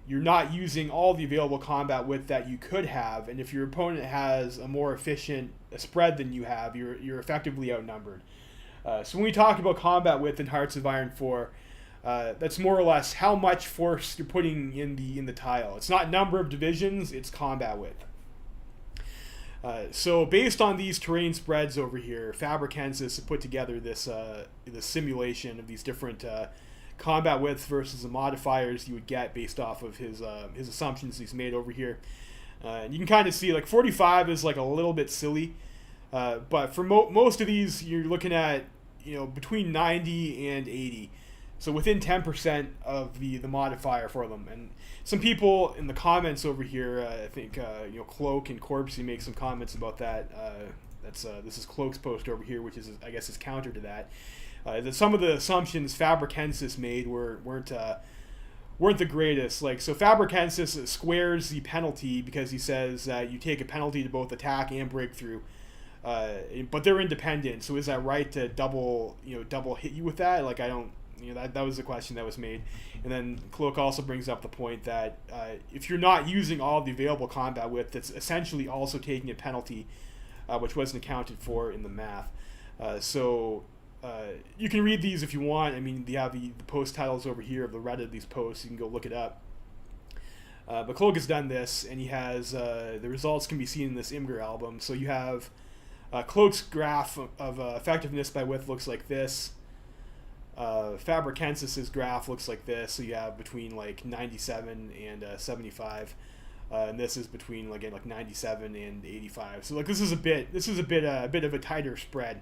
you're not using all the available combat width that you could have, and if your opponent has a more efficient spread than you have, you're effectively outnumbered. So when we talk about combat width in Hearts of Iron 4, that's more or less how much force you're putting in the tile. It's not number of divisions, it's combat width. So based on these terrain spreads over here, Fabricensis put together this simulation of these different combat widths versus the modifiers you would get based off of his assumptions he's made over here. And you can kind of see like 45 is like a little bit silly, but for most of these you're looking at between 90 and 80. So within 10% of the modifier for them. And some people in the comments over here, I think Cloak and Corpsey make some comments about that This is Cloak's post over here, which is, I guess, his counter to that. That some of the assumptions Fabricensis made weren't the greatest. Like, so Fabricensis squares the penalty because he says that you take a penalty to both attack and breakthrough, but they're independent. So is that right to double hit you with that? Like, I don't. That was the question that was made. And then Cloak also brings up the point that if you're not using all the available combat width, that's essentially also taking a penalty, which wasn't accounted for in the math. So you can read these if you want. I mean, they have the post titles over here of the Reddit of these posts. You can go look it up. But Cloak has done this, and he has the results can be seen in this Imgur album. So you have Cloak's graph of effectiveness by width looks like this. Fabricensis' graph looks like this. So you have between like 97 and 75, and this is between like 97 and 85. So like this is a bit of a tighter spread.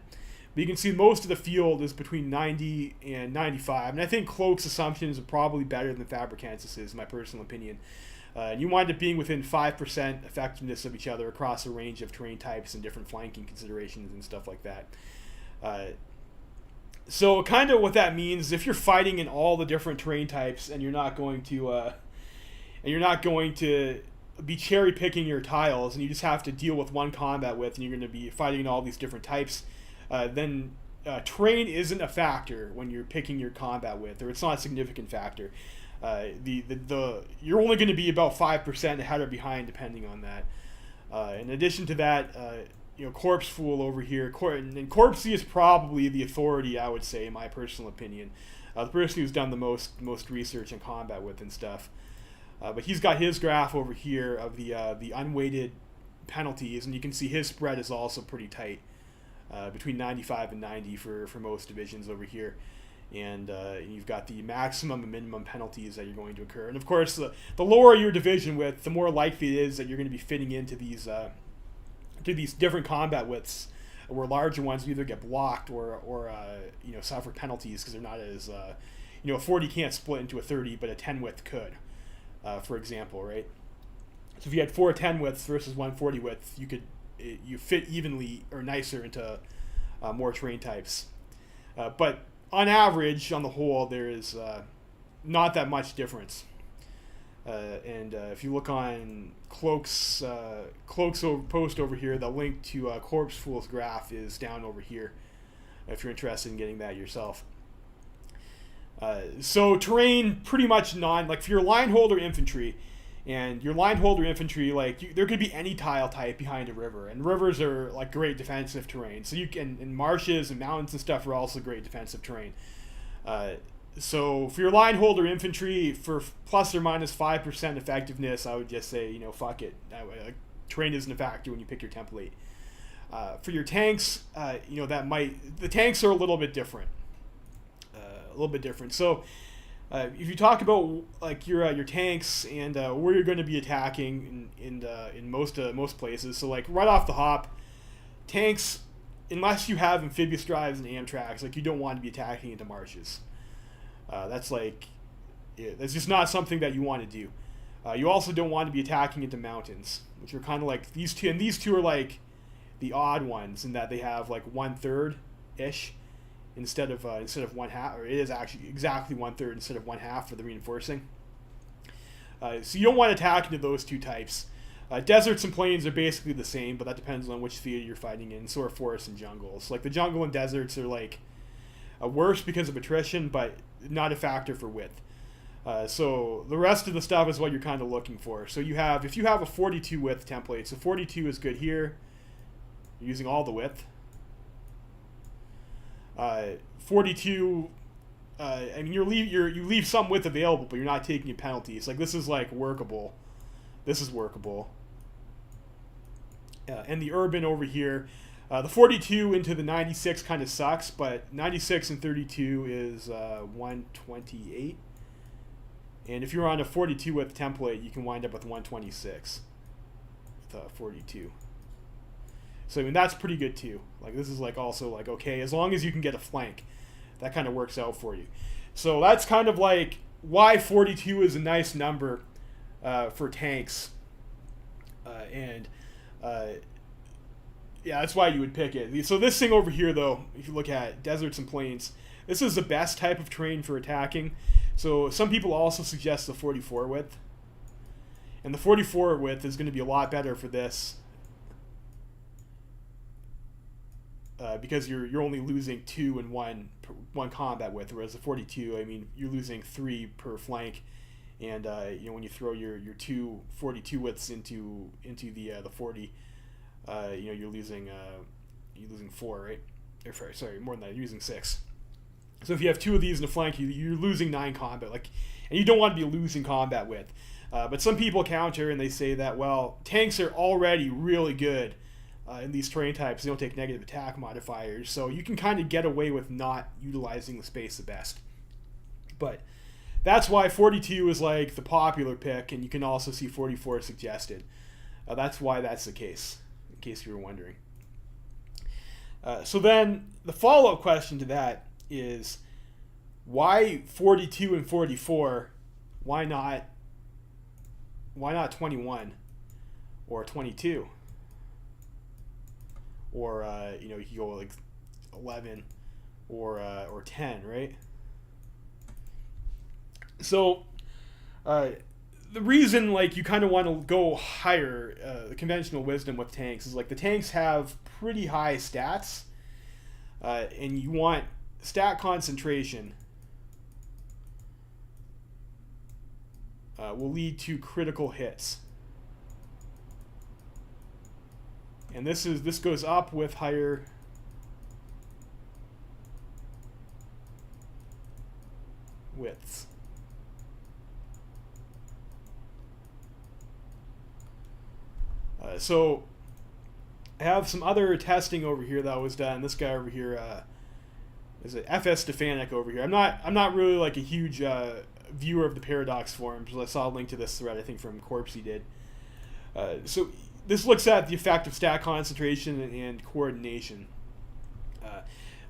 But you can see most of the field is between 90 and 95, and I think Cloak's assumptions are probably better than Fabricensis' in my personal opinion. And you wind up being within 5% effectiveness of each other across a range of terrain types and different flanking considerations and stuff like that. So kind of what that means is if you're fighting in all the different terrain types and you're not going to be cherry picking your tiles and you just have to deal with one combat width and you're going to be fighting in all these different types, then terrain isn't a factor when you're picking your combat width, or it's not a significant factor. You're only going to be about 5% ahead or behind depending on that. In addition to that, Corpse Fool over here, and Corpsey is probably the authority, I would say, in my personal opinion. The person who's done the most research in combat width and stuff. But he's got his graph over here of the unweighted penalties, and you can see his spread is also pretty tight, between 95 and 90 for most divisions over here. And you've got the maximum and minimum penalties that you're going to incur. And of course, the lower your division width, the more likely it is that you're going to be fitting into these different combat widths, where larger ones either get blocked or suffer penalties because they're not as a 40 can't split into a 30, but a 10 width could, for example, right? So if you had 4 10 widths versus 1 40 width, you fit evenly or nicer into more terrain types. But on average, on the whole, there is not that much difference. And if you look on Cloak's post over here, the link to Corpse Fool's graph is down over here if you're interested in getting that yourself. So terrain pretty much like if you're line holder infantry, and your line holder infantry, there could be any tile type behind a river, and rivers are like great defensive terrain. So you can, and marshes and mountains and stuff are also great defensive terrain. So for your line holder infantry, for plus or minus 5% effectiveness, I would just say, fuck it. Terrain isn't a factor when you pick your template. For your tanks, the tanks are a little bit different. So if you talk about like your tanks and where you're going to be attacking in most places, so like right off the hop, tanks, unless you have amphibious drives and Amtraks, like you don't want to be attacking into marshes. That's just not something that you want to do. You also don't want to be attacking into mountains, which are kind of like these two, and these two are like the odd ones in that they have like 1/3 ish instead of 1/2, or it is actually exactly 1/3 instead of 1/2 for the reinforcing. So you don't want to attack into those two types. Deserts and plains are basically the same, but that depends on which theater you're fighting in. So are forests and jungles. Like the jungle and deserts are like worse because of attrition, but not a factor for width. So the rest of the stuff is what you're kind of looking for. So if you have a 42 width template, so 42 is good here. You're using all the width. 42. I mean, you leave some width available, but you're not taking a penalty. It's like this is like workable. This is workable. And the urban over here, the 42 into the 96 kind of sucks, but 96 and 32 is 128. And if you're on a 42 width template, you can wind up with 126 with 42. So I mean that's pretty good too. Like this is like also like okay, as long as you can get a flank, that kind of works out for you. So that's kind of like why 42 is a nice number for tanks. And Yeah, that's why you would pick it. So this thing over here, though, if you look at deserts and plains, this is the best type of terrain for attacking. So some people also suggest the 44 width. And the 44 width is going to be a lot better for this. Because you're only losing 2 and 1 combat width, whereas the 42, I mean, you're losing 3 per flank. And you know, when you throw your 2 42 widths into the 40, you know, you're losing 4, right? Or sorry, more than that. You're using 6. So if you have 2 of these in the flank, you're losing 9 combat. And you don't want to be losing combat width. But some people counter and they say that, well, tanks are already really good in these terrain types. They don't take negative attack modifiers, so you can kind of get away with not utilizing the space the best. But that's why 42 is like the popular pick, and you can also see 44 suggested. That's why that's the case, in case you were wondering. So then the follow-up question to that is, why 42 and 44? Why not 21 or 22? Or you know, you can go like 11 or 10, right? So the reason like you kind of want to go higher, the conventional wisdom with tanks is like the tanks have pretty high stats, and you want stat concentration will lead to critical hits. And this goes up with higher widths. So I have some other testing over here that was done. This guy over here is a FS Stefanik over here. I'm not really like a huge viewer of the Paradox forums. I saw a link to this thread, I think from Corpsey did. So this looks at the effect of stat concentration and coordination.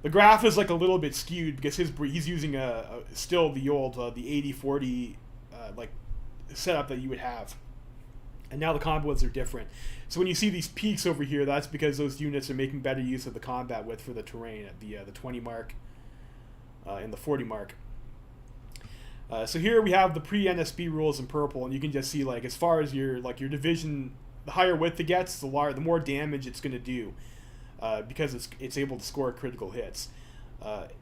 The graph is like a little bit skewed because he's using still the old the 80-40 like setup that you would have, and now the combat widths are different. So when you see these peaks over here, that's because those units are making better use of the combat width for the terrain at the 20 mark and the 40 mark. So here we have the pre-NSB rules in purple, and you can just see like as far as your division, the higher width it gets, the more damage it's going to do, because it's able to score critical hits.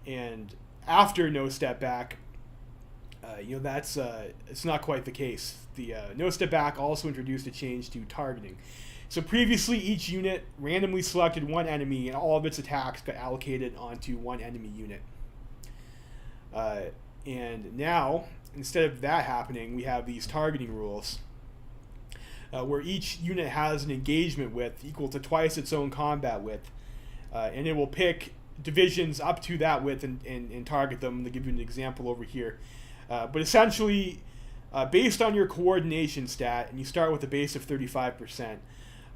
And after no step back, you know, that's it's not quite the case. The no step back also introduced a change to targeting. So previously, each unit randomly selected one enemy, and all of its attacks got allocated onto one enemy unit. And now, instead of that happening, we have these targeting rules, where each unit has an engagement width equal to twice its own combat width, and it will pick divisions up to that width and target them. I'm going to give you an example over here. But essentially, based on your coordination stat, and you start with a base of 35%,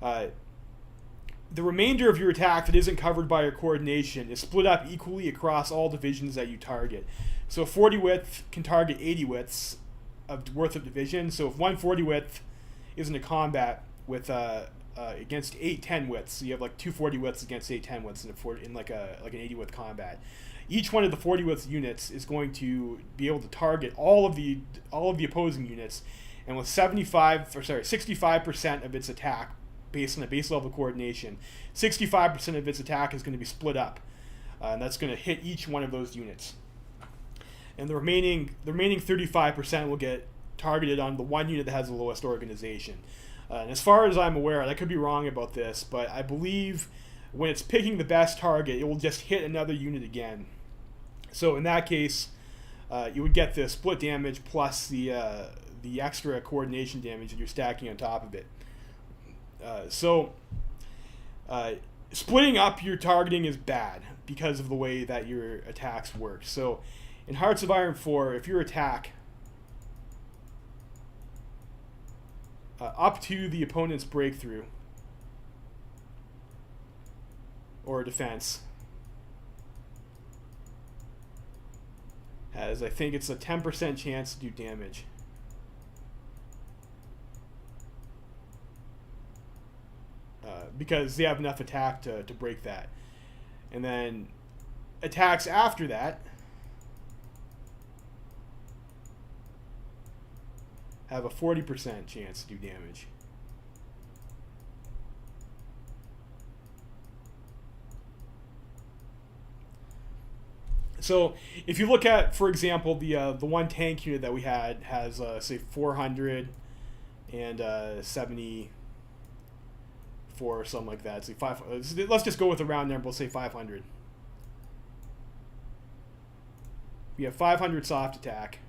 the remainder of your attack that isn't covered by your coordination is split up equally across all divisions that you target. So 40 width can target 80 widths worth of division. So if 140 width is in a combat with against 810 widths, so you have like 240 widths against 810 widths in like an 80 width combat. Each one of the 40 width units is going to be able to target all of the opposing units, and with 65% of its attack based on a base level coordination, 65% of its attack is going to be split up, and that's going to hit each one of those units. And the remaining 35% will get targeted on the one unit that has the lowest organization. And as far as I'm aware, I could be wrong about this, but I believe when it's picking the best target, it will just hit another unit again. So in that case, you would get the split damage plus the extra coordination damage that you're stacking on top of it. Splitting up your targeting is bad because of the way that your attacks work. So in Hearts of Iron 4, if your attack up to the opponent's breakthrough or defense has, I think it's a 10% chance to do damage. because they have enough attack to break that. And then attacks after that have a 40% chance to do damage. So if you look at, for example, the one tank unit that we had has say 474 or something like that. So let's just go with a round number. We'll say 500. We have 500 soft attack,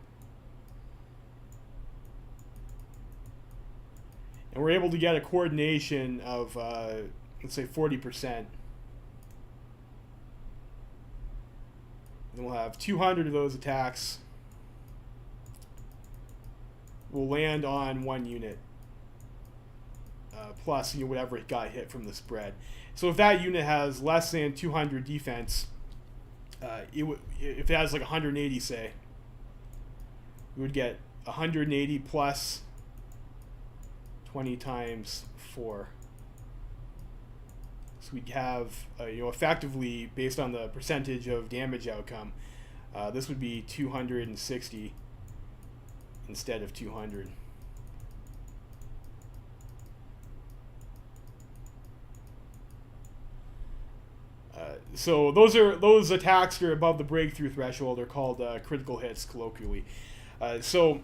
and we're able to get a coordination of let's say 40%. And we'll have 200 of those attacks will land on one unit, plus whatever it got hit from the spread. So if that unit has less than 200 defense, if it has like 180, say, we would get 180 plus 20 times 4. So we'd have, effectively, based on the percentage of damage outcome, this would be 260 instead of 200. So those attacks are above the breakthrough threshold are called critical hits colloquially. So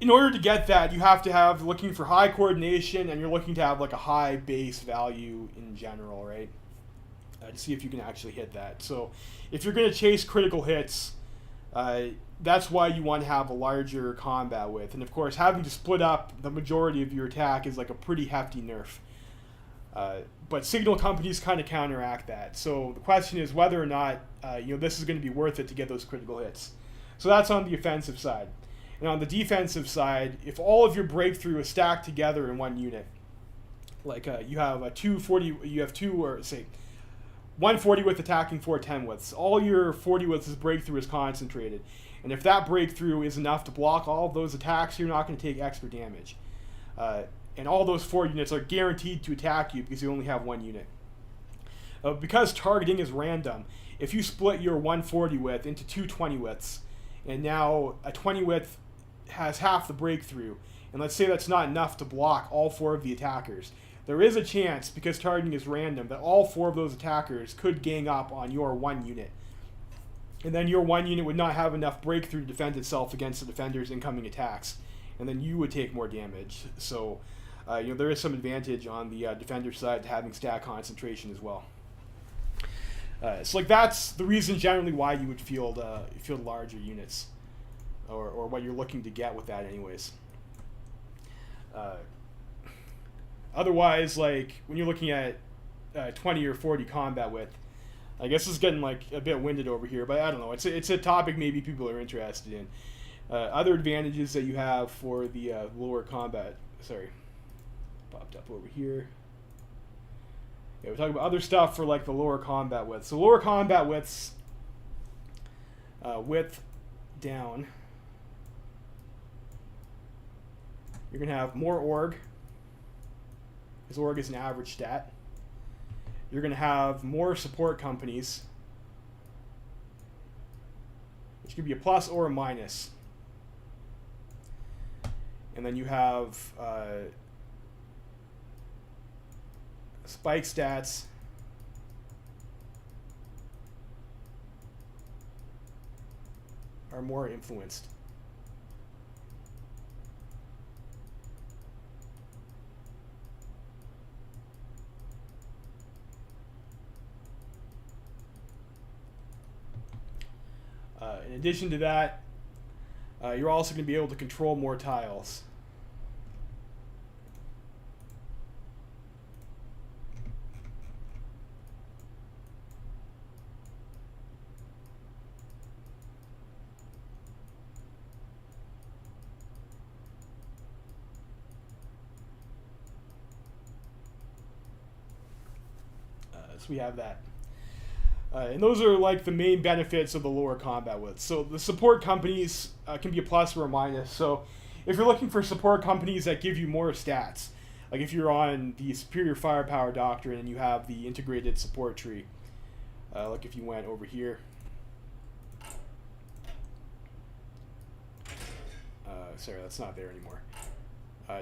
in order to get that, you have to have looking for high coordination, and you're looking to have like a high base value in general, right? To see if you can actually hit that. So if you're going to chase critical hits, that's why you want to have a larger combat width. And of course, having to split up the majority of your attack is like a pretty hefty nerf. But signal companies kind of counteract that. So the question is whether or not this is going to be worth it to get those critical hits. So that's on the offensive side. And on the defensive side, if all of your breakthrough is stacked together in one unit, like you have a 240, you have two, or say 140 width attacking 410 widths. All your 40 widths breakthrough is concentrated, and if that breakthrough is enough to block all of those attacks, you're not going to take extra damage. And all those 4 units are guaranteed to attack you because you only have one unit. Because targeting is random, if you split your 140 width into two 20 widths, and now a 20 width has half the breakthrough, and let's say that's not enough to block all 4 of the attackers, there is a chance, because targeting is random, that all 4 of those attackers could gang up on your one unit. And then your one unit would not have enough breakthrough to defend itself against the defender's incoming attacks, and then you would take more damage. So there is some advantage on the defender side to having stack concentration as well. So that's the reason generally why you would field larger units, or what you're looking to get with that anyways. Otherwise, like when you're looking at 20 or 40 combat width, I guess it's getting like a bit winded over here, but I don't know. It's a topic maybe people are interested in. Other advantages that you have for the lower combat, popped up over here. Yeah, we're talking about other stuff for like the lower combat width. So lower combat widths, width down, you're gonna have more org, because org is an average stat. You're gonna have more support companies, which could be a plus or a minus. And then you have spike stats, are more influenced. In addition to that, you're also going to be able to control more tiles. So we have that. And those are like the main benefits of the lower combat width. So the support companies can be a plus or a minus. So if you're looking for support companies that give you more stats, Like if you're on the superior firepower doctrine and you have the integrated support tree, like if you went over here, sorry, that's not there anymore.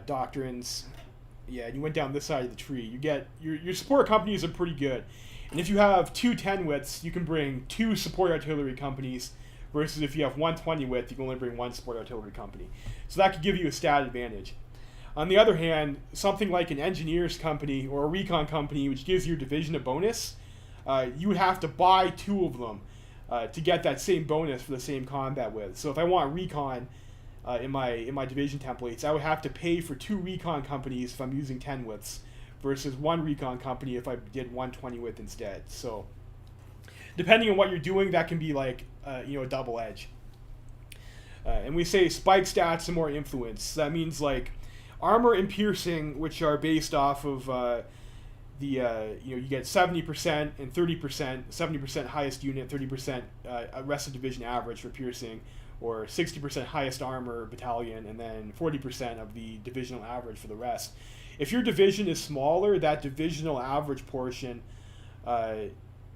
Doctrines, yeah, and you went down this side of the tree. You get your support companies are pretty good, and if you have 2 10 widths, you can bring 2 support artillery companies. Versus if you have 120 width, you can only bring 1 support artillery company. So that could give you a stat advantage. On the other hand, something like an engineers company or a recon company, which gives your division a bonus, you would have to buy 2 of them to get that same bonus for the same combat width. So if I want recon in my division templates, I would have to pay for 2 recon companies if I'm using 10 widths, versus 1 recon company if I did 120 width instead. So depending on what you're doing, that can be like a double edge. And we say spike stats and more influence. That means like armor and piercing, which are based off of you get 70% and 30%, 70% highest unit, 30% rest of division average for piercing, or 60% highest armor battalion, and then 40% of the divisional average for the rest. If your division is smaller, that divisional average portion is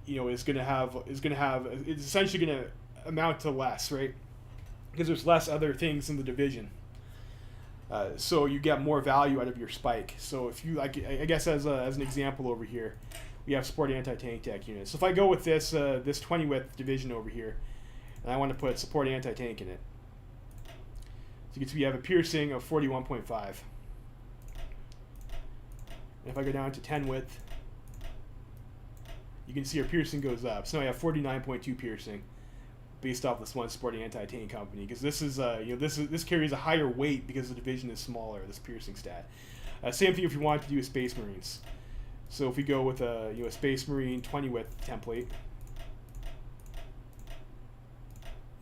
essentially going to amount to less, right? Because there's less other things in the division. So you get more value out of your spike. So if you, like, I guess as an example over here, we have support anti-tank tech units. So if I go with this 20 width division over here, and I want to put support anti-tank in it, so you can see we have a piercing of 41.5. And if I go down to 10 width, you can see our piercing goes up. So now I have 49.2 piercing, based off this one supporting anti-tank company, because this is this carries a higher weight because the division is smaller. This piercing stat. Same thing if you want to do a Space Marines. So if we go with a Space Marine 20 width template,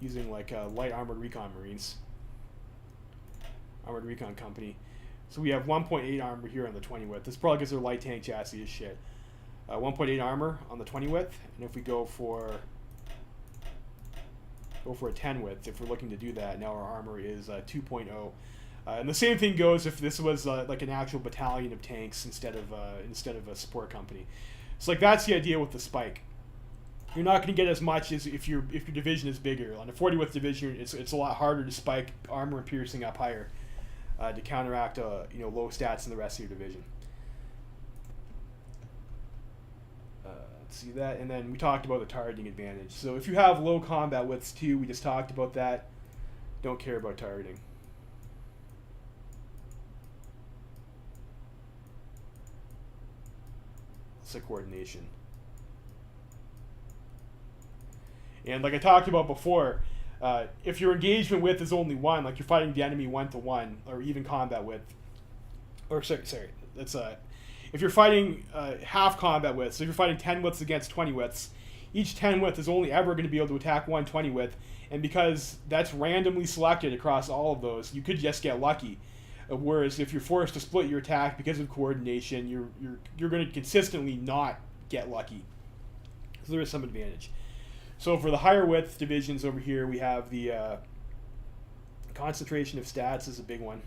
using like light armored recon Marines, armored recon company. So we have 1.8 armor here on the 20 width. This probably because their light tank chassis is shit. 1.8 armor on the 20 width, and if we go for a 10 width, if we're looking to do that, now our armor is 2.0. And the same thing goes if this was like an actual battalion of tanks instead of a support company. So like that's the idea with the spike. You're not going to get as much as if your division is bigger. On a 40 width division, it's a lot harder to spike armor and piercing up higher to counteract low stats in the rest of your division. See that, and then we talked about the targeting advantage. So if you have low combat widths too, we just talked about that. Don't care about targeting. Let's say coordination. And like I talked about before, if your engagement width is only 1, like you're fighting the enemy 1-to-1, or even combat width, or sorry, that's if you're fighting half combat width, so if you're fighting 10 widths against 20 widths, each 10 width is only ever going to be able to attack 120 width, and because that's randomly selected across all of those, you could just get lucky. Whereas if you're forced to split your attack because of coordination, you're going to consistently not get lucky. So there is some advantage. So for the higher width divisions over here, we have the concentration of stats is a big one.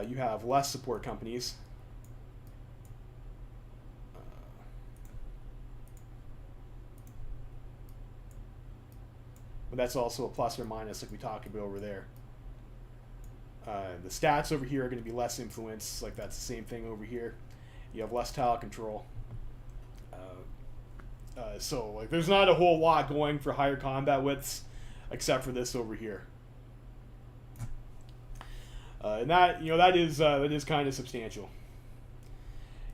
You have less support companies. But that's also a plus or minus like we talked about over there. The stats over here are going to be less influence, like that's the same thing over here. You have less tile control. So like there's not a whole lot going for higher combat widths except for this over here. And that is kind of substantial.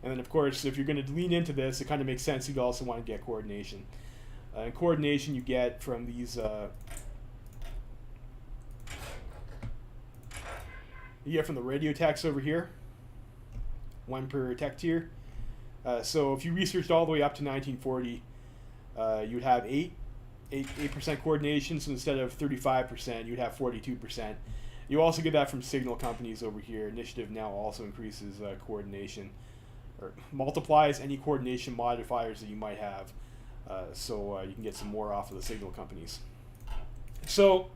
And then of course, if you're going to lean into this, it kind of makes sense you'd also want to get coordination. And coordination you get from these. You get from the radio techs over here. 1 per tech tier. So if you researched all the way up to 1940, you would have 8% coordination. So instead of 35%, you'd have 42%. You also get that from signal companies over here. Initiative now also increases coordination, or multiplies any coordination modifiers that you might have. So you can get some more off of the signal companies. So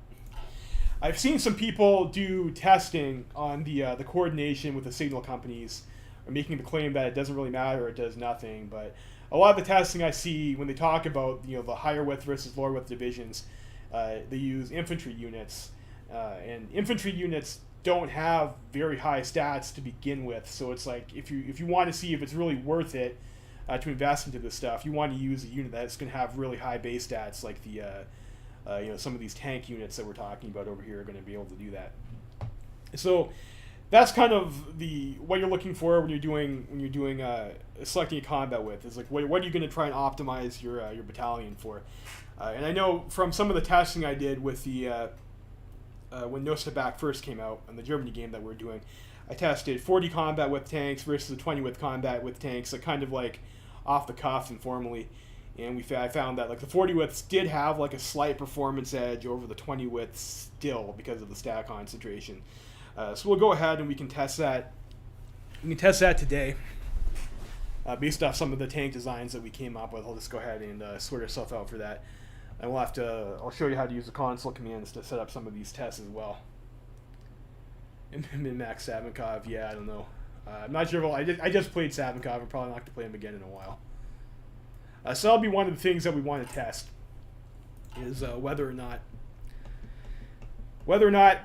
I've seen some people do testing on the coordination with the signal companies, or making the claim that it doesn't really matter or it does nothing. But a lot of the testing I see when they talk about the higher width versus lower width divisions, they use infantry units, and infantry units don't have very high stats to begin with. So it's like if you want to see if it's really worth it to invest into this stuff, you want to use a unit that's going to have really high base stats, like some of these tank units that we're talking about over here are going to be able to do that. So that's kind of what you're looking for when you're doing selecting a combat with, is like what are you going to try and optimize your battalion for. And I know from some of the testing I did with the when No Step Back first came out on the Germany game that we're doing, I tested 40 combat with tanks versus a 20 with combat with tanks, so kind of like off the cuff informally. And I found that like the 40 widths did have like a slight performance edge over the 20 widths still because of the stat concentration. So we'll go ahead and we can test that. We can test that today based off some of the tank designs that we came up with. I'll just go ahead and sort ourselves out for that. And I'll show you how to use the console commands to set up some of these tests as well. And min-max Savinkov, yeah, I don't know. I'm not sure if I just played Savinkov. I'm probably not going to play him again in a while. So that'll be one of the things that we want to test, is whether or not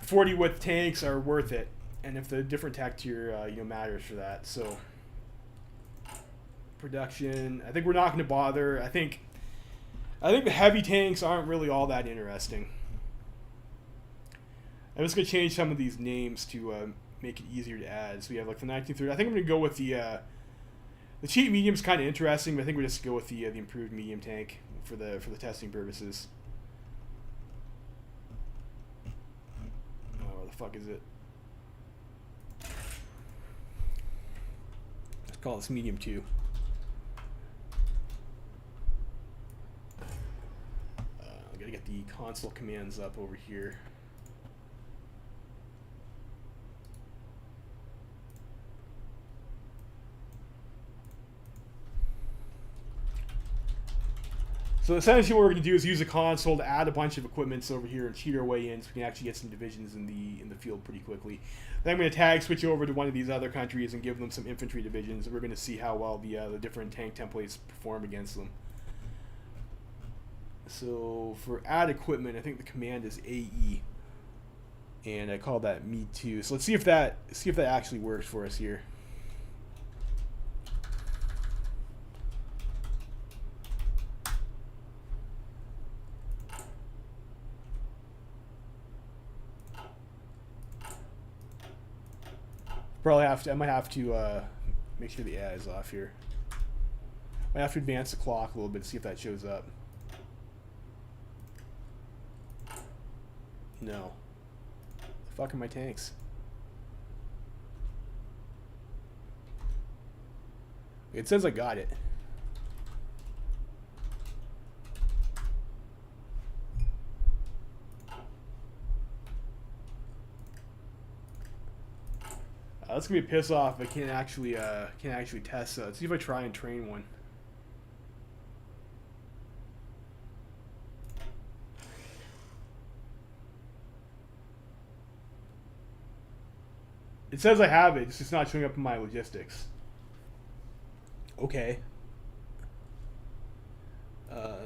40 width tanks are worth it, and if the different tech tier matters for that. So production, I think we're not going to bother. I think the heavy tanks aren't really all that interesting. I'm just going to change some of these names to make it easier to add. So we have like the 1930. I think I'm going to go with the cheap medium's kind of interesting, but I think we'll just go with the improved medium tank for the testing purposes. Oh, where the fuck is it? Let's call this medium 2. I gotta get the console commands up over here. So essentially what we're going to do is use the console to add a bunch of equipments over here and cheat our way in so we can actually get some divisions in the field pretty quickly. Then I'm going to tag switch over to one of these other countries and give them some infantry divisions, and we're going to see how well the different tank templates perform against them. So for add equipment, I think the command is AE, and I call that me2. So let's see if that actually works for us here. I might have to make sure the AI is off here. I might have to advance the clock a little bit to see if that shows up. No. The fuck are my tanks? It says I got it. That's gonna be a piss off if I can't actually test. Let's see if I try and train one. It says I have it. It's just not showing up in my logistics. Okay. I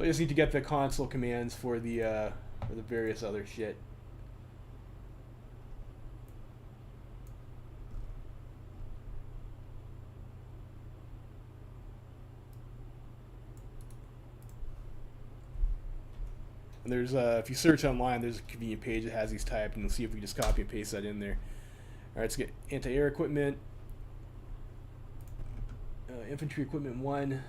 just need to get the console commands for the various other shit. And there's if you search online, there's a convenient page that has these typed, and you'll see if we just copy and paste that in there. All right, let's get anti-air equipment, infantry equipment 1.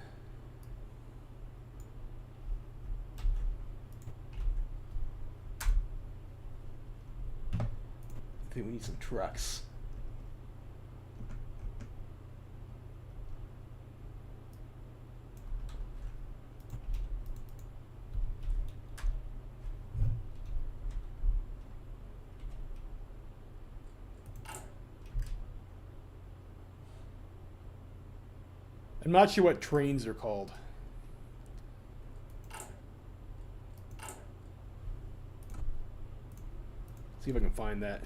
I think we need some trucks. I'm not sure what trains are called. See if I can find that.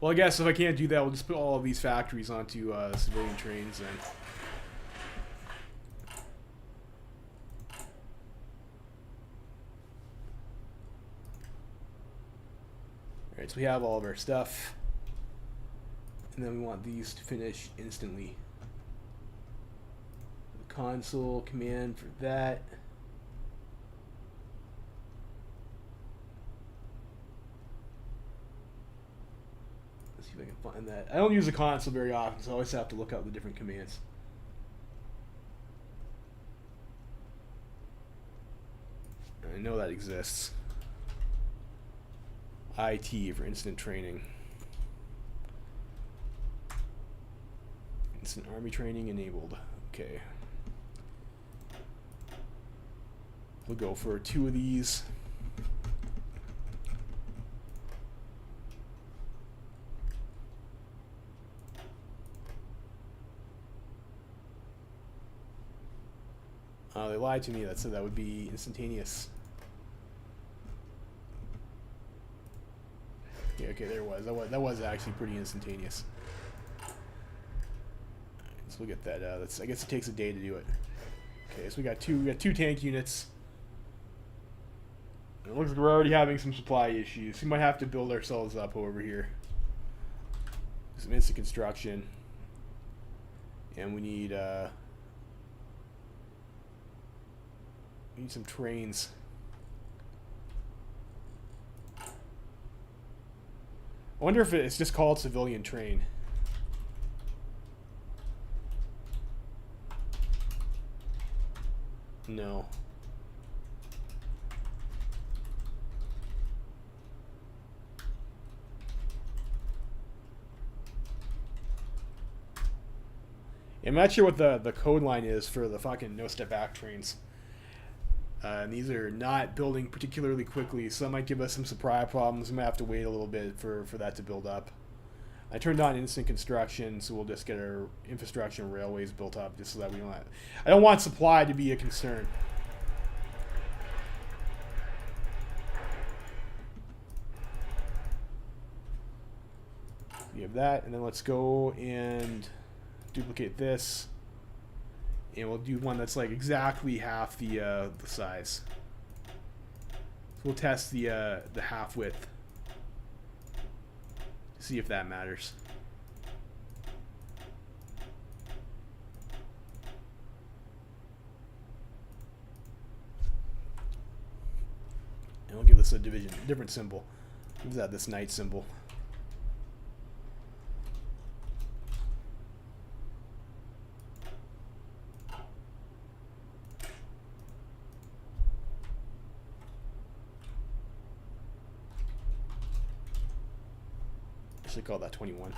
Well, I guess if I can't do that, we'll just put all of these factories onto civilian trains then. Alright, so we have all of our stuff. And then we want these to finish instantly. The console command for that. Let's see if I can find that. I don't use the console very often, so I always have to look up the different commands. I know that exists. IT for instant training. Instant army training enabled. Okay. We'll go for 2 of these. They lied to me. That said that would be instantaneous. Yeah, okay, there was. That was actually pretty instantaneous. So we'll get that. I guess it takes a day to do it. Okay, so we got two tank units. It looks like we're already having some supply issues. We might have to build ourselves up over here. Some instant construction, and we need some trains. I wonder if it's just called civilian train. No. I'm not sure what the code line is for the fucking no-step-back trains. And these are not building particularly quickly, so that might give us some supply problems. We might have to wait a little bit for that to build up. I turned on instant construction, so we'll just get our infrastructure and railways built up, just so that we don't have, I don't want supply to be a concern. We have that, and then let's go and duplicate this. And we'll do one that's like exactly half the size. So we'll test the half width to see if that matters. And we'll give this a different symbol. Give that this knight symbol. Actually call that 21.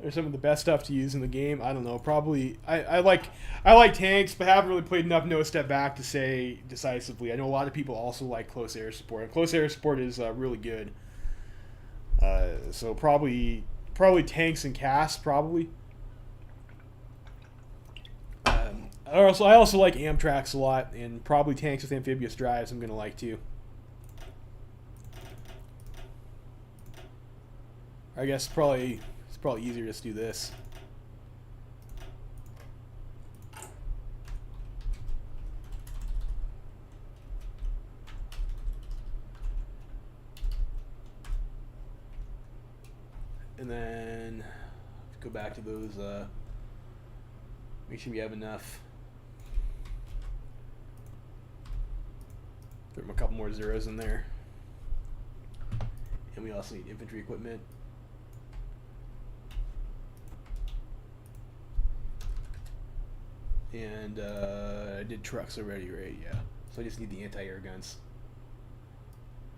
They're some of the best stuff to use in the game. I don't know. Probably I like tanks, but haven't really played enough no step back to say decisively. I know a lot of people also like close air support. And close air support is really good. So probably tanks and CAS probably. I also like Amtracs a lot, and probably tanks with amphibious drives I'm gonna like too. I guess it's probably easier to just do this. And then go back to those, make sure we have enough. Throw a couple more zeros in there. And we also need infantry equipment. And I did trucks already, right? Yeah. So I just need the anti-air guns.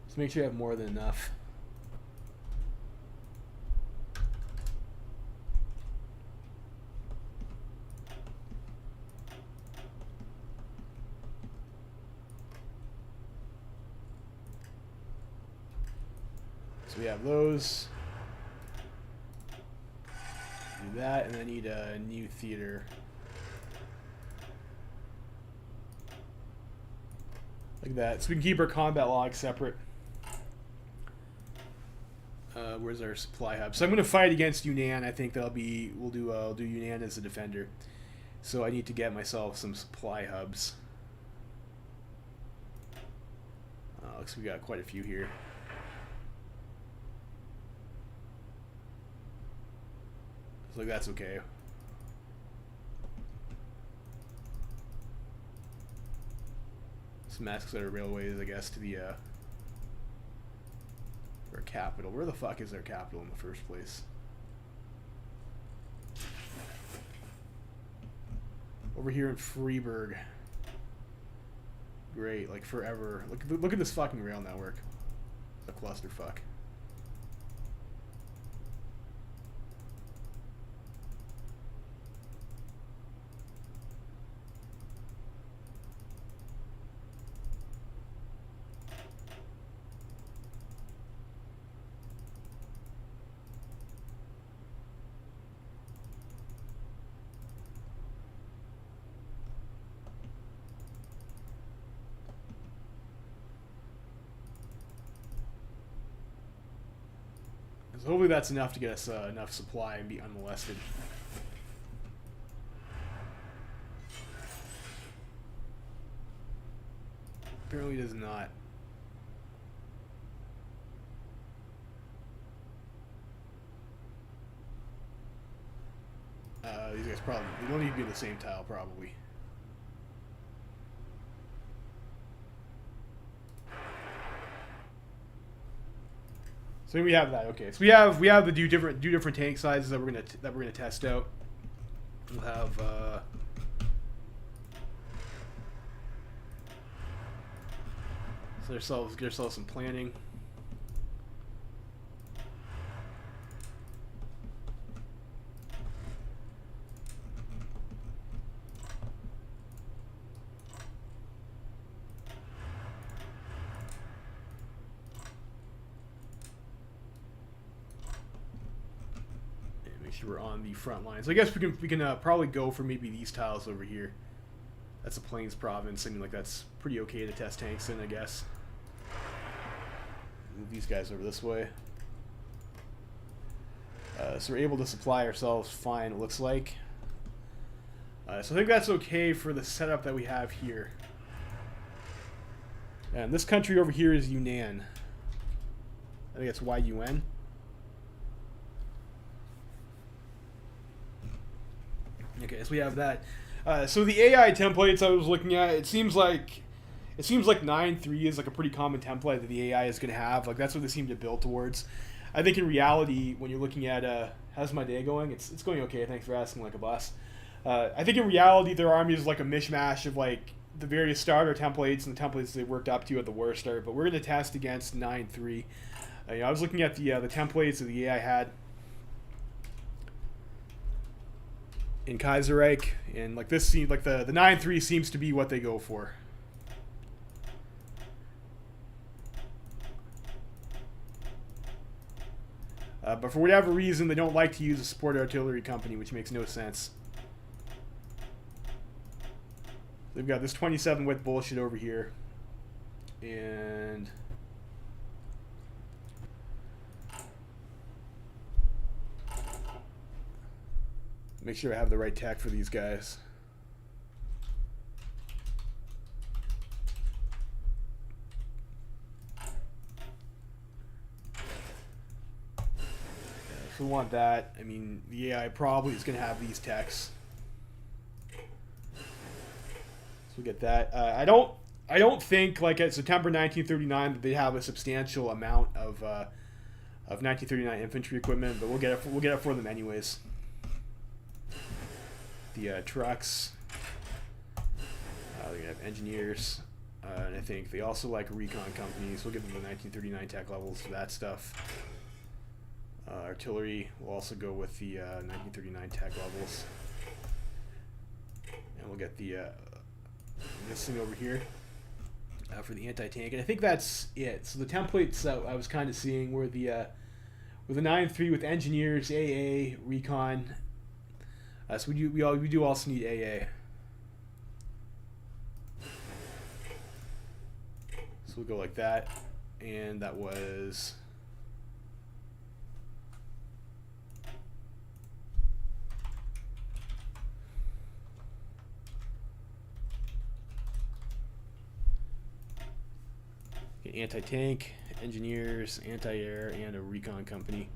So make sure you have more than enough. So we have those. Do that, and I need a new theater. Like that. So we can keep our combat logs separate. Where's our supply hub? So I'm going to fight against Yunnan. I think that'll be I'll do Yunnan as a defender. So I need to get myself some supply hubs. Looks like we got quite a few here. So like that's okay. Some masks that are railways, I guess, to the our capital. Where the fuck is our capital in the first place? Over here in Freiburg. Great, like forever. Look at this fucking rail network. It's a clusterfuck. So hopefully that's enough to get us enough supply and be unmolested. Apparently it is not. These guys probably, they don't need to be in the same tile probably. So we have that. Okay, so we have the two different tank sizes that we're gonna test out. We'll have so get ourselves some planning. We're on the front line. So I guess we can probably go for maybe these tiles over here. That's a Plains province. I mean, like that's pretty okay to test tanks in, I guess. Move these guys over this way. So we're able to supply ourselves fine, it looks like. So I think that's okay for the setup that we have here. And this country over here is Yunnan. I think it's YUN. Okay, so we have that. So the AI templates I was looking at, it seems like 9.3 is like a pretty common template that the AI is going to have. Like that's what they seem to build towards. I think in reality, when you're looking at how's my day going, it's going okay. Thanks for asking, like a boss. I think in reality, their army is like a mishmash of like the various starter templates and the templates they worked up to at the war start. But we're going to test against 9.3. I was looking at the templates that the AI had in Kaiserreich, and like this seems like the 9.3 seems to be what they go for. But for whatever reason, they don't like to use a support artillery company, which makes no sense. They've got this 27 width bullshit over here, and make sure I have the right tech for these guys. If we want that, I mean, the AI probably is going to have these techs. So we get that. I don't think like at September 1939 that they have a substantial amount of 1939 infantry equipment, but we'll get it for them anyways. The trucks. They have engineers, and I think they also like recon companies. We'll give them the 1939 tech levels for that stuff. Artillery will also go with the 1939 tech levels, and we'll get the this thing over here. for the anti-tank, and I think that's it. So the templates I was kind of seeing were the 9-3 with engineers, AA, recon. So we do also need AA. So we'll go like that, and that was. Anti-tank, engineers, anti-air, and a recon company.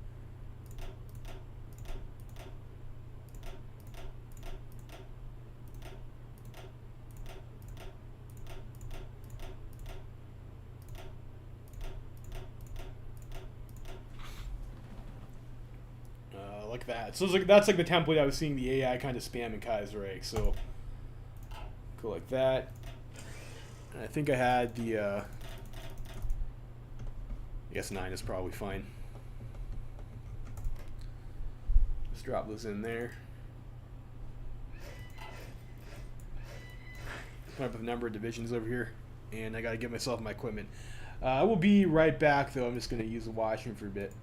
Like that. So that's like the template I was seeing the AI kind of spam in Kaiserreich. So go like that. And I think I had the. I guess 9 is probably fine. Just drop those in there. Come up with a number of divisions over here, and I gotta give myself my equipment. I will be right back though. I'm just gonna use the washroom for a bit.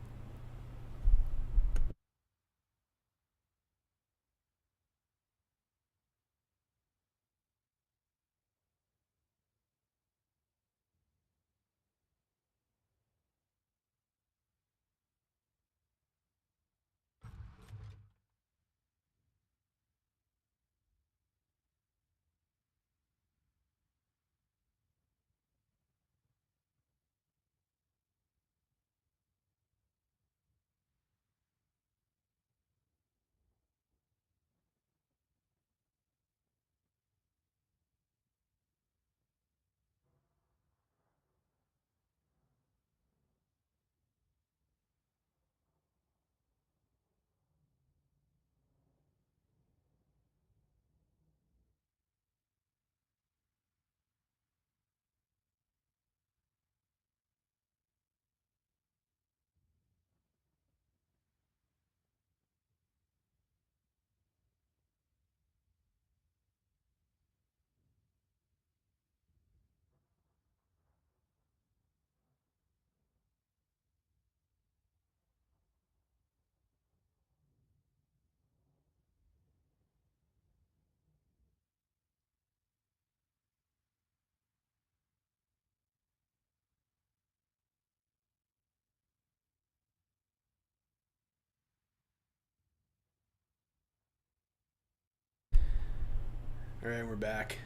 All right, we're back.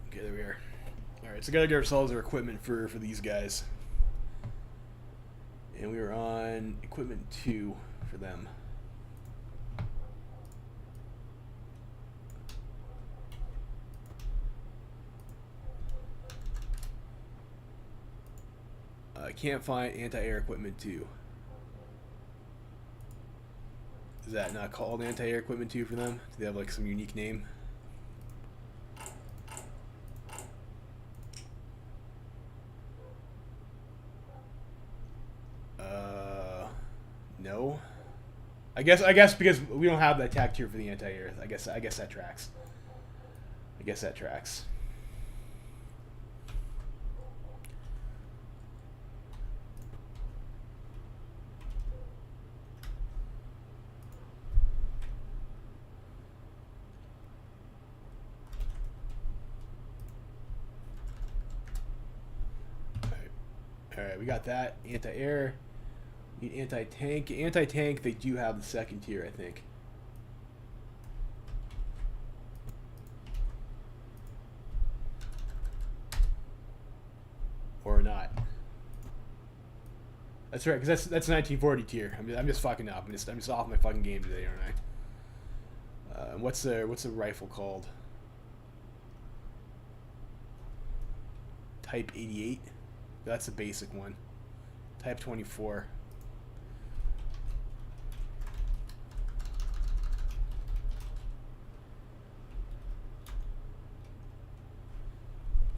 Okay, there we are. All right, so gotta get ourselves our equipment for these guys, and we were on equipment 2 for them. I can't find anti-air equipment 2. Is that not called anti-air equipment 2 for them? Do they have like some unique name? No. I guess because we don't have that tag tier for the anti-air. I guess that tracks. I guess that tracks. All right, we got that anti-air. Need anti-tank. Anti-tank, they do have the second tier, I think. Or not. That's right, because that's 1940 tier. I'm just fucking up. I'm just off my fucking game today, aren't I? What's the rifle called? Type 88. That's the basic one. Type 24.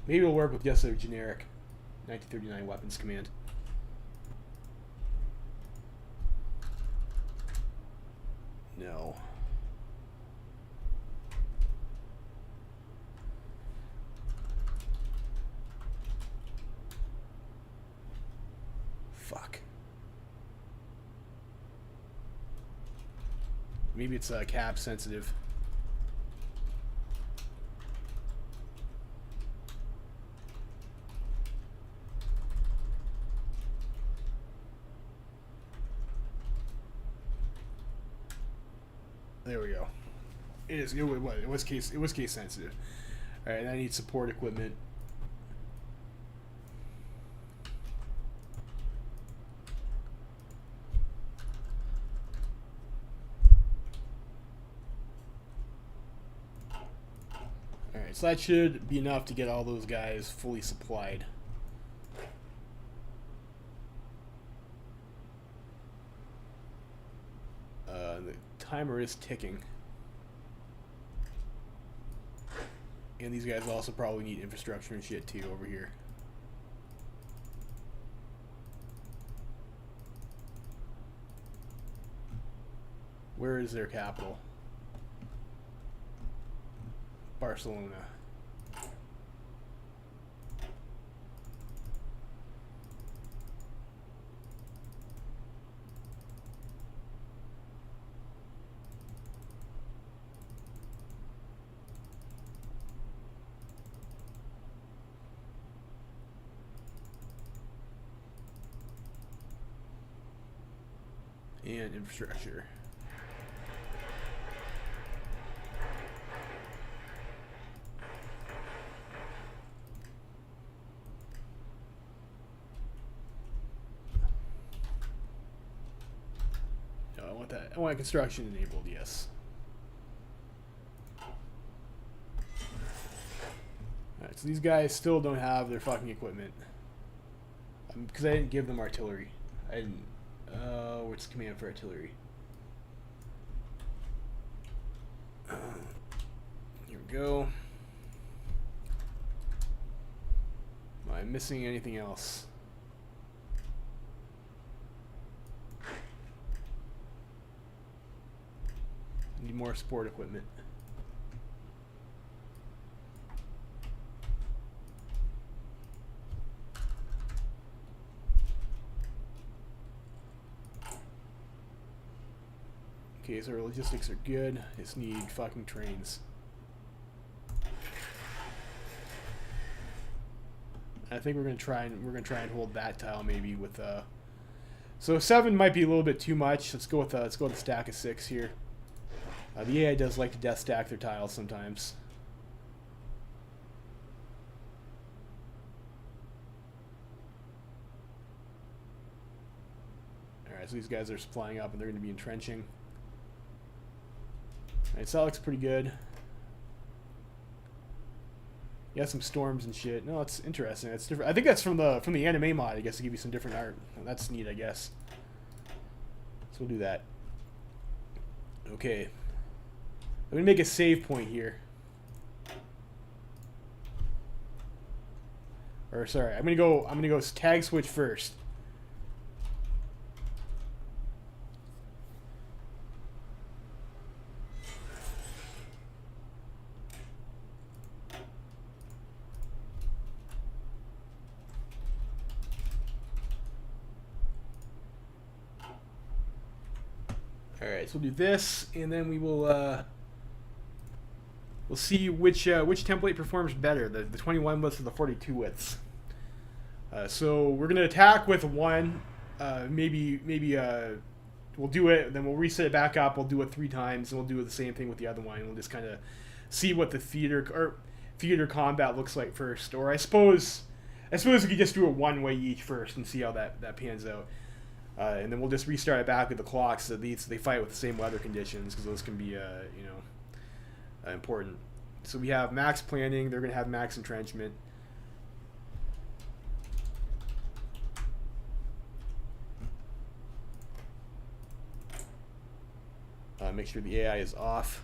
Maybe it'll work with just a generic 1939 weapons command. No. Fuck. Maybe it's cap sensitive. There we go. It is. It was case. It was case sensitive. All right, I need support equipment. All right, so that should be enough to get all those guys fully supplied. The timer is ticking. And these guys also probably need infrastructure and shit too over here. Where is their capital? Barcelona. And infrastructure. No, I want that. I want construction enabled, yes. Alright, so these guys still don't have their fucking equipment. Because I didn't give them artillery. I didn't. What's command for artillery? Here we go. Am I missing anything else? Need more support equipment. Okay, so our logistics are good. Just need fucking trains. I think we're gonna try and hold that tile maybe with so 7 might be a little bit too much. Let's go with a stack of 6 here. The AI does like to death stack their tiles sometimes. Alright, so these guys are supplying up and they're gonna be entrenching. Alright, so that looks pretty good. Yeah, some storms and shit. No, it's interesting. It's different. I think that's from the anime mod, I guess, to give you some different art. That's neat, I guess. So we'll do that. Okay. I'm gonna make a save point here. Or sorry, I'm gonna go tag switch first. Alright, so we'll do this, and then we will we'll see which template performs better, the 21 widths or the 42 widths. So we're gonna attack with 1. Maybe we'll do it, then we'll reset it back up. We'll do it 3 times, and we'll do the same thing with the other one. And we'll just kind of see what the theater combat looks like first. Or I suppose we could just do it one way each first and see how that pans out. And then we'll just restart it back with the clocks so they fight with the same weather conditions, because those can be important. So we have max planning. They're going to have max entrenchment. Make sure the AI is off.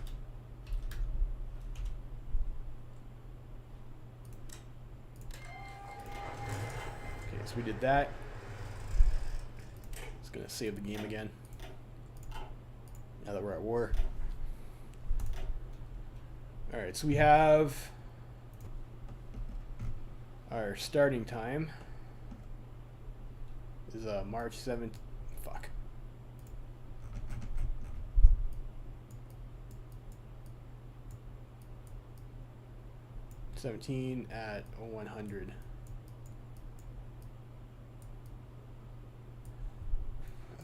Okay, so we did that. Gonna save the game again now that we're at war. Alright, so we have our starting time This is March 7th. Fuck. $17 at 100.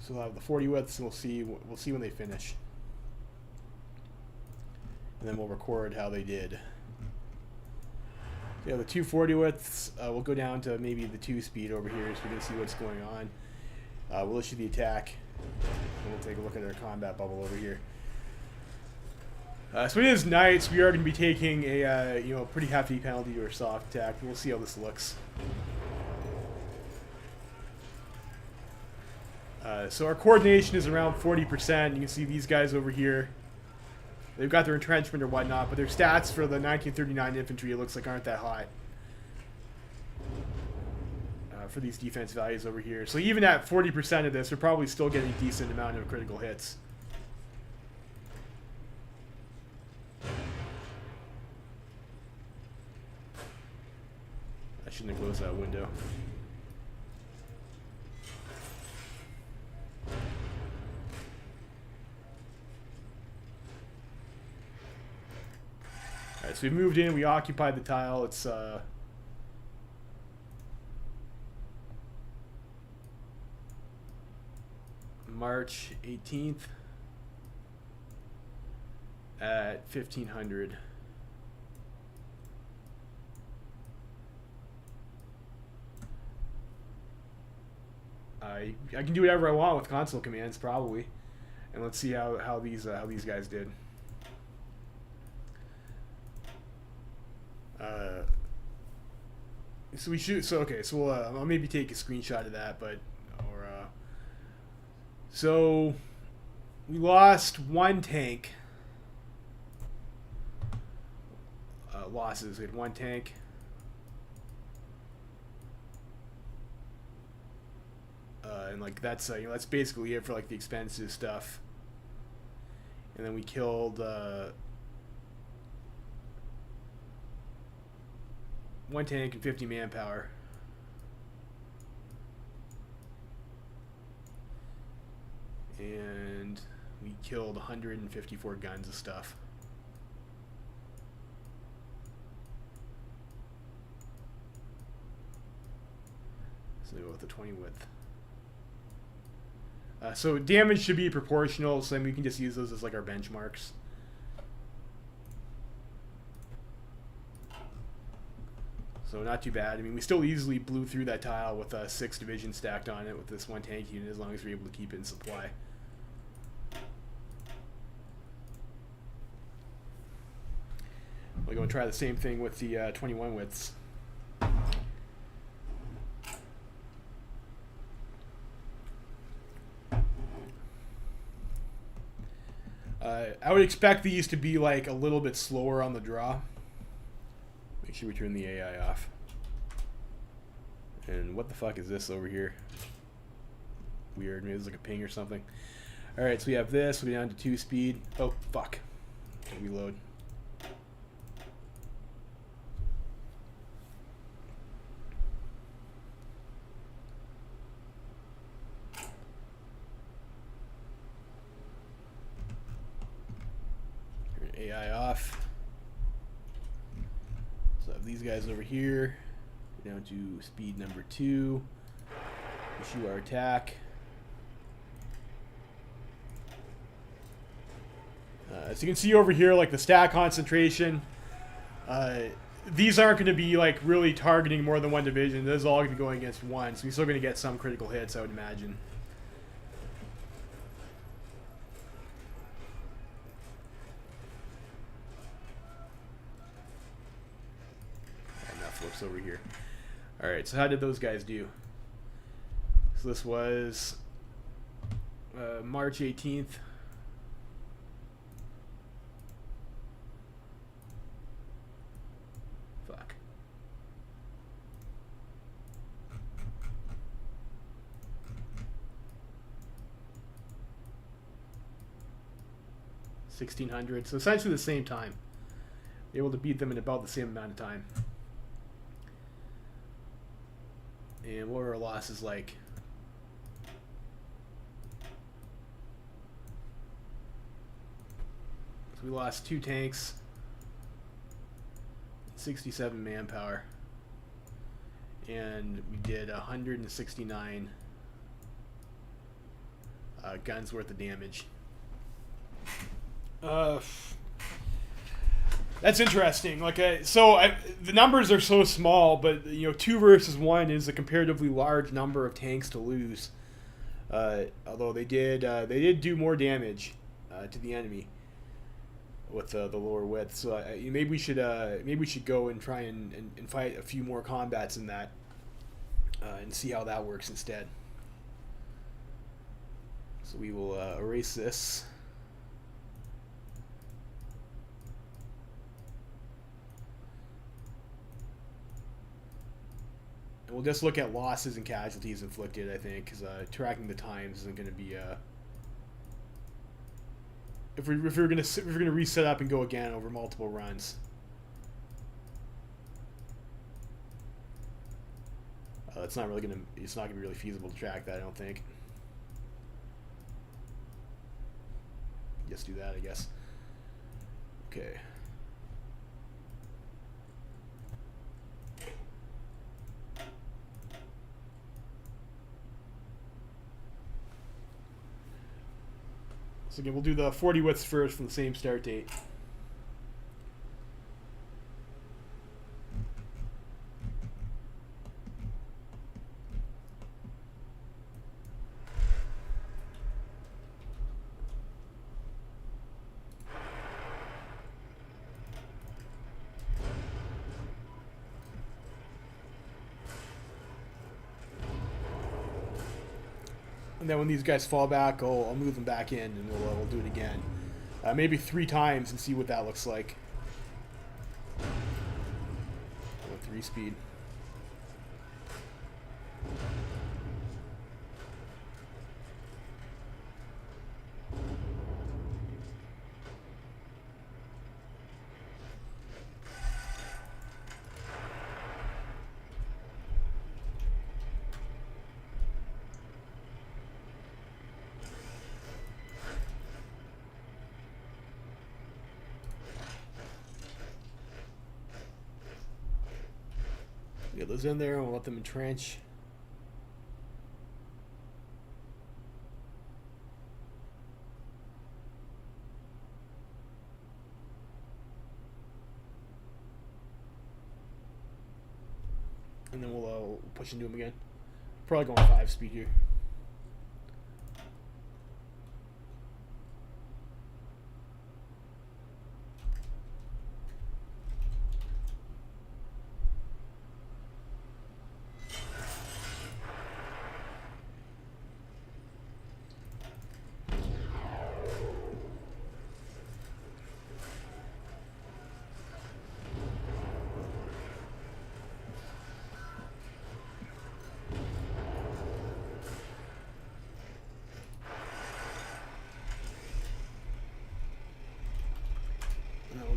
So we'll have the 40 widths, and we'll see when they finish, and then we'll record how they did. So yeah, the 240 widths, we'll go down to maybe the 2-speed over here, so we can see what's going on. We'll issue the attack, and we'll take a look at our combat bubble over here. So it is night, so we are going to be taking a pretty hefty penalty to our soft attack. We'll see how this looks. So our coordination is around 40%. You can see these guys over here. They've got their entrenchment or whatnot, but their stats for the 1939 infantry, it looks like, aren't that high for these defense values over here. So even at 40% of this, we're probably still getting a decent amount of critical hits. I shouldn't have closed that window. Alright, so we moved in, we occupied the tile. It's March 18th at 1500. I can do whatever I want with console commands, probably, and let's see how these guys did. So we shoot. So okay. So we'll I'll maybe take a screenshot of that, so we lost one tank. Losses. We had one tank. And like that's that's basically it for like the expensive stuff. And then we killed one tank and 50 manpower. And we killed 154 guns of stuff. So we go with the 20 width. So damage should be proportional, so then we can just use those as like our benchmarks. So not too bad. I mean, we still easily blew through that tile with 6 divisions stacked on it with this one tank unit, as long as we're able to keep it in supply. We'll go and try the same thing with the 21 widths. I would expect these to be like a little bit slower on the draw. Make sure we turn the AI off. And what the fuck is this over here? Weird. Maybe it's like a ping or something. Alright, so we have this. We'll be down to 2-speed. Oh, fuck. Reload. AI off. So I have these guys over here. Down to speed number 2. Issue our attack. As you can see over here, like the stat concentration, these aren't going to be like really targeting more than one division. This is all going to be going against one, so we're still going to get some critical hits, I would imagine. Flips over here. Alright, so how did those guys do? So this was March 18th. Fuck. $1,600. So essentially the same time. Able to beat them in about the same amount of time. And what were our losses like? So we lost 2 tanks, 67 manpower, and we did 169 guns worth of damage. That's interesting. Like, the numbers are so small, but 2 versus 1 is a comparatively large number of tanks to lose. Although they did do more damage to the enemy with the lower width. So maybe we should go and try and fight a few more combats in that and see how that works instead. So we will erase this. And we'll just look at losses and casualties inflicted, I think, because tracking the times isn't going to be if we're gonna reset up and go again over multiple runs. It's not gonna be really feasible to track that, I don't think. Just do that, I guess. Okay. So again, we'll do the 40 widths first from the same start date. And then when these guys fall back, I'll move them back in, and we'll do it again. Maybe 3 times and see what that looks like. 3 speed. Get those in there and we'll let them entrench. And then we'll push into them again. Probably going 5 speed here.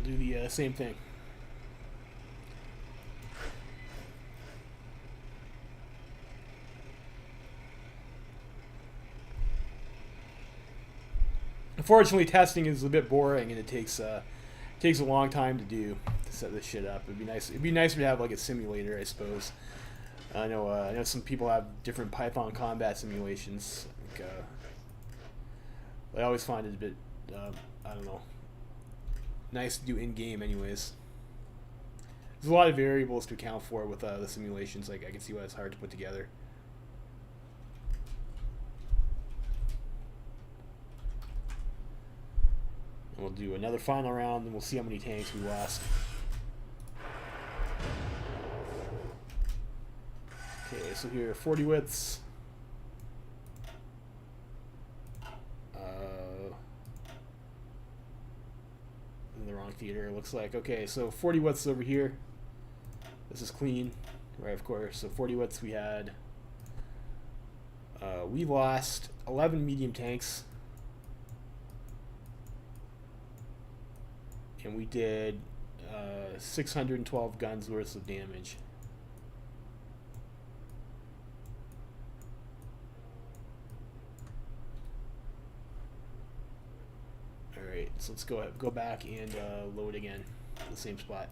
Do the same thing. Unfortunately, testing is a bit boring, and it takes a long time to do to set this shit up. It'd be nice. It'd be nicer to have like a simulator, I suppose. I know some people have different Python combat simulations. Like, I always find it a bit, I don't know, nice to do in-game anyways. There's a lot of variables to account for with the simulations. Like, I can see why it's hard to put together. And we'll do another final round, and we'll see how many tanks we lost. Okay, so here are 40 widths. In the wrong theater, it looks like. Okay, so 40 widths over here. This is clean, right? Of course. So 40 widths we had. We lost 11 medium tanks, and we did 612 guns worth of damage. Alright, So let's go back and load again, the same spot,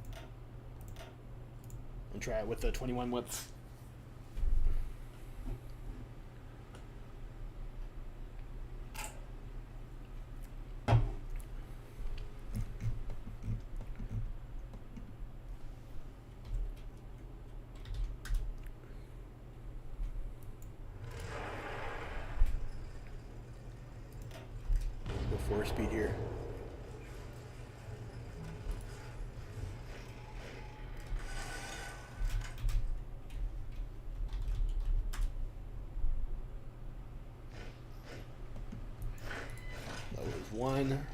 and try it with the 21 width. Go 4-speed here. That was 1.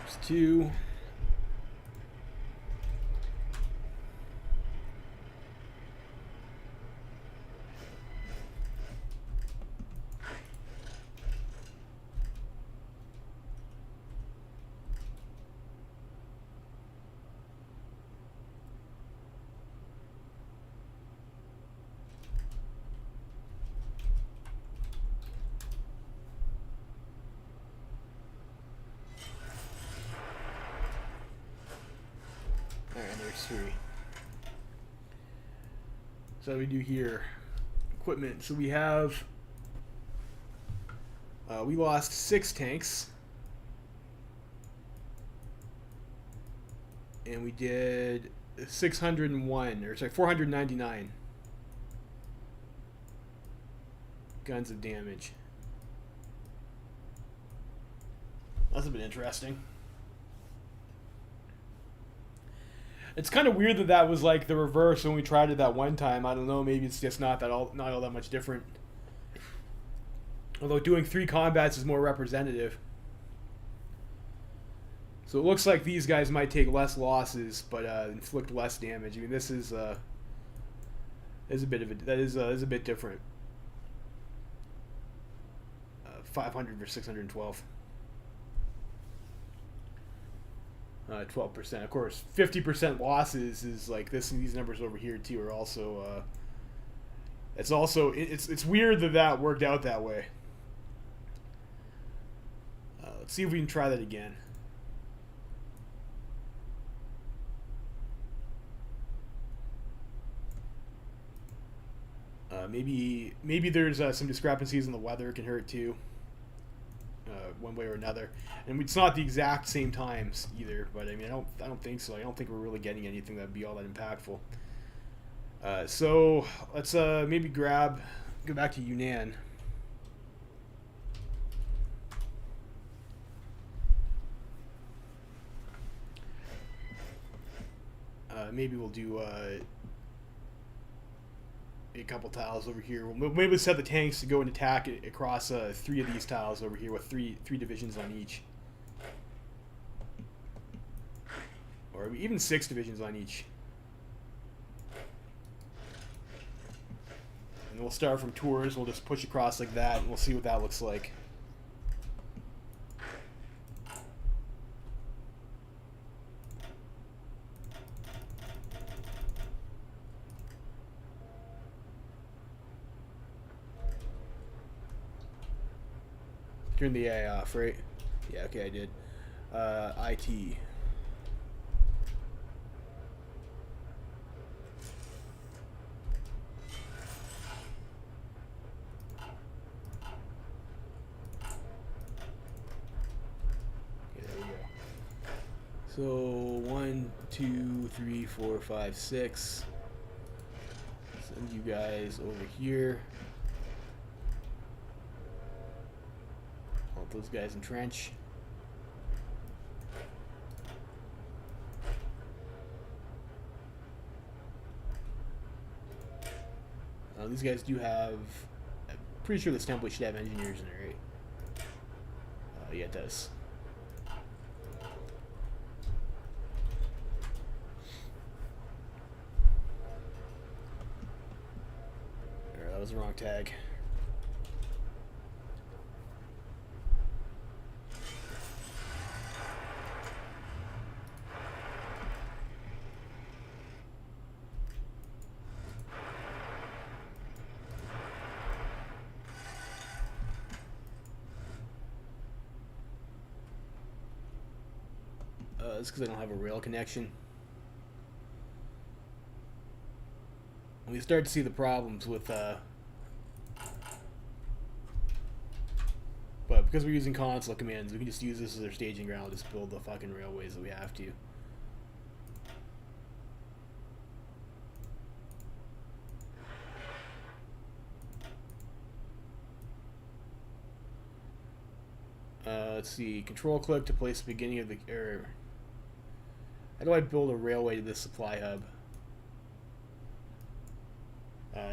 There's 2. Alright, there's 3. So we do here, equipment. So we have, we lost 6 tanks, and we did 601, or sorry, 499 guns of damage. That's a bit interesting. It's kind of weird that that was like the reverse when we tried it that one time. I don't know, maybe it's just not all that much different. Although doing 3 combats is more representative. So it looks like these guys might take less losses, but inflict less damage. I mean, this is a bit of a bit different. 500 versus 612. 12%. Of course, 50% losses is like this, and these numbers over here too are also. It's weird that worked out that way. Let's see if we can try that again. Maybe there's some discrepancies in the weather. It can hurt too. One way or another, and it's not the exact same times either. But I mean, I don't think so. I don't think we're really getting anything that'd be all that impactful. So let's maybe go back to Yunnan. Maybe we'll do a couple tiles over here. We'll maybe set the tanks to go and attack it across 3 of these tiles over here with three divisions on each, or even 6 divisions on each. And we'll start from tours. We'll just push across like that, and we'll see what that looks like. Turn the AI off, right? Yeah, okay, I did. IT. Okay, there we go. So 1, 2, 3, 4, 5, 6. Send you guys over here. Those guys entrench. These guys do have. I'm pretty sure this template should have engineers in it, right? Yeah, it does. was the wrong tag. It's because I don't have a rail connection. We start to see the problems with, but because we're using console commands, we can just use this as our staging ground, just build the fucking railways that we have to. Let's see, control click to place the beginning of the, how do I build a railway to this supply hub?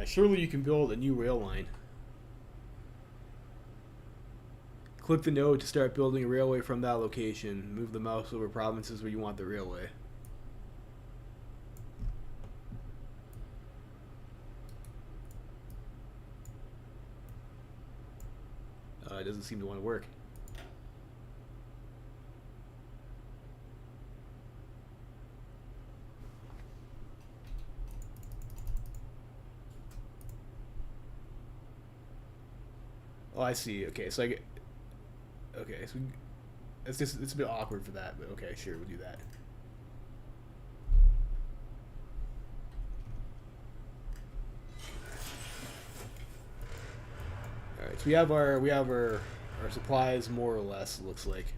Surely you can build a new rail line. Click the node to start building a railway from that location. Move the mouse over provinces where you want the railway. It doesn't seem to want to work. Oh, I see. Okay, so I get. Okay, so it's a bit awkward for that, but okay, sure, we'll do that. All right, so we have our supplies more or less. It looks like.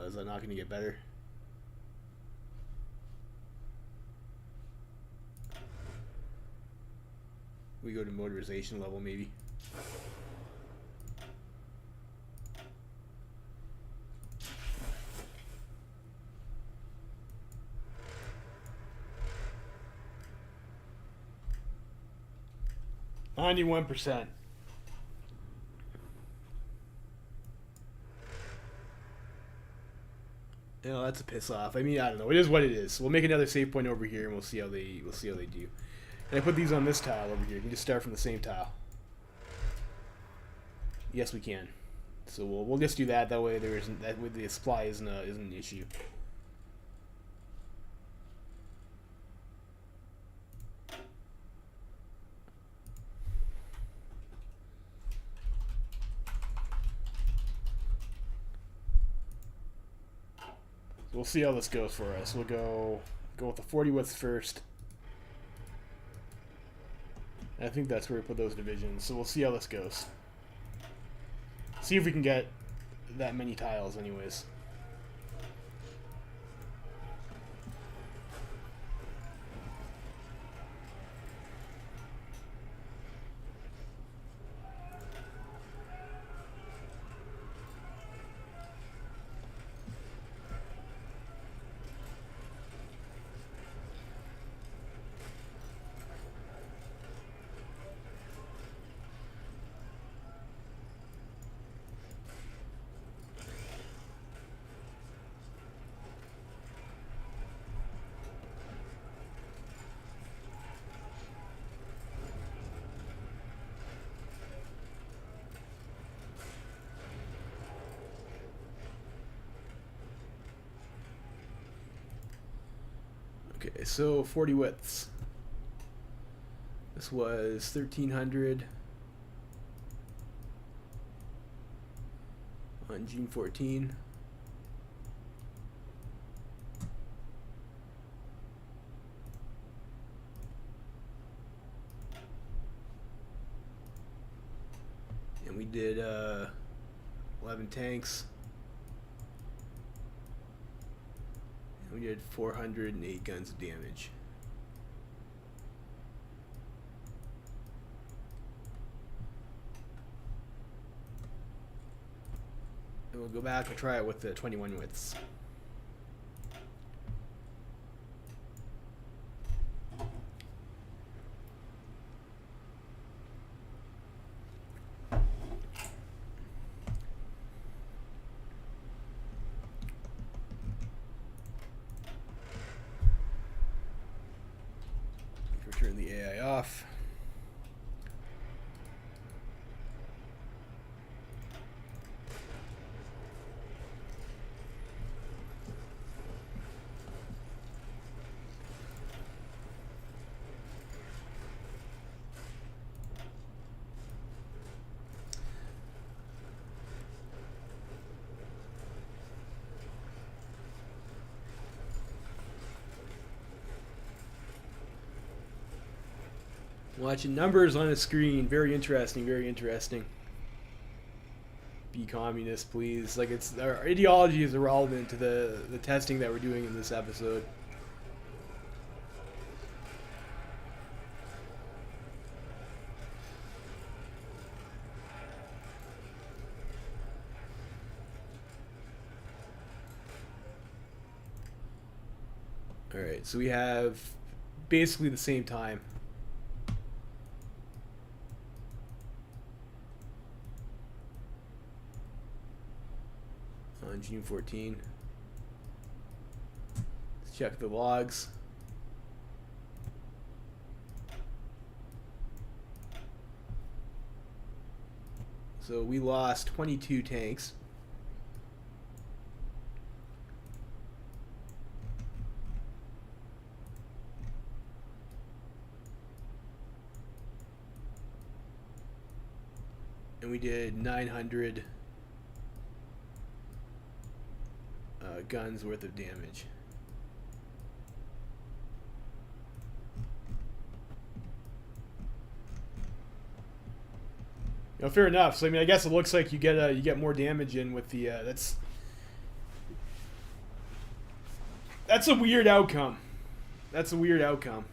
Is that not going to get better? We go to motorization level, maybe. %. You know, that's a piss off. I mean, I don't know. It is what it is. We'll make another save point over here, and we'll see how they do. And I put these on this tile over here. You can just start from the same tile. Yes, we can. So we'll just do that. That way there isn't that with the supply isn't an issue. So we'll see how this goes for us. We'll go with the 40 widths first. I think that's where we put those divisions. So we'll see how this goes. See if we can get that many tiles anyways. Okay, so 40 widths. This was 1300 on June 14. And we did 11 tanks. We did 408 guns of damage. And we'll go back and try it with the 21 widths. off. Watching numbers on a screen. Very interesting, very interesting. Be communist, please. Like, it's our ideology is irrelevant to the testing that we're doing in this episode. Alright, so we have basically the same time. On June 14. Let's check the logs. So we lost 22 tanks. And we did 900 guns worth of damage. You know, fair enough. So I mean, I guess it looks like you get more damage in with the that's a weird outcome. That's a weird outcome.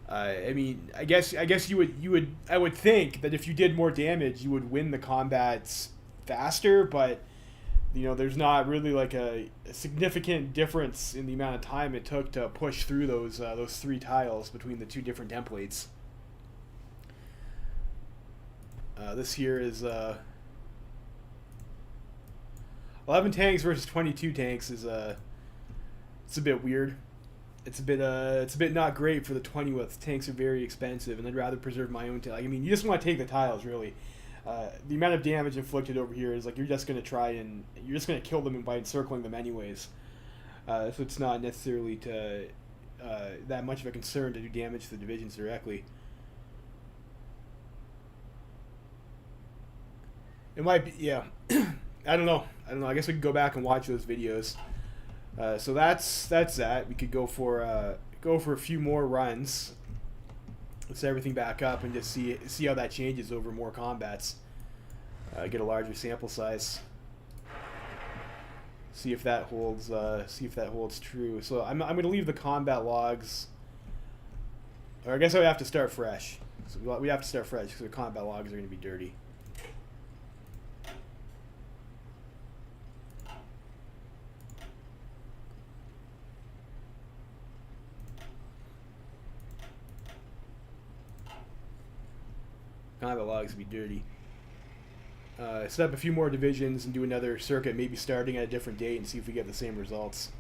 I mean, I guess I would think that if you did more damage, you would win the combats faster, but you know, there's not really like a significant difference in the amount of time it took to push through those 3 tiles between the 2 different templates. This here is 11 tanks versus 22 tanks is it's a bit weird. It's a bit not great for the 20 width. Tanks are very expensive, and I'd rather preserve my own. I mean, you just want to take the tiles, really. The amount of damage inflicted over here is like you're just going to kill them by encircling them anyways. So it's not necessarily that much of a concern to do damage to the divisions directly. It might be, yeah. I don't know. I guess we could go back and watch those videos. So that's that. We could go for a few more runs. Let's set everything back up and just see how that changes over more combats. Get a larger sample size. See if that holds. See if that holds true. So I'm going to leave the combat logs. Or I guess I would have to start fresh. So we have to start fresh because the combat logs are going to be dirty. Combat logs will be dirty. Set up a few more divisions and do another circuit, maybe starting at a different date, and see if we get the same results.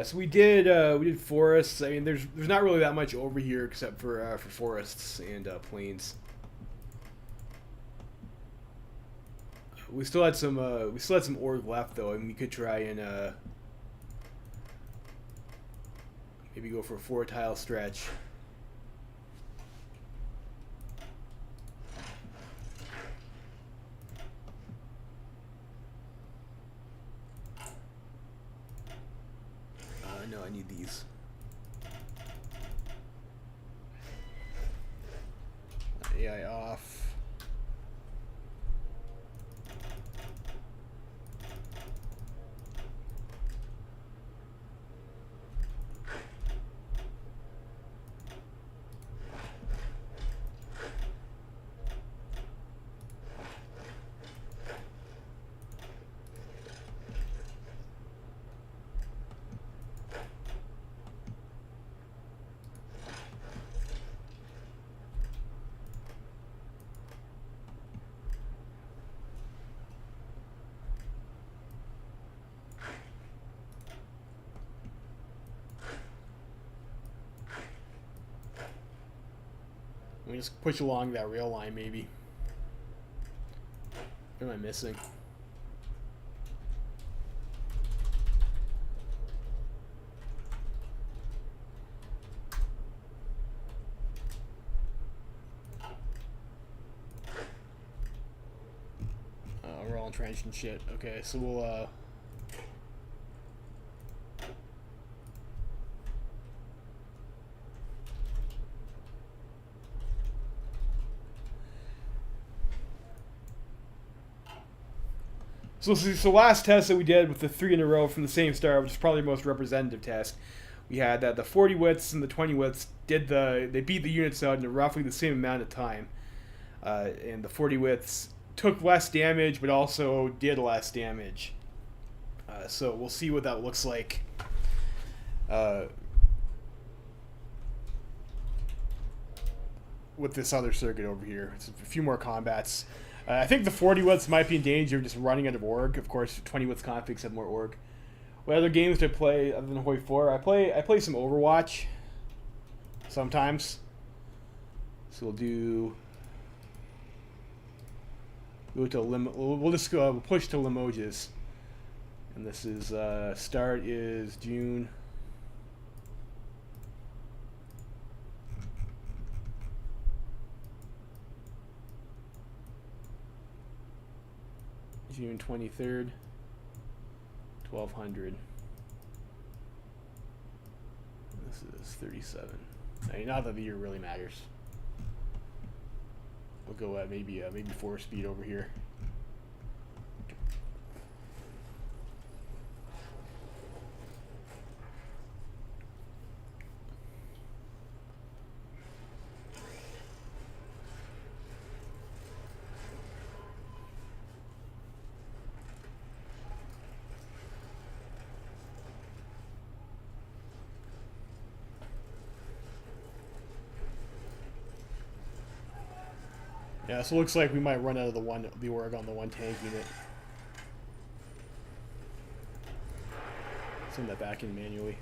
So we did forests. I mean, there's not really that much over here except for forests and plains. We still had some ore left though, and we could try and maybe go for a 4 tile stretch. No, I need these. AI off. Let me just push along that rail line, maybe. What am I missing? We're all entrenched and shit. Okay, so we'll So last test that we did with the 3 in a row from the same star, which is probably the most representative test, we had that the 40 widths and the 20 widths they beat the units out in roughly the same amount of time, and the 40 widths took less damage but also did less damage. So we'll see what that looks like. With this other circuit over here, it's a few more combats. I think the 40 widths might be in danger of just running out of org. Of course, 20 widths configs have more org. What other games do I play other than HOI4? I play some Overwatch sometimes. So we'll just go push to Limoges, and this is start is June. June 23rd, 1200. This is 37. I mean, not that the year really matters. We'll go at maybe 4 speed over here. Yeah, so it looks like we might run out of the org on the 1 tank unit. Send that back in manually.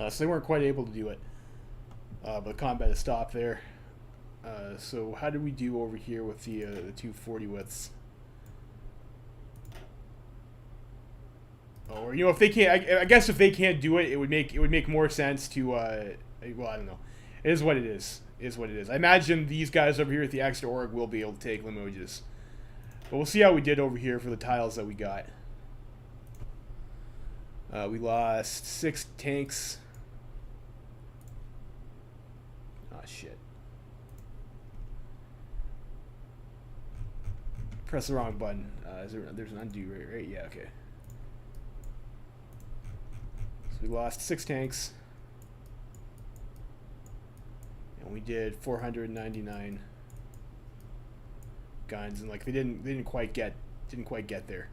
So they weren't quite able to do it. But combat has stopped there. So how did we do over here with the 240 widths? Or if they can't, I guess if they can't do it, it would make more sense to well, I don't know. It is what it is. It is what it is. I imagine these guys over here at the extra org will be able to take Limoges. But we'll see how we did over here for the tiles that we got. We lost 6 tanks. Shit. Press the wrong button. There's an undo, right? Yeah, okay. So we lost 6 tanks. And we did 499 guns, and like they didn't quite get there.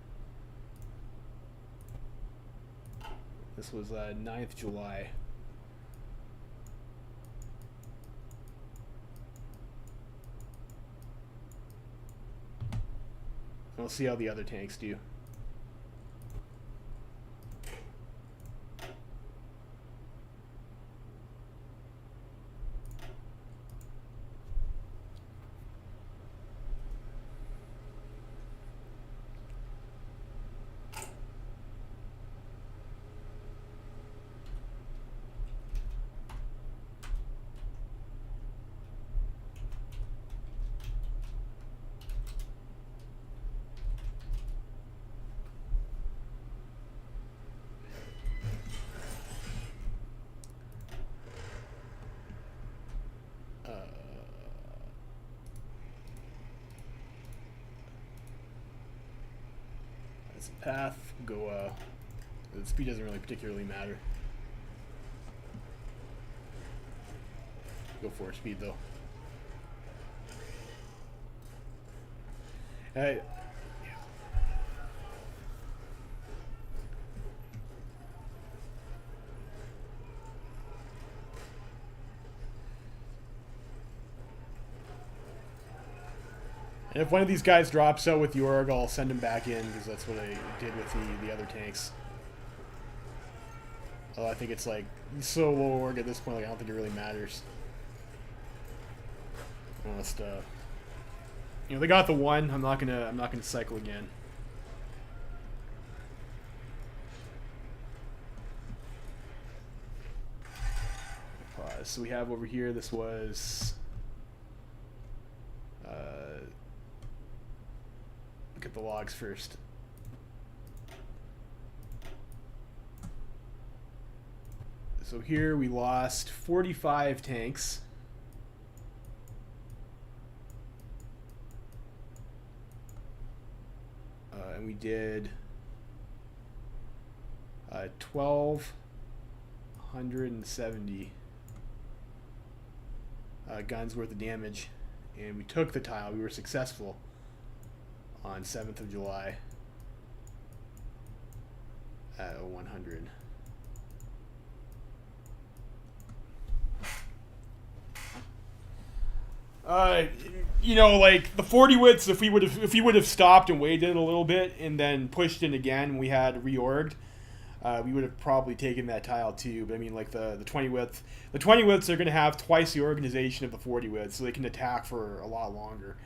This was 9th July. We'll see how the other tanks do. Path, go, the speed doesn't really particularly matter. Go 4 speed though. And if one of these guys drops out with the org, I'll send him back in, because that's what I did with the other tanks. Oh, I think it's like so low org at this point, like I don't think it really matters. Almost, you know, they got the one. I'm not gonna cycle again. Pause. So we have over here. This was. Look at the logs first. So here we lost 45 tanks. And we did 1,270 guns worth of damage. And we took the tile. We were successful on 7th of July at 100. You know, like the 40 widths, if we would have stopped and waited a little bit and then pushed in again, and we had reorged, we would have probably taken that tile too. But I mean, like the 20 width, the 20 widths are going to have twice the organization of the 40 widths, so they can attack for a lot longer.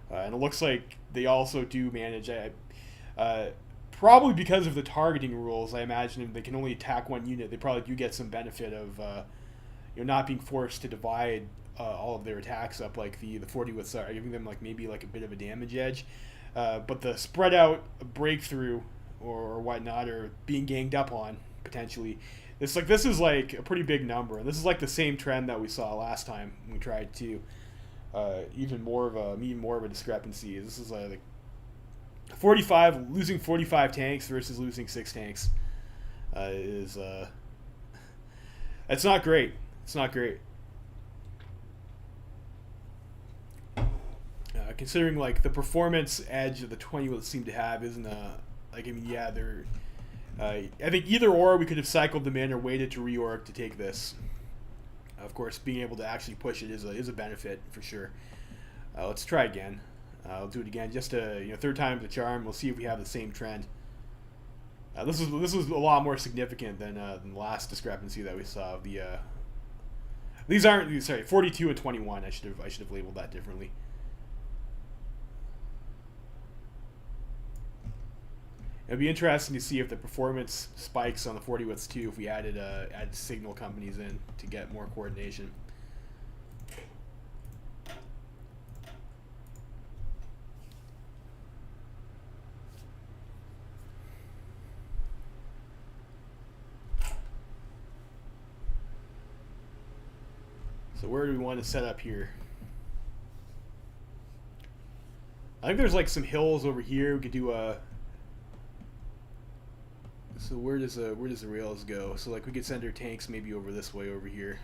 And it looks like they also do manage. Probably because of the targeting rules, I imagine if they can only attack one unit, they probably do get some benefit of you know, not being forced to divide all of their attacks up like the 40 widths are, giving them like maybe like a bit of a damage edge. But the spread out breakthrough or whatnot, or being ganged up on potentially, this is like a pretty big number, and this is like the same trend that we saw last time we tried to. Even more of a discrepancy. This is like 45, losing 45 tanks versus losing 6 tanks is it's not great. It's not great. Considering like the performance edge that the 20 will seem to have isn't like, I mean, yeah, they're I think either or we could have cycled them in or waited to reorg to take this. Of course, being able to actually push it is a benefit for sure. Let's try again. I'll do it again, just to, you know, third time's the charm. We'll see if we have the same trend. This was a lot more significant than the last discrepancy that we saw. These aren't, sorry, 42 and 21. I should have labeled that differently. It'd be interesting to see if the performance spikes on the 40 widths too, if we added signal companies in to get more coordination. So where do we want to set up here? I think there's like some hills over here. We could do a. So where does the rails go? So like we could send our tanks maybe over this way over here.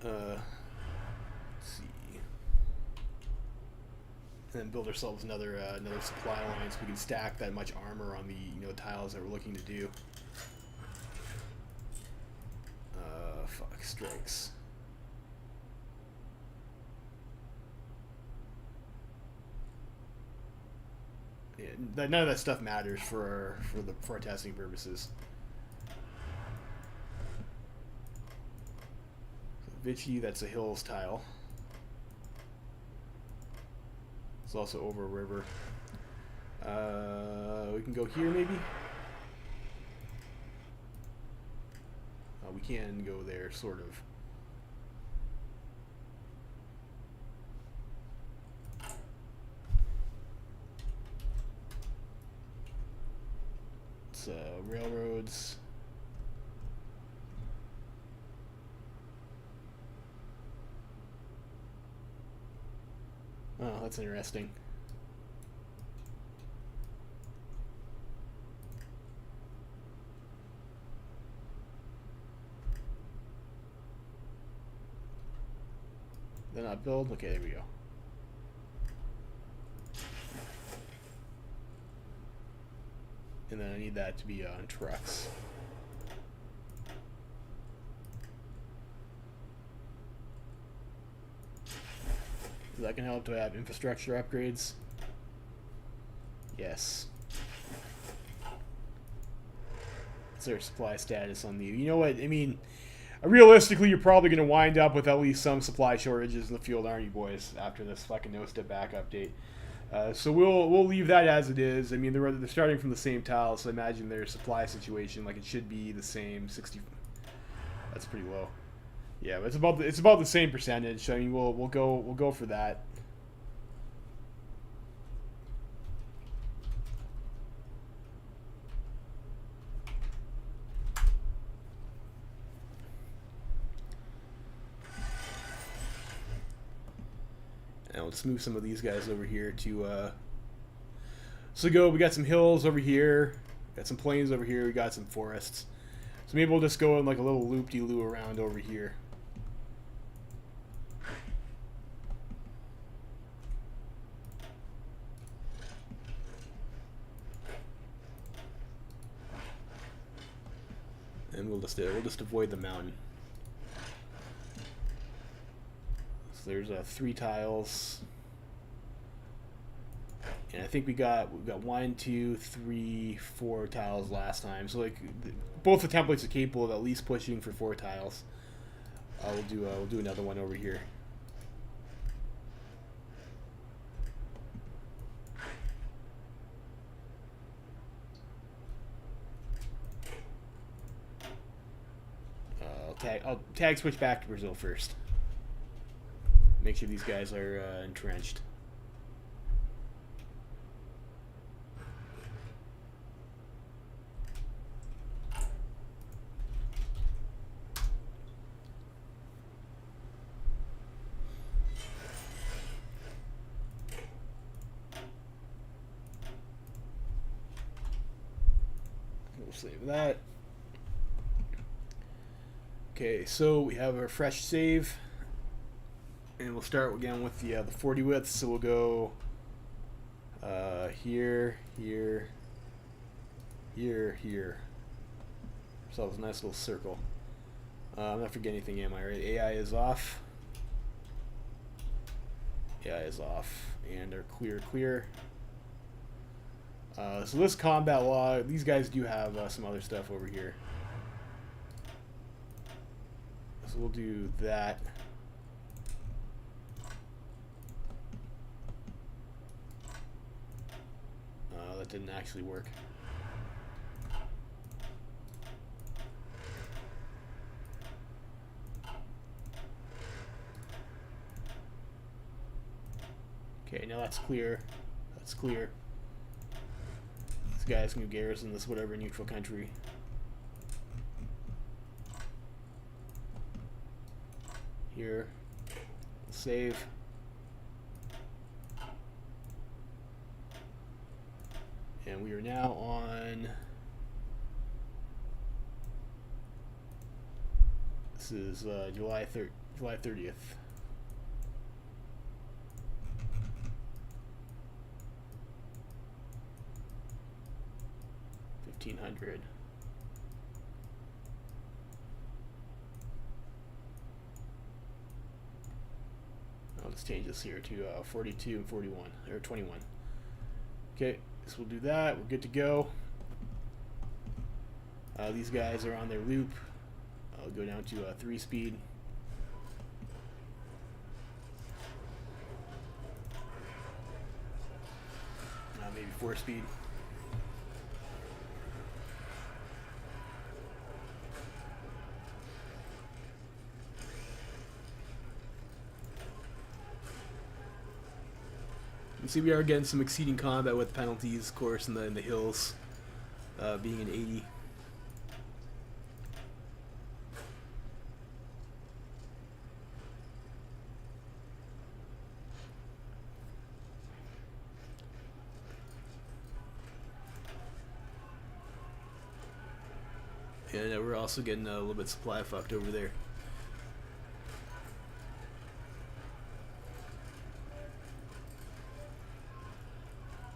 Let's see. And then build ourselves another supply line so we can stack that much armor on the, you know, tiles that we're looking to do. Fuck, strikes. Yeah, none of that stuff matters for our testing purposes. So Vichy, that's a hills tile. It's also over a river. We can go here maybe. We can go there, sort of. It's railroads. Oh, that's interesting. Then not build. Okay, there we go. and then I need that to be on trucks. Is that going to help to have infrastructure upgrades? Yes. What's their supply status on the... You know what? I mean, realistically, you're probably going to wind up with at least some supply shortages in the field, aren't you, boys, after this fucking no-step back update. So we'll leave that as it is. I mean, they're starting from the same tile, so I imagine their supply situation, like, it should be the same. 60. That's pretty low. Yeah, but it's about the same percentage. I mean, we'll go for that. And let's move some of these guys over here to. So we got some hills over here, got some plains over here, we got some forests. So maybe we'll just go in like a little loop-de-loo around over here. And we'll just avoid the mountain. So there's 3 tiles. And I think we got 1, 2, 3, 4 tiles last time. So like both the templates are capable of at least pushing for 4 tiles. We'll do another one over here. I'll tag switch back to Brazil first. Make sure these guys are entrenched. We'll save that. Okay, so we have our fresh save, and we'll start again with the 40 width. So we'll go here, here, here, here. So it's a nice little circle. I'm not forgetting anything, am I? Right? AI is off. AI is off, and our clear. So this combat log, these guys do have some other stuff over here. So we'll do that. That didn't actually work. Okay, now that's clear. That's clear. These guys can garrison this whatever neutral country. Here, save. And we are now on. This is July 30th. 1500. I'll just change this here to 42 and 41, or 21. Okay, so we'll do that. We're good to go. These guys are on their loop. I'll go down to 3 speed. Maybe 4 speed. You see, we are getting some exceeding combat with penalties, of course, in the hills, being an 80. And we're also getting a little bit supply fucked over there.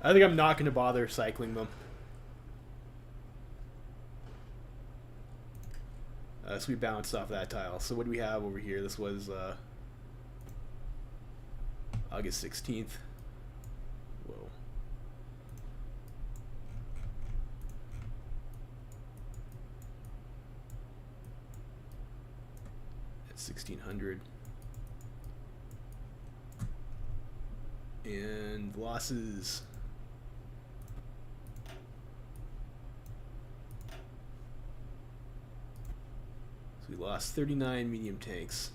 I think I'm not going to bother cycling them. so we bounced off that tile. So what do we have over here? This was August 16th. Whoa. At 1600. And losses. So we lost 39 medium tanks.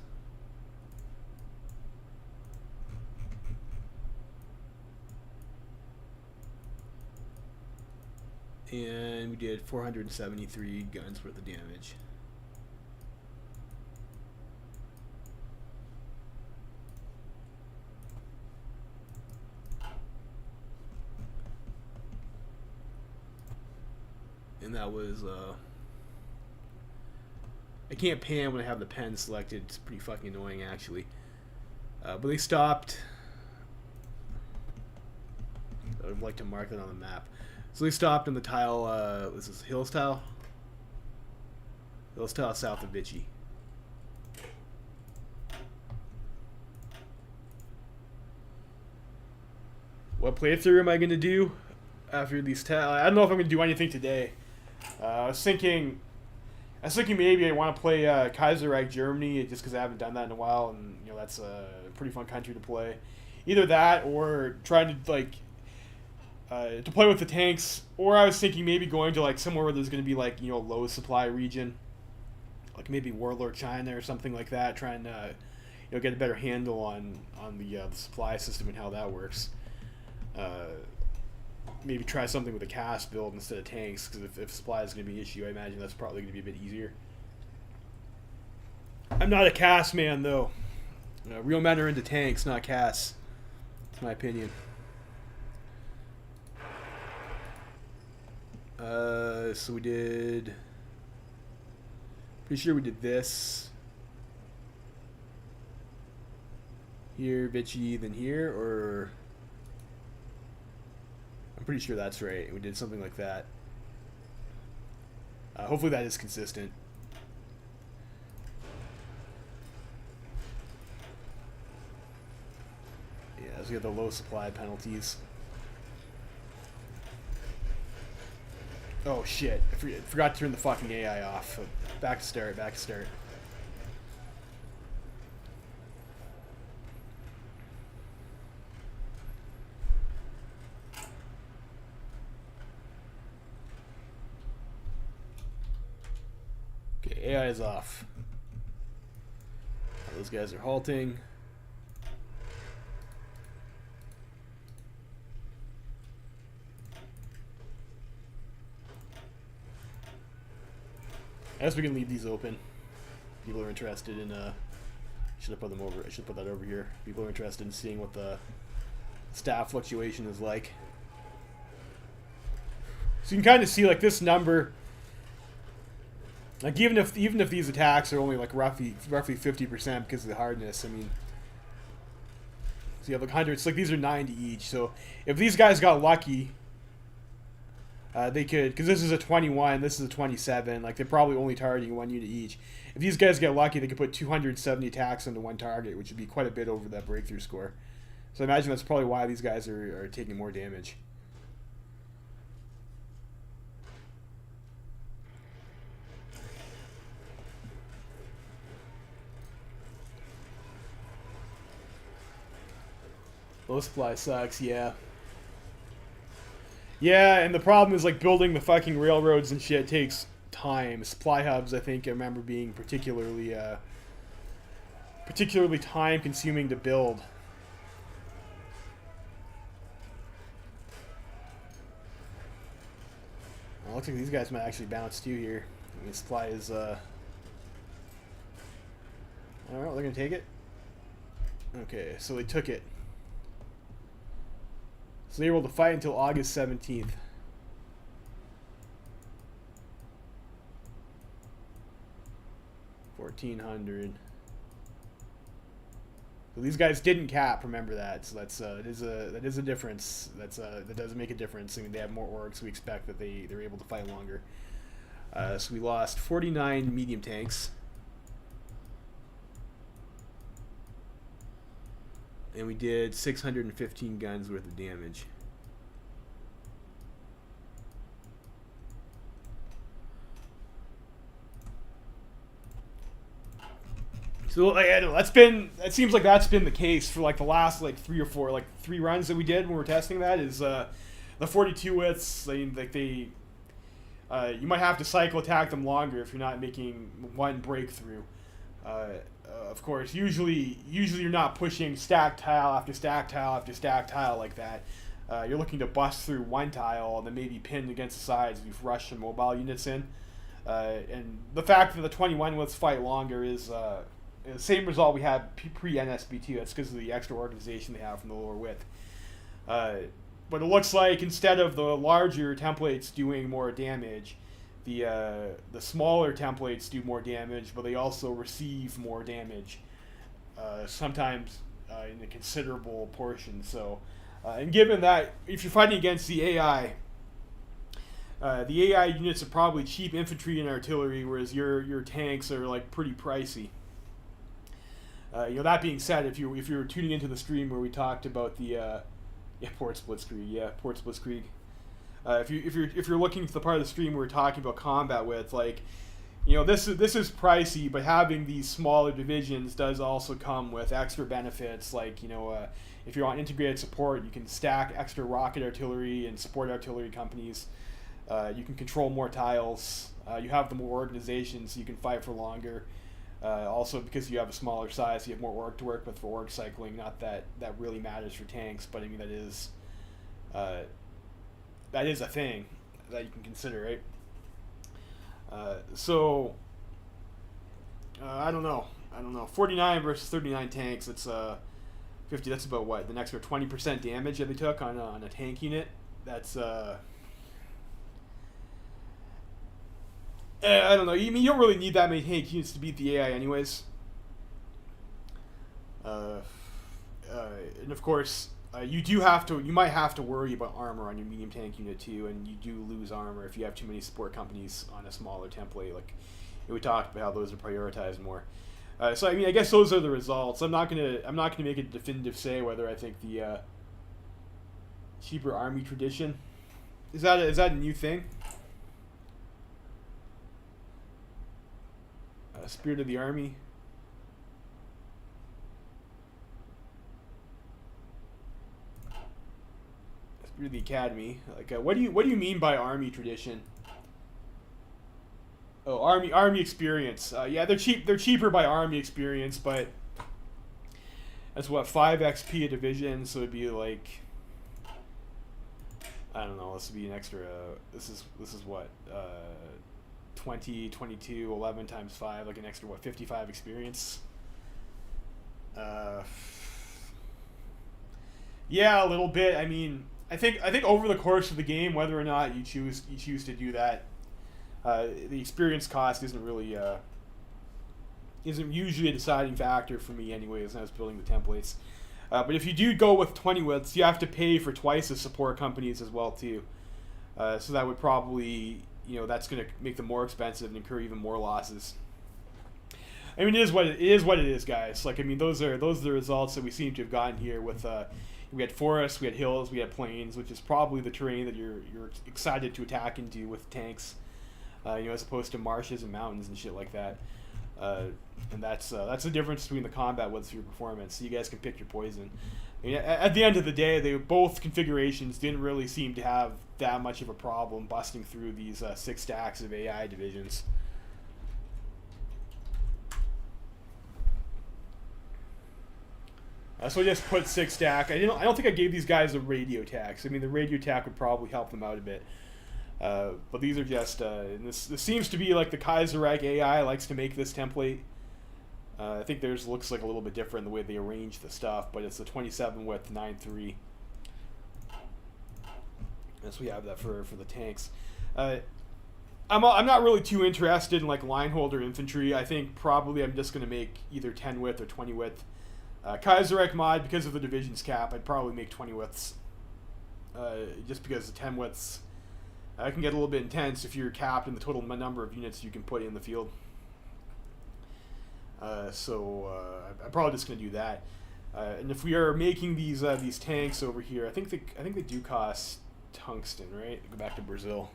And we did 473 guns worth of damage. And that was, I can't pan when I have the pen selected. It's pretty fucking annoying, actually. But they stopped. I would like to mark that on the map. So they stopped in the tile, this is Hills tile? Hills tile south of Vichy. What playthrough am I going to do after these tiles? I don't know if I'm going to do anything today. I was thinking maybe I want to play Kaiserreich Germany just because I haven't done that in a while, and you know that's a pretty fun country to play. Either that or trying to like to play with the tanks, or I was thinking maybe going to like somewhere where there's going to be like, you know, a low supply region, like maybe Warlord China or something like that, trying to you know get a better handle on the supply system and how that works. Maybe try something with a CAS build instead of tanks, because if supply is going to be an issue, I imagine that's probably going to be a bit easier. I'm not a CAS man, though. Real men are into tanks, not CAS. That's my opinion. So we did... Pretty sure we did this. Here, Vichy, then here, or... I'm pretty sure that's right. We did something like that. Hopefully that is consistent. Yeah, so we got the low supply penalties. Oh shit, I forgot to turn the fucking AI off. Back to start, back to start. Okay, AI is off. Those guys are halting. I guess we can leave these open. People are interested in should have put them over. I should put that over here. People are interested in seeing what the staff fluctuation is like. So you can kind of see like this number. Like even if these attacks are only like roughly 50% because of the hardness, I mean, so you have like hundreds. Like these are 90 each. So if these guys got lucky, they could, because this is a 21, this is a 27. Like they're probably only targeting one unit each. If these guys get lucky, they could put 270 attacks onto one target, which would be quite a bit over that breakthrough score. So I imagine that's probably why these guys are taking more damage. Low supply sucks, yeah. Yeah, and the problem is like building the fucking railroads and shit takes time. Supply hubs, I think I remember being particularly time consuming to build. Well, looks like these guys might actually bounce too here. I mean, supply is alright, they're gonna take it. Okay, so they took it. So they were able to fight until August 17th. $1,400. So these guys didn't cap. Remember that. So that's that is a difference. That does make a difference. I mean, they have more orgs. We expect that they're able to fight longer. So we lost 49 medium tanks. and we did 615 guns worth of damage. So like, I don't know, that seems like that's been the case for like the last like 3 runs that we did when we were testing that. Is the 42 widths, you might have to cycle attack them longer if you're not making one breakthrough. Of course, usually you're not pushing stack tile after stack tile after stack tile like that. You're looking to bust through one tile and then maybe pin against the sides if you've rushed some mobile units in. And the fact that the 21 widths fight longer is the same result we had pre-NSB too. That's because of the extra organization they have from the lower width. But it looks like instead of the larger templates doing more damage, the smaller templates do more damage, but they also receive more damage, sometimes in a considerable portion. So, and given that if you're fighting against the AI units are probably cheap infantry and artillery, whereas your tanks are like pretty pricey. That being said, if you were tuning into the stream where we talked about the Port Splitzkrieg. If you're looking to the part of the stream where we're talking about combat with, this is pricey, but having these smaller divisions does also come with extra benefits. If you're on integrated support, you can stack extra rocket artillery and support artillery companies. You can control more tiles. You have the more organization, so you can fight for longer. Also, because you have a smaller size, you have more org to work with for org cycling. Not that really matters for tanks, but I mean that is a thing that you can consider, right? I don't know. 49 versus 39 tanks. It's 50. That's about what, the next 20% damage that they took on a tank unit. That's I don't know. You don't really need that many tank units to beat the AI, anyways. And of course, you might have to worry about armor on your medium tank unit too, and you do lose armor if you have too many support companies on a smaller template. We talked about how those are prioritized more. So I mean, I guess those are the results. I'm not gonna make a definitive say whether I think the cheaper army tradition is that a new thing. Spirit of the Army. Spirit of the Academy. What do you mean by army tradition? Oh, army experience. Yeah, they're cheap. They're cheaper by army experience, but that's what 5 XP a division. So it'd be like, I don't know. This would be an extra. This is what. 20, 22, 11 times 5, like an extra, 55 experience? Yeah, a little bit. I mean, I think over the course of the game, whether or not you choose to do that, the experience cost isn't usually a deciding factor for me anyways when I was building the templates. But if you do go with 20 widths, you have to pay for twice as support companies as well too. So that would probably, that's going to make them more expensive and incur even more losses. I mean, it is what it is, guys. Those are the results that we seem to have gotten here with. We had forests, we had hills, we had plains, which is probably the terrain that you're excited to attack into with tanks, as opposed to marshes and mountains and shit like that. And that's the difference between the combat widths for your performance. So you guys can pick your poison. I mean, at the end of the day, both configurations didn't really seem to have that much of a problem busting through these 6 stacks of AI divisions. So I just put 6 stack. I don't think I gave these guys a radio tax. I mean, the radio tack would probably help them out a bit. But these are just this seems to be like the Kaiserreich AI likes to make this template. I think theirs looks like a little bit different the way they arrange the stuff, but it's a 27 width 9.3. Yes, we have that for the tanks. I'm not really too interested in line holder infantry. I think probably I'm just going to make either 10 width or 20 width. Kaiserreich mod, because of the divisions cap, I'd probably make 20 widths. Just because the 10 widths can get a little bit intense if you're capped in the total number of units you can put in the field. So I'm probably just going to do that. And if we are making these tanks over here, I think they do cost tungsten, right? Go back to Brazil.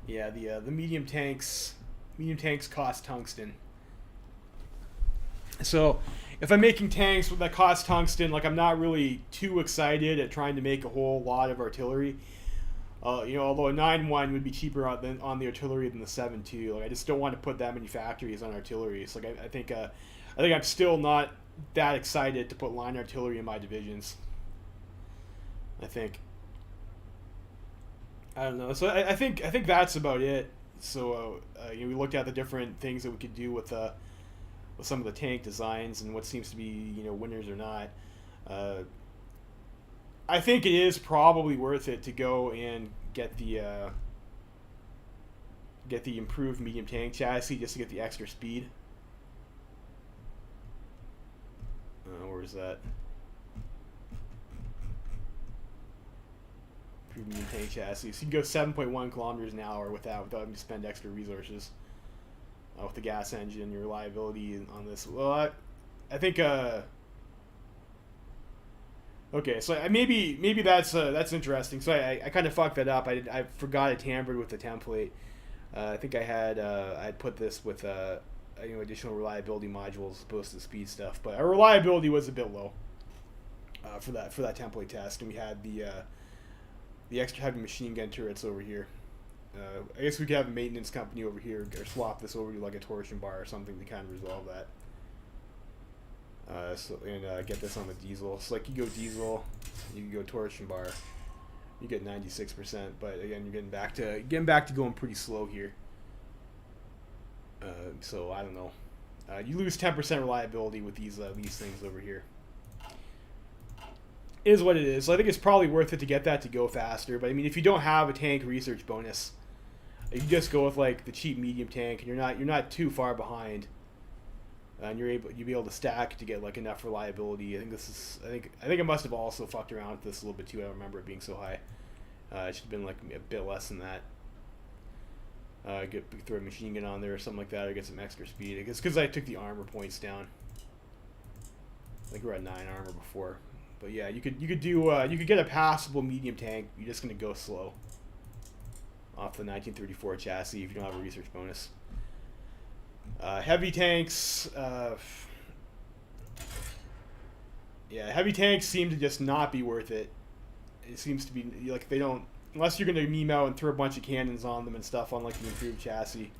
Yeah, the medium tanks cost tungsten. So if I'm making tanks that cost tungsten, like I'm not really too excited at trying to make a whole lot of artillery. Although a 9-1 would be cheaper on the artillery than the 7-2. Like I just don't want to put that many factories on artillery. So like I think I'm still not that excited to put line artillery in my divisions. I think. I don't know. So I think that's about it. So we looked at the different things that we could do with some of the tank designs and what seems to be winners or not. I think it is probably worth it to go and get the improved medium tank chassis just to get the extra speed. Where is that? Improved medium tank chassis. So you can go 7.1 kilometers an hour without having to spend extra resources. With the gas engine, your reliability on this. Well, I think. Okay, so maybe that's interesting. So I kind of fucked that up. I forgot I tampered with the template. I think I had put this with additional reliability modules as opposed to speed stuff, but our reliability was a bit low for that template test, and we had the extra heavy machine gun turrets over here. I guess we could have a maintenance company over here or swap this over to like a torsion bar or something to kind of resolve that. Get this on the diesel. So like you go diesel, you go torsion bar, you get 96%. But again, you're getting back to going pretty slow here. So I don't know. You lose 10% reliability with these things over here. It is what it is. So I think it's probably worth it to get that to go faster. But I mean, if you don't have a tank research bonus, you just go with like the cheap medium tank, and you're not too far behind, and you'll be able to stack to get like enough reliability. I think I must have also fucked around with this a little bit too. I don't remember it being so high. It should have been like a bit less than that. Throw a machine gun on there or something like that, or get some extra speed. I guess because I took the armor points down. I think we were at 9 armor before, but yeah, you could get a passable medium tank. You're just gonna go slow off the 1934 chassis if you don't have a research bonus. Heavy tanks, heavy tanks seem to just not be worth it. It seems to be like they don't, unless you're going to meme out and throw a bunch of cannons on them and stuff on like the improved chassis.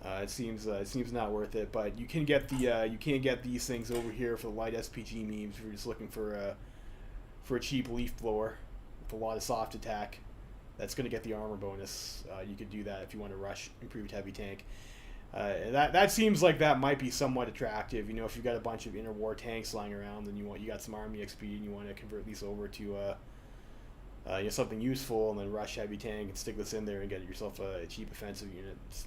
It seems not worth it. But you can get these things over here for the light SPG memes if you're just looking for a cheap leaf blower with a lot of soft attack. That's going to get the armor bonus. You could do that if you want to rush improved heavy tank. That seems like that might be somewhat attractive. If you've got a bunch of interwar tanks lying around and you got some army XP and you want to convert these over to something useful, and then rush heavy tank and stick this in there and get yourself a cheap offensive unit. It's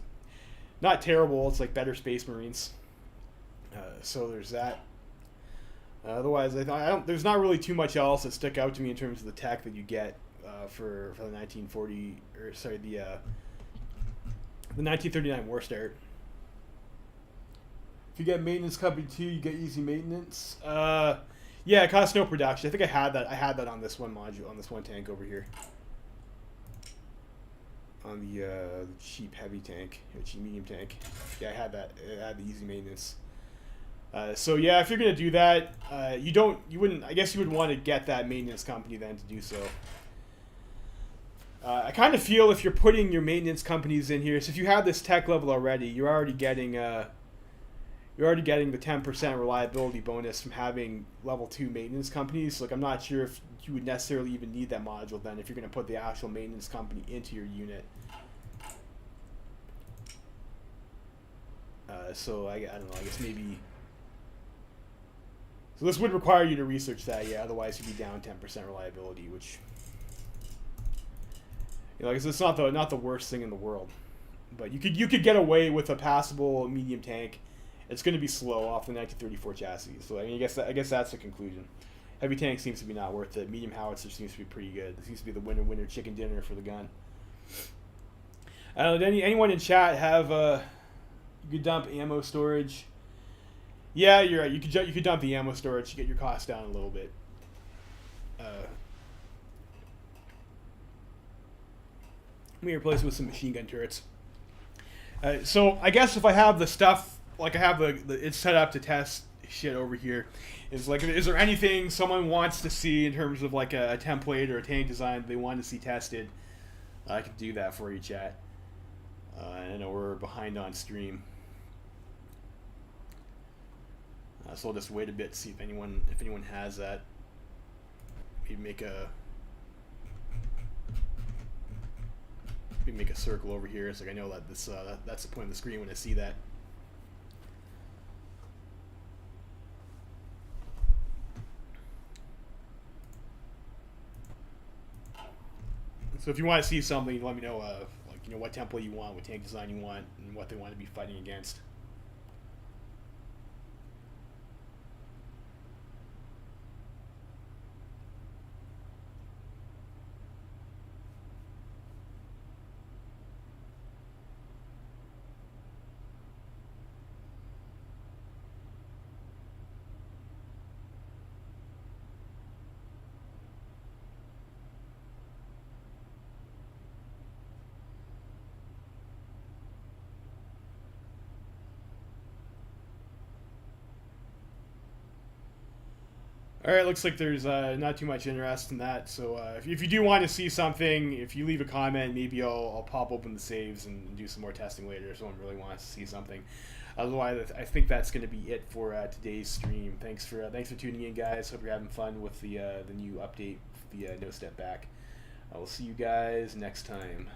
not terrible. It's like better Space Marines. So there's that. Otherwise, there's not really too much else that stuck out to me in terms of the tech that you get for the 1940 the 1939 war start. If you get maintenance company 2, you get easy maintenance. It costs no production. I think I had that on this one module, on this one tank over here. On the cheap heavy tank, or cheap medium tank. Yeah, I had that. I had the easy maintenance. So yeah, if you're gonna do that, I guess you would want to get that maintenance company then to do so. I kind of feel if you're putting your maintenance companies in here, so if you have this tech level already, you're already getting the 10% reliability bonus from having level 2 maintenance companies. So, like, I'm not sure if you would necessarily even need that module then if you're going to put the actual maintenance company into your unit. So I don't know. I guess maybe. So this would require you to research that, yeah. Otherwise, you'd be down 10% reliability, which. It's not the worst thing in the world, but you could get away with a passable medium tank. It's going to be slow off the 1934 chassis. So I guess that's the conclusion. Heavy tank seems to be not worth it. Medium howitzer seems to be pretty good. This seems to be the winner chicken dinner for the gun. I don't know. Did anyone in chat have you could dump ammo storage? Yeah, you're right. You could dump the ammo storage to get your cost down a little bit. Let me replace it with some machine gun turrets. So I guess if I have the stuff, like I have it's set up to test shit over here, is there anything someone wants to see in terms of like a template or a tank design they want to see tested? I can do that for you, chat. I know we're behind on stream, so I'll just wait a bit to see if anyone has that. Maybe make a circle over here, so I know that this that's the point of the screen when I see that. So if you want to see something, let me know. What template you want, what tank design you want, and what they want to be fighting against. Alright, looks like there's not too much interest in that, so if you do want to see something, if you leave a comment, maybe I'll pop open the saves and do some more testing later if someone really wants to see something. Otherwise, I think that's going to be it for today's stream. Thanks for tuning in, guys. Hope you're having fun with the new update, the No Step Back. I will see you guys next time.